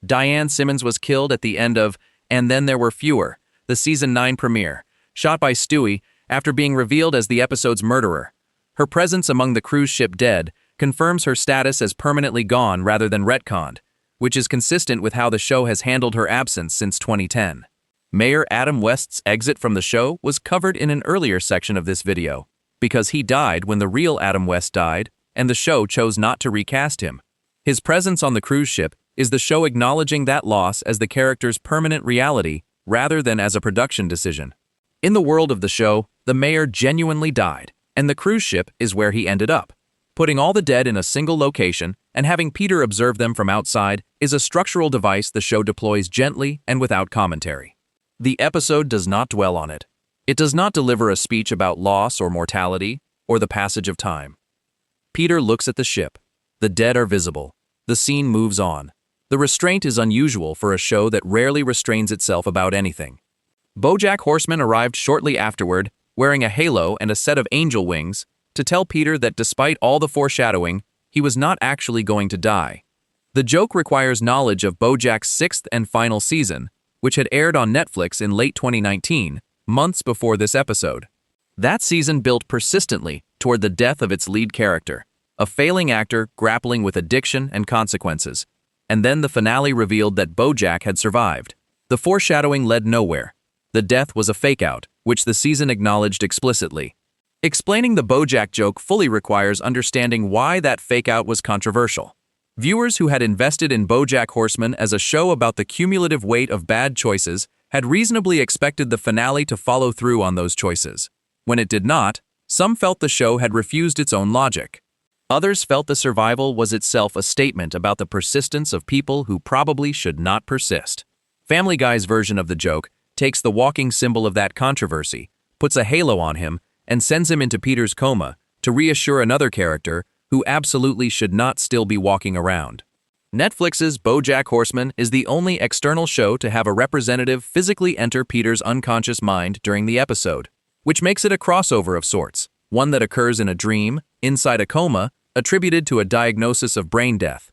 Diane Simmons was killed at the end of And Then There Were Fewer, the Season 9 premiere, shot by Stewie after being revealed as the episode's murderer. Her presence among the cruise ship dead confirms her status as permanently gone rather than retconned, which is consistent with how the show has handled her absence since 2010. Mayor Adam West's exit from the show was covered in an earlier section of this video, because he died when the real Adam West died, and the show chose not to recast him. His presence on the cruise ship is the show acknowledging that loss as the character's permanent reality rather than as a production decision. In the world of the show, the mayor genuinely died, and the cruise ship is where he ended up. Putting all the dead in a single location and having Peter observe them from outside is a structural device the show deploys gently and without commentary. The episode does not dwell on it. It does not deliver a speech about loss or mortality or the passage of time. Peter looks at the ship. The dead are visible. The scene moves on. The restraint is unusual for a show that rarely restrains itself about anything. BoJack Horseman arrived shortly afterward, wearing a halo and a set of angel wings, to tell Peter that despite all the foreshadowing, he was not actually going to die. The joke requires knowledge of BoJack's 6th and final season, which had aired on Netflix in late 2019, months before this episode. That season built persistently toward the death of its lead character, a failing actor grappling with addiction and consequences, and then the finale revealed that BoJack had survived. The foreshadowing led nowhere. The death was a fake-out, which the season acknowledged explicitly. Explaining the BoJack joke fully requires understanding why that fake-out was controversial. Viewers who had invested in BoJack Horseman as a show about the cumulative weight of bad choices had reasonably expected the finale to follow through on those choices. When it did not, some felt the show had refused its own logic. Others felt the survival was itself a statement about the persistence of people who probably should not persist. Family Guy's version of the joke takes the walking symbol of that controversy, puts a halo on him, and sends him into Peter's coma to reassure another character who absolutely should not still be walking around. Netflix's BoJack Horseman is the only external show to have a representative physically enter Peter's unconscious mind during the episode, which makes it a crossover of sorts, one that occurs in a dream, inside a coma, attributed to a diagnosis of brain death.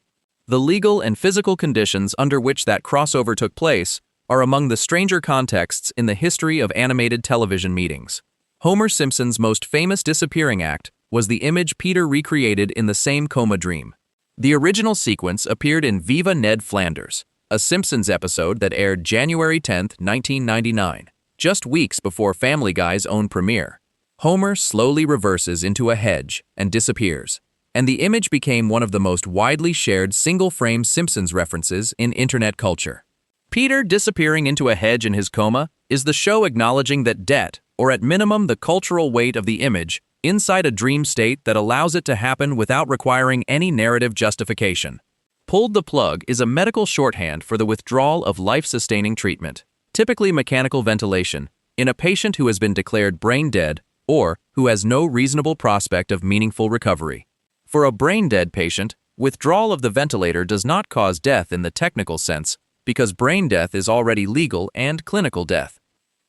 The legal and physical conditions under which that crossover took place are among the stranger contexts in the history of animated television meetings. Homer Simpson's most famous disappearing act was the image Peter recreated in the same coma dream. The original sequence appeared in Viva Ned Flanders, a Simpsons episode that aired January 10, 1999, just weeks before Family Guy's own premiere. Homer slowly reverses into a hedge and disappears, and the image became one of the most widely shared single-frame Simpsons references in internet culture. Peter disappearing into a hedge in his coma is the show acknowledging that debt, or at minimum the cultural weight of the image, inside a dream state that allows it to happen without requiring any narrative justification. Pulled the plug is a medical shorthand for the withdrawal of life-sustaining treatment, typically mechanical ventilation, in a patient who has been declared brain dead or who has no reasonable prospect of meaningful recovery. For a brain-dead patient, withdrawal of the ventilator does not cause death in the technical sense because brain death is already legal and clinical death.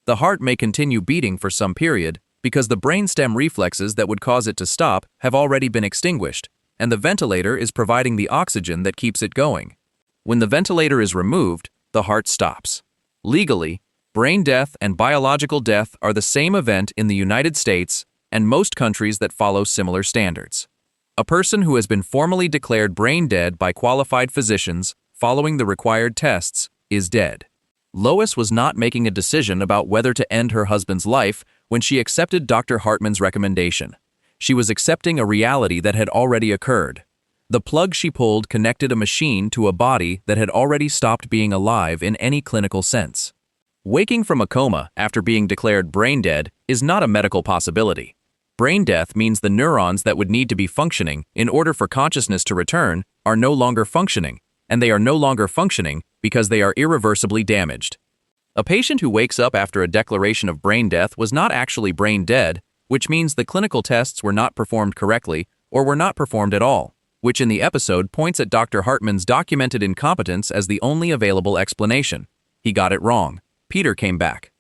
The heart may continue beating for some period because the brainstem reflexes that would cause it to stop have already been extinguished, and the ventilator is providing the oxygen that keeps it going. When the ventilator is removed, the heart stops. Legally, brain death and biological death are the same event in the United States and most countries that follow similar standards. A person who has been formally declared brain dead by qualified physicians following the required tests is dead. Lois was not making a decision about whether to end her husband's life when she accepted Dr. Hartman's recommendation. She was accepting a reality that had already occurred. The plug she pulled connected a machine to a body that had already stopped being alive in any clinical sense. Waking from a coma after being declared brain dead is not a medical possibility. Brain death means the neurons that would need to be functioning in order for consciousness to return are no longer functioning, and they are no longer functioning because they are irreversibly damaged. A patient who wakes up after a declaration of brain death was not actually brain dead, which means the clinical tests were not performed correctly or were not performed at all, which in the episode points at Dr. Hartman's documented incompetence as the only available explanation. He got it wrong. Peter came back.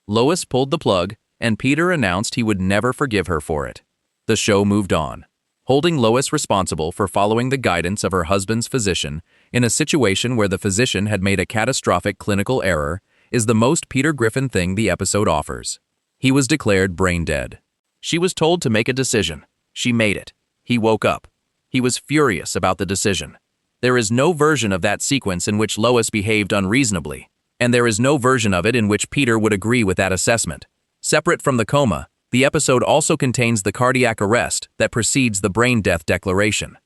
Lois pulled the plug, and Peter announced he would never forgive her for it. The show moved on, holding Lois responsible for following the guidance of her husband's physician in a situation where the physician had made a catastrophic clinical error is the most Peter Griffin thing the episode offers. He was declared brain dead. She was told to make a decision. She made it. He woke up. He was furious about the decision. There is no version of that sequence in which Lois behaved unreasonably, and there is no version of it in which Peter would agree with that assessment. Separate from the coma, the episode also contains the cardiac arrest that precedes the brain death declaration.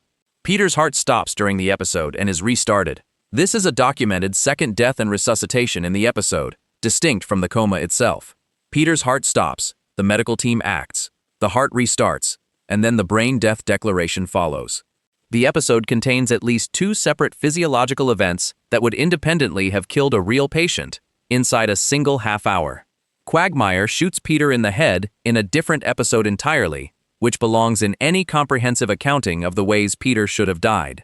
Peter's heart stops during the episode and is restarted. This is a documented second death and resuscitation in the episode, distinct from the coma itself. Peter's heart stops, the medical team acts, the heart restarts, and then the brain death declaration follows. The episode contains at least two separate physiological events that would independently have killed a real patient inside a single half hour. Quagmire shoots Peter in the head in a different episode entirely, which belongs in any comprehensive accounting of the ways Peter should have died.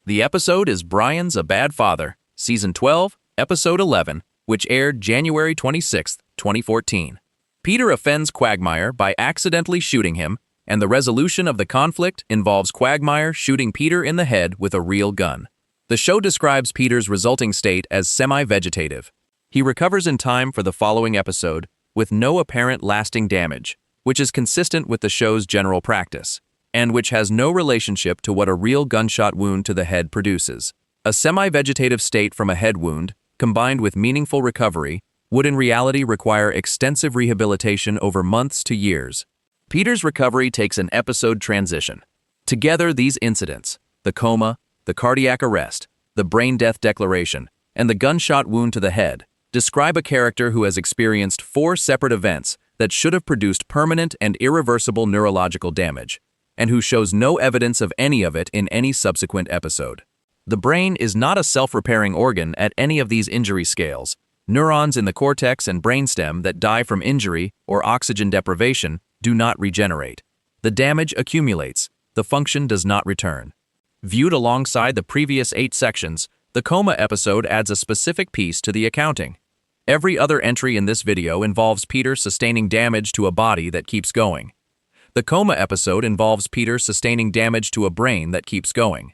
The episode is Brian's A Bad Father, Season 12, Episode 11, which aired January 26, 2014. Peter offends Quagmire by accidentally shooting him, and the resolution of the conflict involves Quagmire shooting Peter in the head with a real gun. The show describes Peter's resulting state as semi-vegetative. He recovers in time for the following episode with no apparent lasting damage, which is consistent with the show's general practice, and which has no relationship to what a real gunshot wound to the head produces. A semi-vegetative state from a head wound, combined with meaningful recovery, would in reality require extensive rehabilitation over months to years. Peter's recovery takes an episode transition. Together, these incidents, the coma, the cardiac arrest, the brain death declaration, and the gunshot wound to the head, describe a character who has experienced 4 separate events that should have produced permanent and irreversible neurological damage, and who shows no evidence of any of it in any subsequent episode. The brain is not a self-repairing organ at any of these injury scales. Neurons in the cortex and brainstem that die from injury or oxygen deprivation do not regenerate. The damage accumulates. The function does not return. Viewed alongside the previous 8 sections, the coma episode adds a specific piece to the accounting. Every other entry in this video involves Peter sustaining damage to a body that keeps going. The coma episode involves Peter sustaining damage to a brain that keeps going.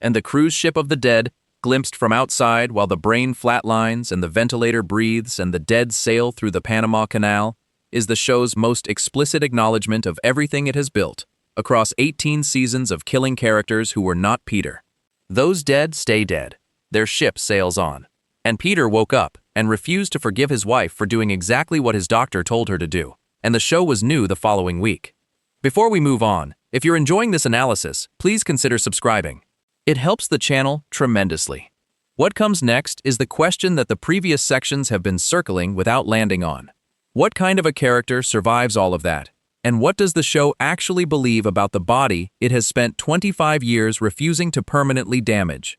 And the cruise ship of the dead glimpsed from outside while the brain flatlines and the ventilator breathes and the dead sail through the Panama Canal, is the show's most explicit acknowledgement of everything it has built, across 18 seasons of killing characters who were not Peter. Those dead stay dead. Their ship sails on. And Peter woke up and refused to forgive his wife for doing exactly what his doctor told her to do, and the show was new the following week. Before we move on, if you're enjoying this analysis, please consider subscribing. It helps the channel tremendously. What comes next is the question that the previous sections have been circling without landing on. What kind of a character survives all of that? And what does the show actually believe about the body it has spent 25 years refusing to permanently damage?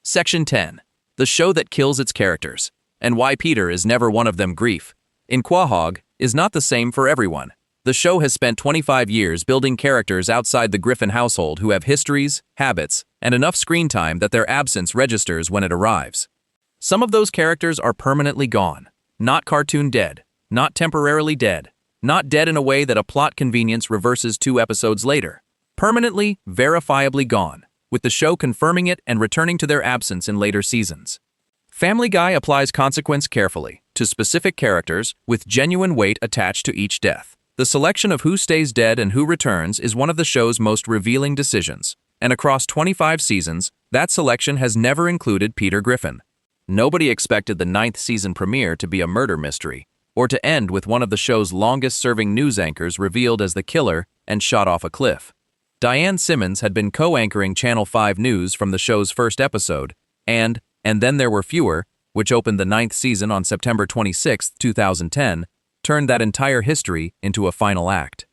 Section 10. The show that kills its characters, and why Peter is never one of them. Grief in Quahog is not the same for everyone. The show has spent 25 years building characters outside the Griffin household who have histories, habits, and enough screen time that their absence registers when it arrives. Some of those characters are permanently gone, not cartoon dead, not temporarily dead, not dead in a way that a plot convenience reverses 2 episodes later. Permanently, verifiably gone, with the show confirming it and returning to their absence in later seasons. Family Guy applies consequence carefully to specific characters with genuine weight attached to each death. The selection of who stays dead and who returns is one of the show's most revealing decisions, and across 25 seasons, that selection has never included Peter Griffin. Nobody expected the 9th season premiere to be a murder mystery, or to end with one of the show's longest-serving news anchors revealed as the killer and shot off a cliff. Diane Simmons had been co-anchoring Channel 5 News from the show's first episode, and Then There Were Fewer, which opened the 9th season on September 26, 2010, turned that entire history into a final act.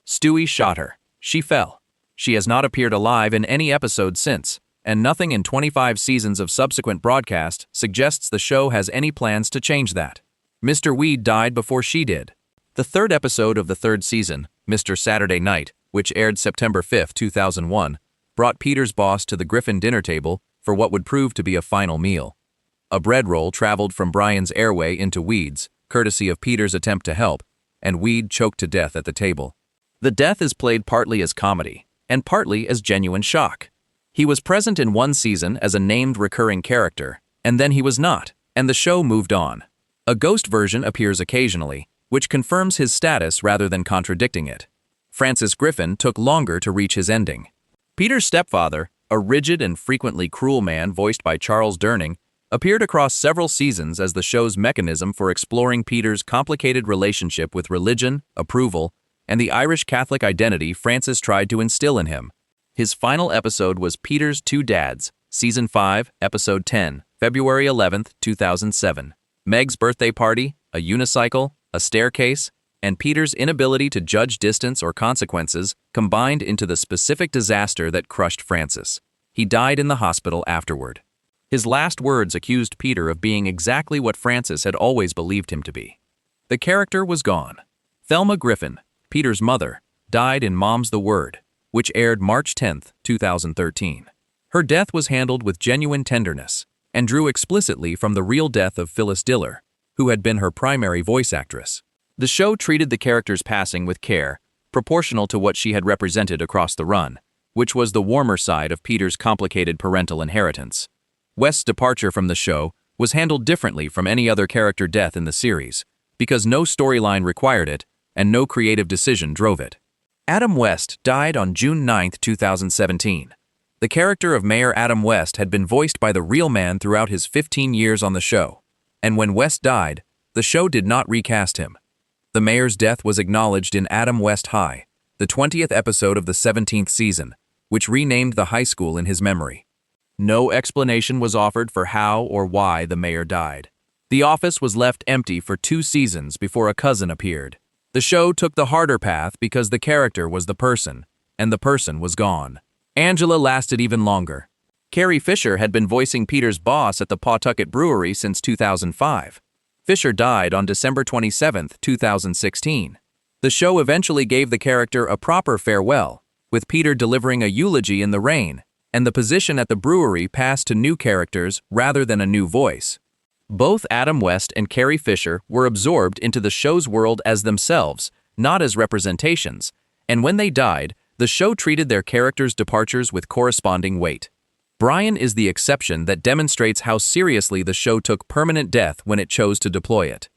Stewie shot her. She fell. She has not appeared alive in any episode since, and nothing in 25 seasons of subsequent broadcast suggests the show has any plans to change that. Mr. Weed died before she did. The 3rd episode of the 3rd season, Mr. Saturday Night, which aired September 5, 2001, brought Peter's boss to the Griffin dinner table for what would prove to be a final meal. A bread roll traveled from Brian's airway into Weed's, courtesy of Peter's attempt to help, and Weed choked to death at the table. The death is played partly as comedy, and partly as genuine shock. He was present in one season as a named recurring character, and then he was not, and the show moved on. A ghost version appears occasionally, which confirms his status rather than contradicting it. Francis Griffin took longer to reach his ending. Peter's stepfather, a rigid and frequently cruel man voiced by Charles Durning, appeared across several seasons as the show's mechanism for exploring Peter's complicated relationship with religion, approval, and the Irish Catholic identity Francis tried to instill in him. His final episode was Peter's Two Dads, Season 5, Episode 10, February 11, 2007. Meg's birthday party, a unicycle, a staircase, and Peter's inability to judge distance or consequences combined into the specific disaster that crushed Francis. He died in the hospital afterward. His last words accused Peter of being exactly what Francis had always believed him to be. The character was gone. Thelma Griffin, Peter's mother, died in Mom's the Word, which aired March 10, 2013. Her death was handled with genuine tenderness and drew explicitly from the real death of Phyllis Diller, who had been her primary voice actress. The show treated the character's passing with care, proportional to what she had represented across the run, which was the warmer side of Peter's complicated parental inheritance. West's departure from the show was handled differently from any other character death in the series, because no storyline required it and no creative decision drove it. Adam West died on June 9, 2017. The character of Mayor Adam West had been voiced by the real man throughout his 15 years on the show, and when West died, the show did not recast him. The mayor's death was acknowledged in Adam West High, the 20th episode of the 17th season, which renamed the high school in his memory. No explanation was offered for how or why the mayor died. The office was left empty for 2 seasons before a cousin appeared. The show took the harder path because the character was the person, and the person was gone. Angela lasted even longer. Carrie Fisher had been voicing Peter's boss at the Pawtucket Brewery since 2005. Fisher died on December 27, 2016. The show eventually gave the character a proper farewell, with Peter delivering a eulogy in the rain, and the position at the brewery passed to new characters rather than a new voice. Both Adam West and Carrie Fisher were absorbed into the show's world as themselves, not as representations, and when they died, the show treated their characters' departures with corresponding weight. Brian is the exception that demonstrates how seriously the show took permanent death when it chose to deploy it.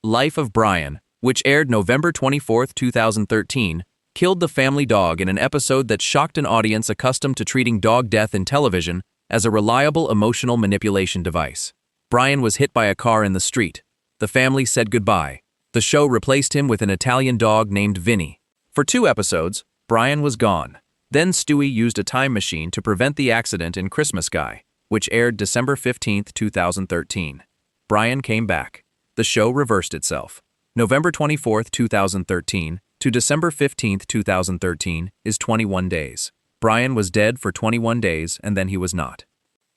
Life of Brian, which aired November 24, 2013, killed the family dog in an episode that shocked an audience accustomed to treating dog death in television as a reliable emotional manipulation device. Brian was hit by a car in the street. The family said goodbye. The show replaced him with an Italian dog named Vinny. For 2 episodes, Brian was gone. Then Stewie used a time machine to prevent the accident in Christmas Guy, which aired December 15, 2013. Brian came back. The show reversed itself. November 24, 2013 to December 15, 2013 is 21 days. Brian was dead for 21 days and then he was not.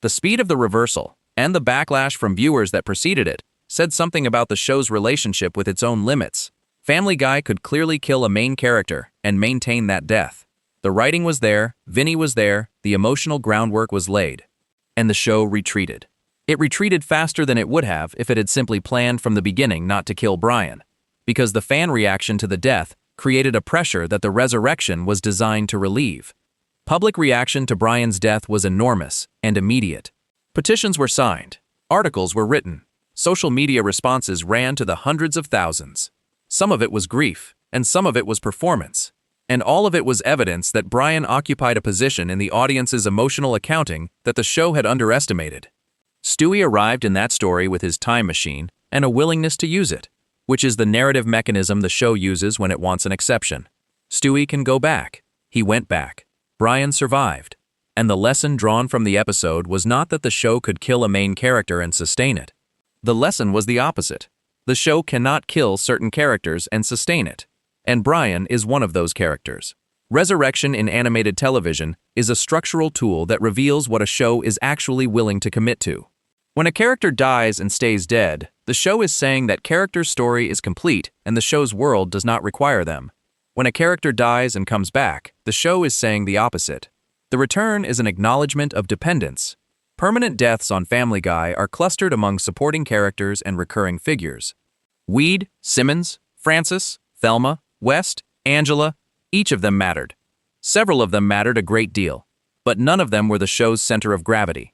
The speed of the reversal and the backlash from viewers that preceded it said something about the show's relationship with its own limits. Family Guy could clearly kill a main character and maintain that death. The writing was there, Vinny was there, the emotional groundwork was laid. And the show retreated. It retreated faster than it would have if it had simply planned from the beginning not to kill Brian, because the fan reaction to the death created a pressure that the resurrection was designed to relieve. Public reaction to Brian's death was enormous and immediate. Petitions were signed, articles were written, social media responses ran to the hundreds of thousands. Some of it was grief, and some of it was performance. And all of it was evidence that Brian occupied a position in the audience's emotional accounting that the show had underestimated. Stewie arrived in that story with his time machine and a willingness to use it, which is the narrative mechanism the show uses when it wants an exception. Stewie can go back. He went back. Brian survived. And the lesson drawn from the episode was not that the show could kill a main character and sustain it. The lesson was the opposite. The show cannot kill certain characters and sustain it. And Brian is one of those characters. Resurrection in animated television is a structural tool that reveals what a show is actually willing to commit to. When a character dies and stays dead, the show is saying that character's story is complete and the show's world does not require them. When a character dies and comes back, the show is saying the opposite. The return is an acknowledgement of dependence. Permanent deaths on Family Guy are clustered among supporting characters and recurring figures. Weed, Simmons, Francis, Thelma, West, Angela, each of them mattered. Several of them mattered a great deal, but none of them were the show's center of gravity.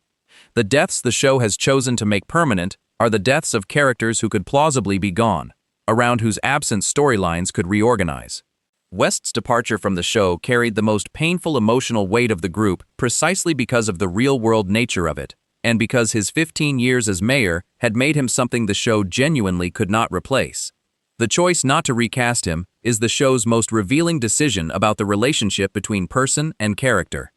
The deaths the show has chosen to make permanent are the deaths of characters who could plausibly be gone, around whose absent storylines could reorganize. West's departure from the show carried the most painful emotional weight of the group precisely because of the real-world nature of it, and because his 15 years as mayor had made him something the show genuinely could not replace. The choice not to recast him is the show's most revealing decision about the relationship between person and character.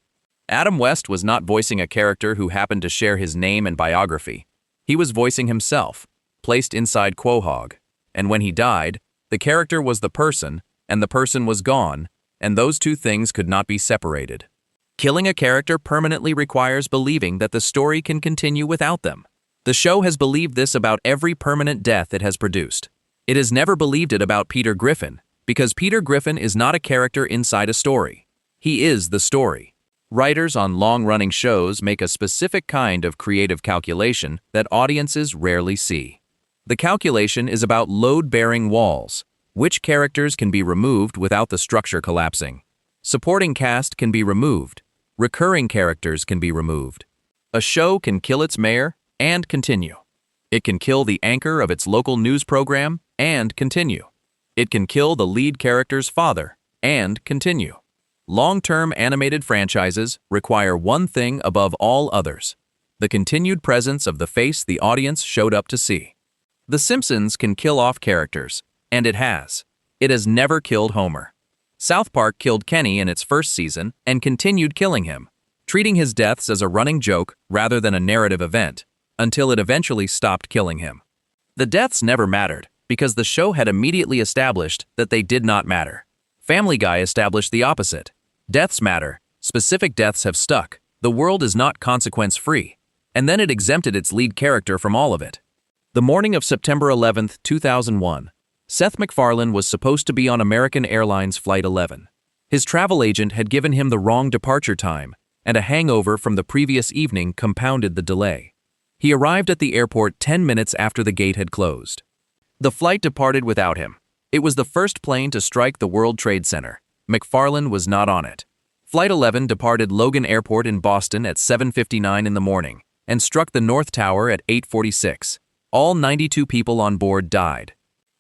Adam West was not voicing a character who happened to share his name and biography. He was voicing himself, placed inside Quahog. And when he died, the character was the person, and the person was gone, and those two things could not be separated. Killing a character permanently requires believing that the story can continue without them. The show has believed this about every permanent death it has produced. It has never believed it about Peter Griffin, because Peter Griffin is not a character inside a story. He is the story. Writers on long-running shows make a specific kind of creative calculation that audiences rarely see. The calculation is about load-bearing walls. Which characters can be removed without the structure collapsing? Supporting cast can be removed. Recurring characters can be removed. A show can kill its mayor and continue. It can kill the anchor of its local news program and continue. It can kill the lead character's father and continue. Long-term animated franchises require one thing above all others: the continued presence of the face the audience showed up to see. The Simpsons can kill off characters, and it has. It has never killed Homer. South Park killed Kenny in its first season and continued killing him, treating his deaths as a running joke rather than a narrative event, until it eventually stopped killing him. The deaths never mattered, because the show had immediately established that they did not matter. Family Guy established the opposite. Deaths matter. Specific deaths have stuck. The world is not consequence-free. And then it exempted its lead character from all of it. The morning of September 11, 2001, Seth MacFarlane was supposed to be on American Airlines Flight 11. His travel agent had given him the wrong departure time, and a hangover from the previous evening compounded the delay. He arrived at the airport 10 minutes after the gate had closed. The flight departed without him. It was the first plane to strike the World Trade Center. MacFarlane was not on it. Flight 11 departed Logan Airport in Boston at 7:59 in the morning and struck the North Tower at 8:46. All 92 people on board died.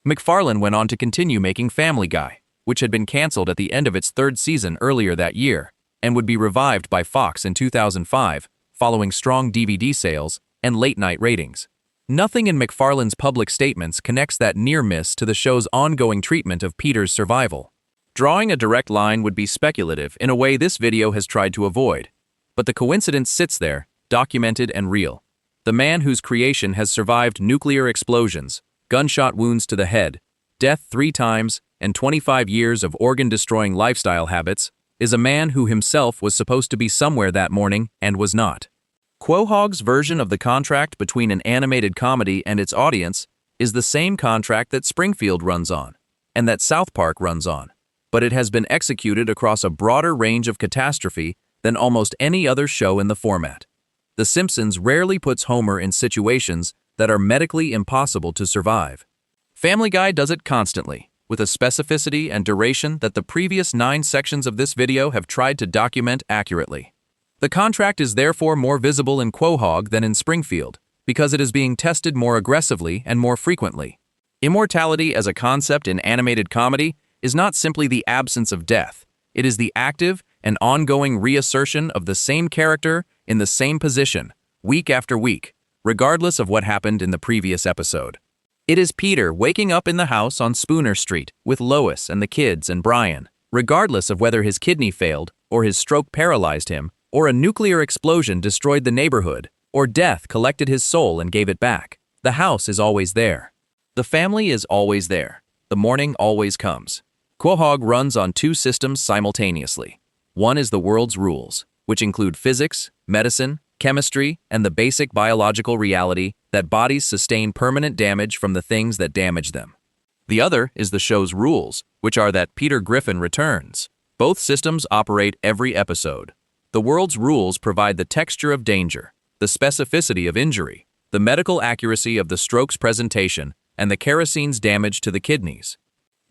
MacFarlane went on to continue making Family Guy, which had been canceled at the end of its third season earlier that year, and would be revived by Fox in 2005, following strong DVD sales and late-night ratings. Nothing in MacFarlane's public statements connects that near miss to the show's ongoing treatment of Peter's survival. Drawing a direct line would be speculative in a way this video has tried to avoid, but the coincidence sits there, documented and real. The man whose creation has survived nuclear explosions, gunshot wounds to the head, death 3 times, and 25 years of organ-destroying lifestyle habits, is a man who himself was supposed to be somewhere that morning and was not. Quahog's version of the contract between an animated comedy and its audience is the same contract that Springfield runs on, and that South Park runs on, but it has been executed across a broader range of catastrophe than almost any other show in the format. The Simpsons rarely puts Homer in situations that are medically impossible to survive. Family Guy does it constantly, with a specificity and duration that the previous 9 sections of this video have tried to document accurately. The contract is therefore more visible in Quahog than in Springfield, because it is being tested more aggressively and more frequently. Immortality as a concept in animated comedy is not simply the absence of death, it is the active and ongoing reassertion of the same character in the same position, week after week, regardless of what happened in the previous episode. It is Peter waking up in the house on Spooner Street with Lois and the kids and Brian, regardless of whether his kidney failed, or his stroke paralyzed him, or a nuclear explosion destroyed the neighborhood, or death collected his soul and gave it back. The house is always there. The family is always there. The morning always comes. Quahog runs on 2 systems simultaneously. One is the world's rules, which include physics, medicine, chemistry, and the basic biological reality that bodies sustain permanent damage from the things that damage them. The other is the show's rules, which are that Peter Griffin returns. Both systems operate every episode. The world's rules provide the texture of danger, the specificity of injury, the medical accuracy of the stroke's presentation, and the kerosene's damage to the kidneys.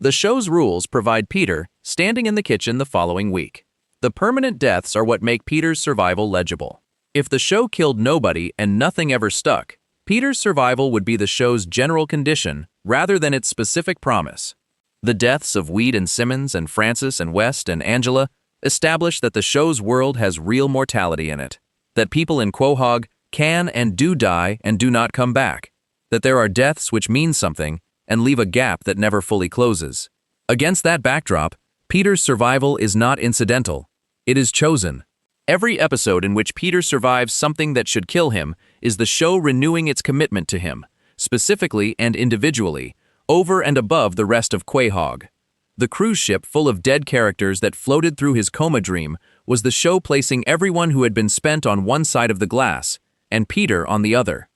The show's rules provide Peter standing in the kitchen the following week. The permanent deaths are what make Peter's survival legible. If the show killed nobody and nothing ever stuck, Peter's survival would be the show's general condition rather than its specific promise. The deaths of Weed and Simmons and Francis and West and Angela establish that the show's world has real mortality in it, that people in Quahog can and do die and do not come back, that there are deaths which mean something and leave a gap that never fully closes. Against that backdrop, Peter's survival is not incidental. It is chosen. Every episode in which Peter survives something that should kill him is the show renewing its commitment to him, specifically and individually, over and above the rest of Quahog. The cruise ship full of dead characters that floated through his coma dream was the show placing everyone who had been spent on one side of the glass, and Peter on the other.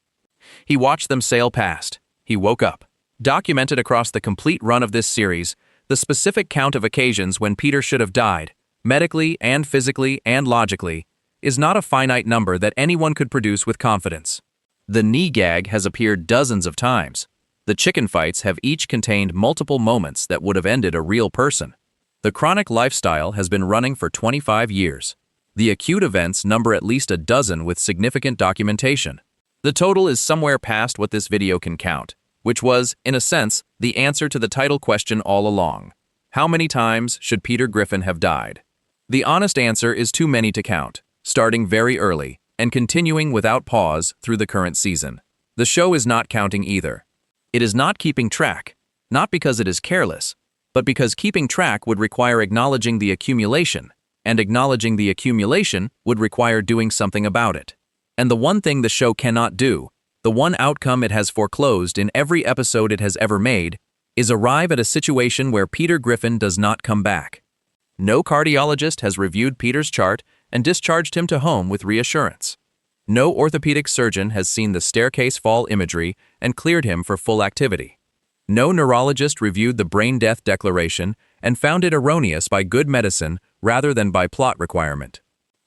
He watched them sail past. He woke up. Documented across the complete run of this series, the specific count of occasions when Peter should have died, medically and physically and logically, is not a finite number that anyone could produce with confidence. The knee gag has appeared dozens of times. The chicken fights have each contained multiple moments that would have ended a real person. The chronic lifestyle has been running for 25 years. The acute events number at least a dozen with significant documentation. The total is somewhere past what this video can count, which was, in a sense, the answer to the title question all along. How many times should Peter Griffin have died? The honest answer is too many to count, starting very early and continuing without pause through the current season. The show is not counting either. It is not keeping track, not because it is careless, but because keeping track would require acknowledging the accumulation, and acknowledging the accumulation would require doing something about it. And the one thing the show cannot do, the one outcome it has foreclosed in every episode it has ever made, is arrive at a situation where Peter Griffin does not come back. No cardiologist has reviewed Peter's chart and discharged him to home with reassurance. No orthopedic surgeon has seen the staircase fall imagery and cleared him for full activity. No neurologist reviewed the brain death declaration and found it erroneous by good medicine rather than by plot requirement.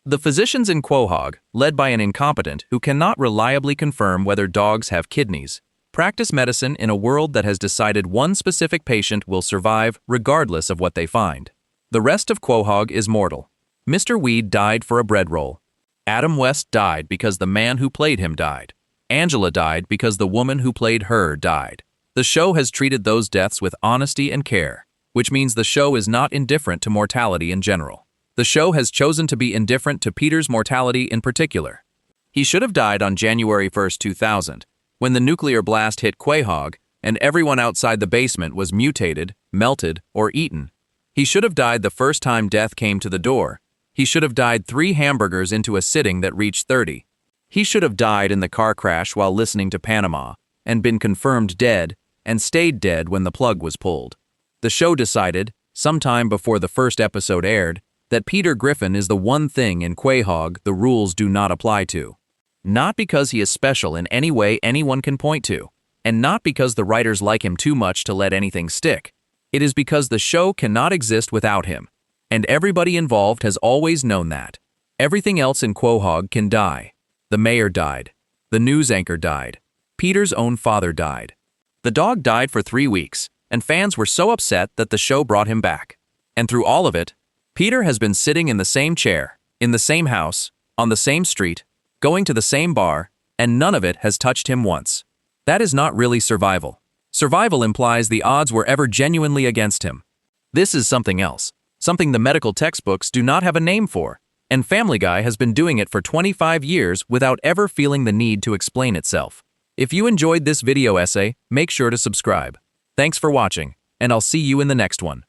The physicians in Quahog, led by an incompetent who cannot reliably confirm whether dogs have kidneys, practice medicine in a world that has decided one specific patient will survive regardless of what they find. The rest of Quahog is mortal. Mr. Weed died for a bread roll. Adam West died because the man who played him died. Angela died because the woman who played her died. The show has treated those deaths with honesty and care, which means the show is not indifferent to mortality in general. The show has chosen to be indifferent to Peter's mortality in particular. He should have died on January 1st, 2000, when the nuclear blast hit Quahog and everyone outside the basement was mutated, melted, or eaten. He should have died the first time death came to the door. He should have died 3 hamburgers into a sitting that reached 30. He should have died in the car crash while listening to Panama, and been confirmed dead, and stayed dead when the plug was pulled. The show decided, sometime before the first episode aired, that Peter Griffin is the one thing in Quahog the rules do not apply to. Not because he is special in any way anyone can point to, and not because the writers like him too much to let anything stick. It is because the show cannot exist without him, and everybody involved has always known that. Everything else in Quahog can die. The mayor died. The news anchor died. Peter's own father died. The dog died for 3 weeks, and fans were so upset that the show brought him back. And through all of it, Peter has been sitting in the same chair, in the same house, on the same street, going to the same bar, and none of it has touched him once. That is not really survival. Survival implies the odds were ever genuinely against him. This is something else, something the medical textbooks do not have a name for, and Family Guy has been doing it for 25 years without ever feeling the need to explain itself. If you enjoyed this video essay, make sure to subscribe. Thanks for watching, and I'll see you in the next one.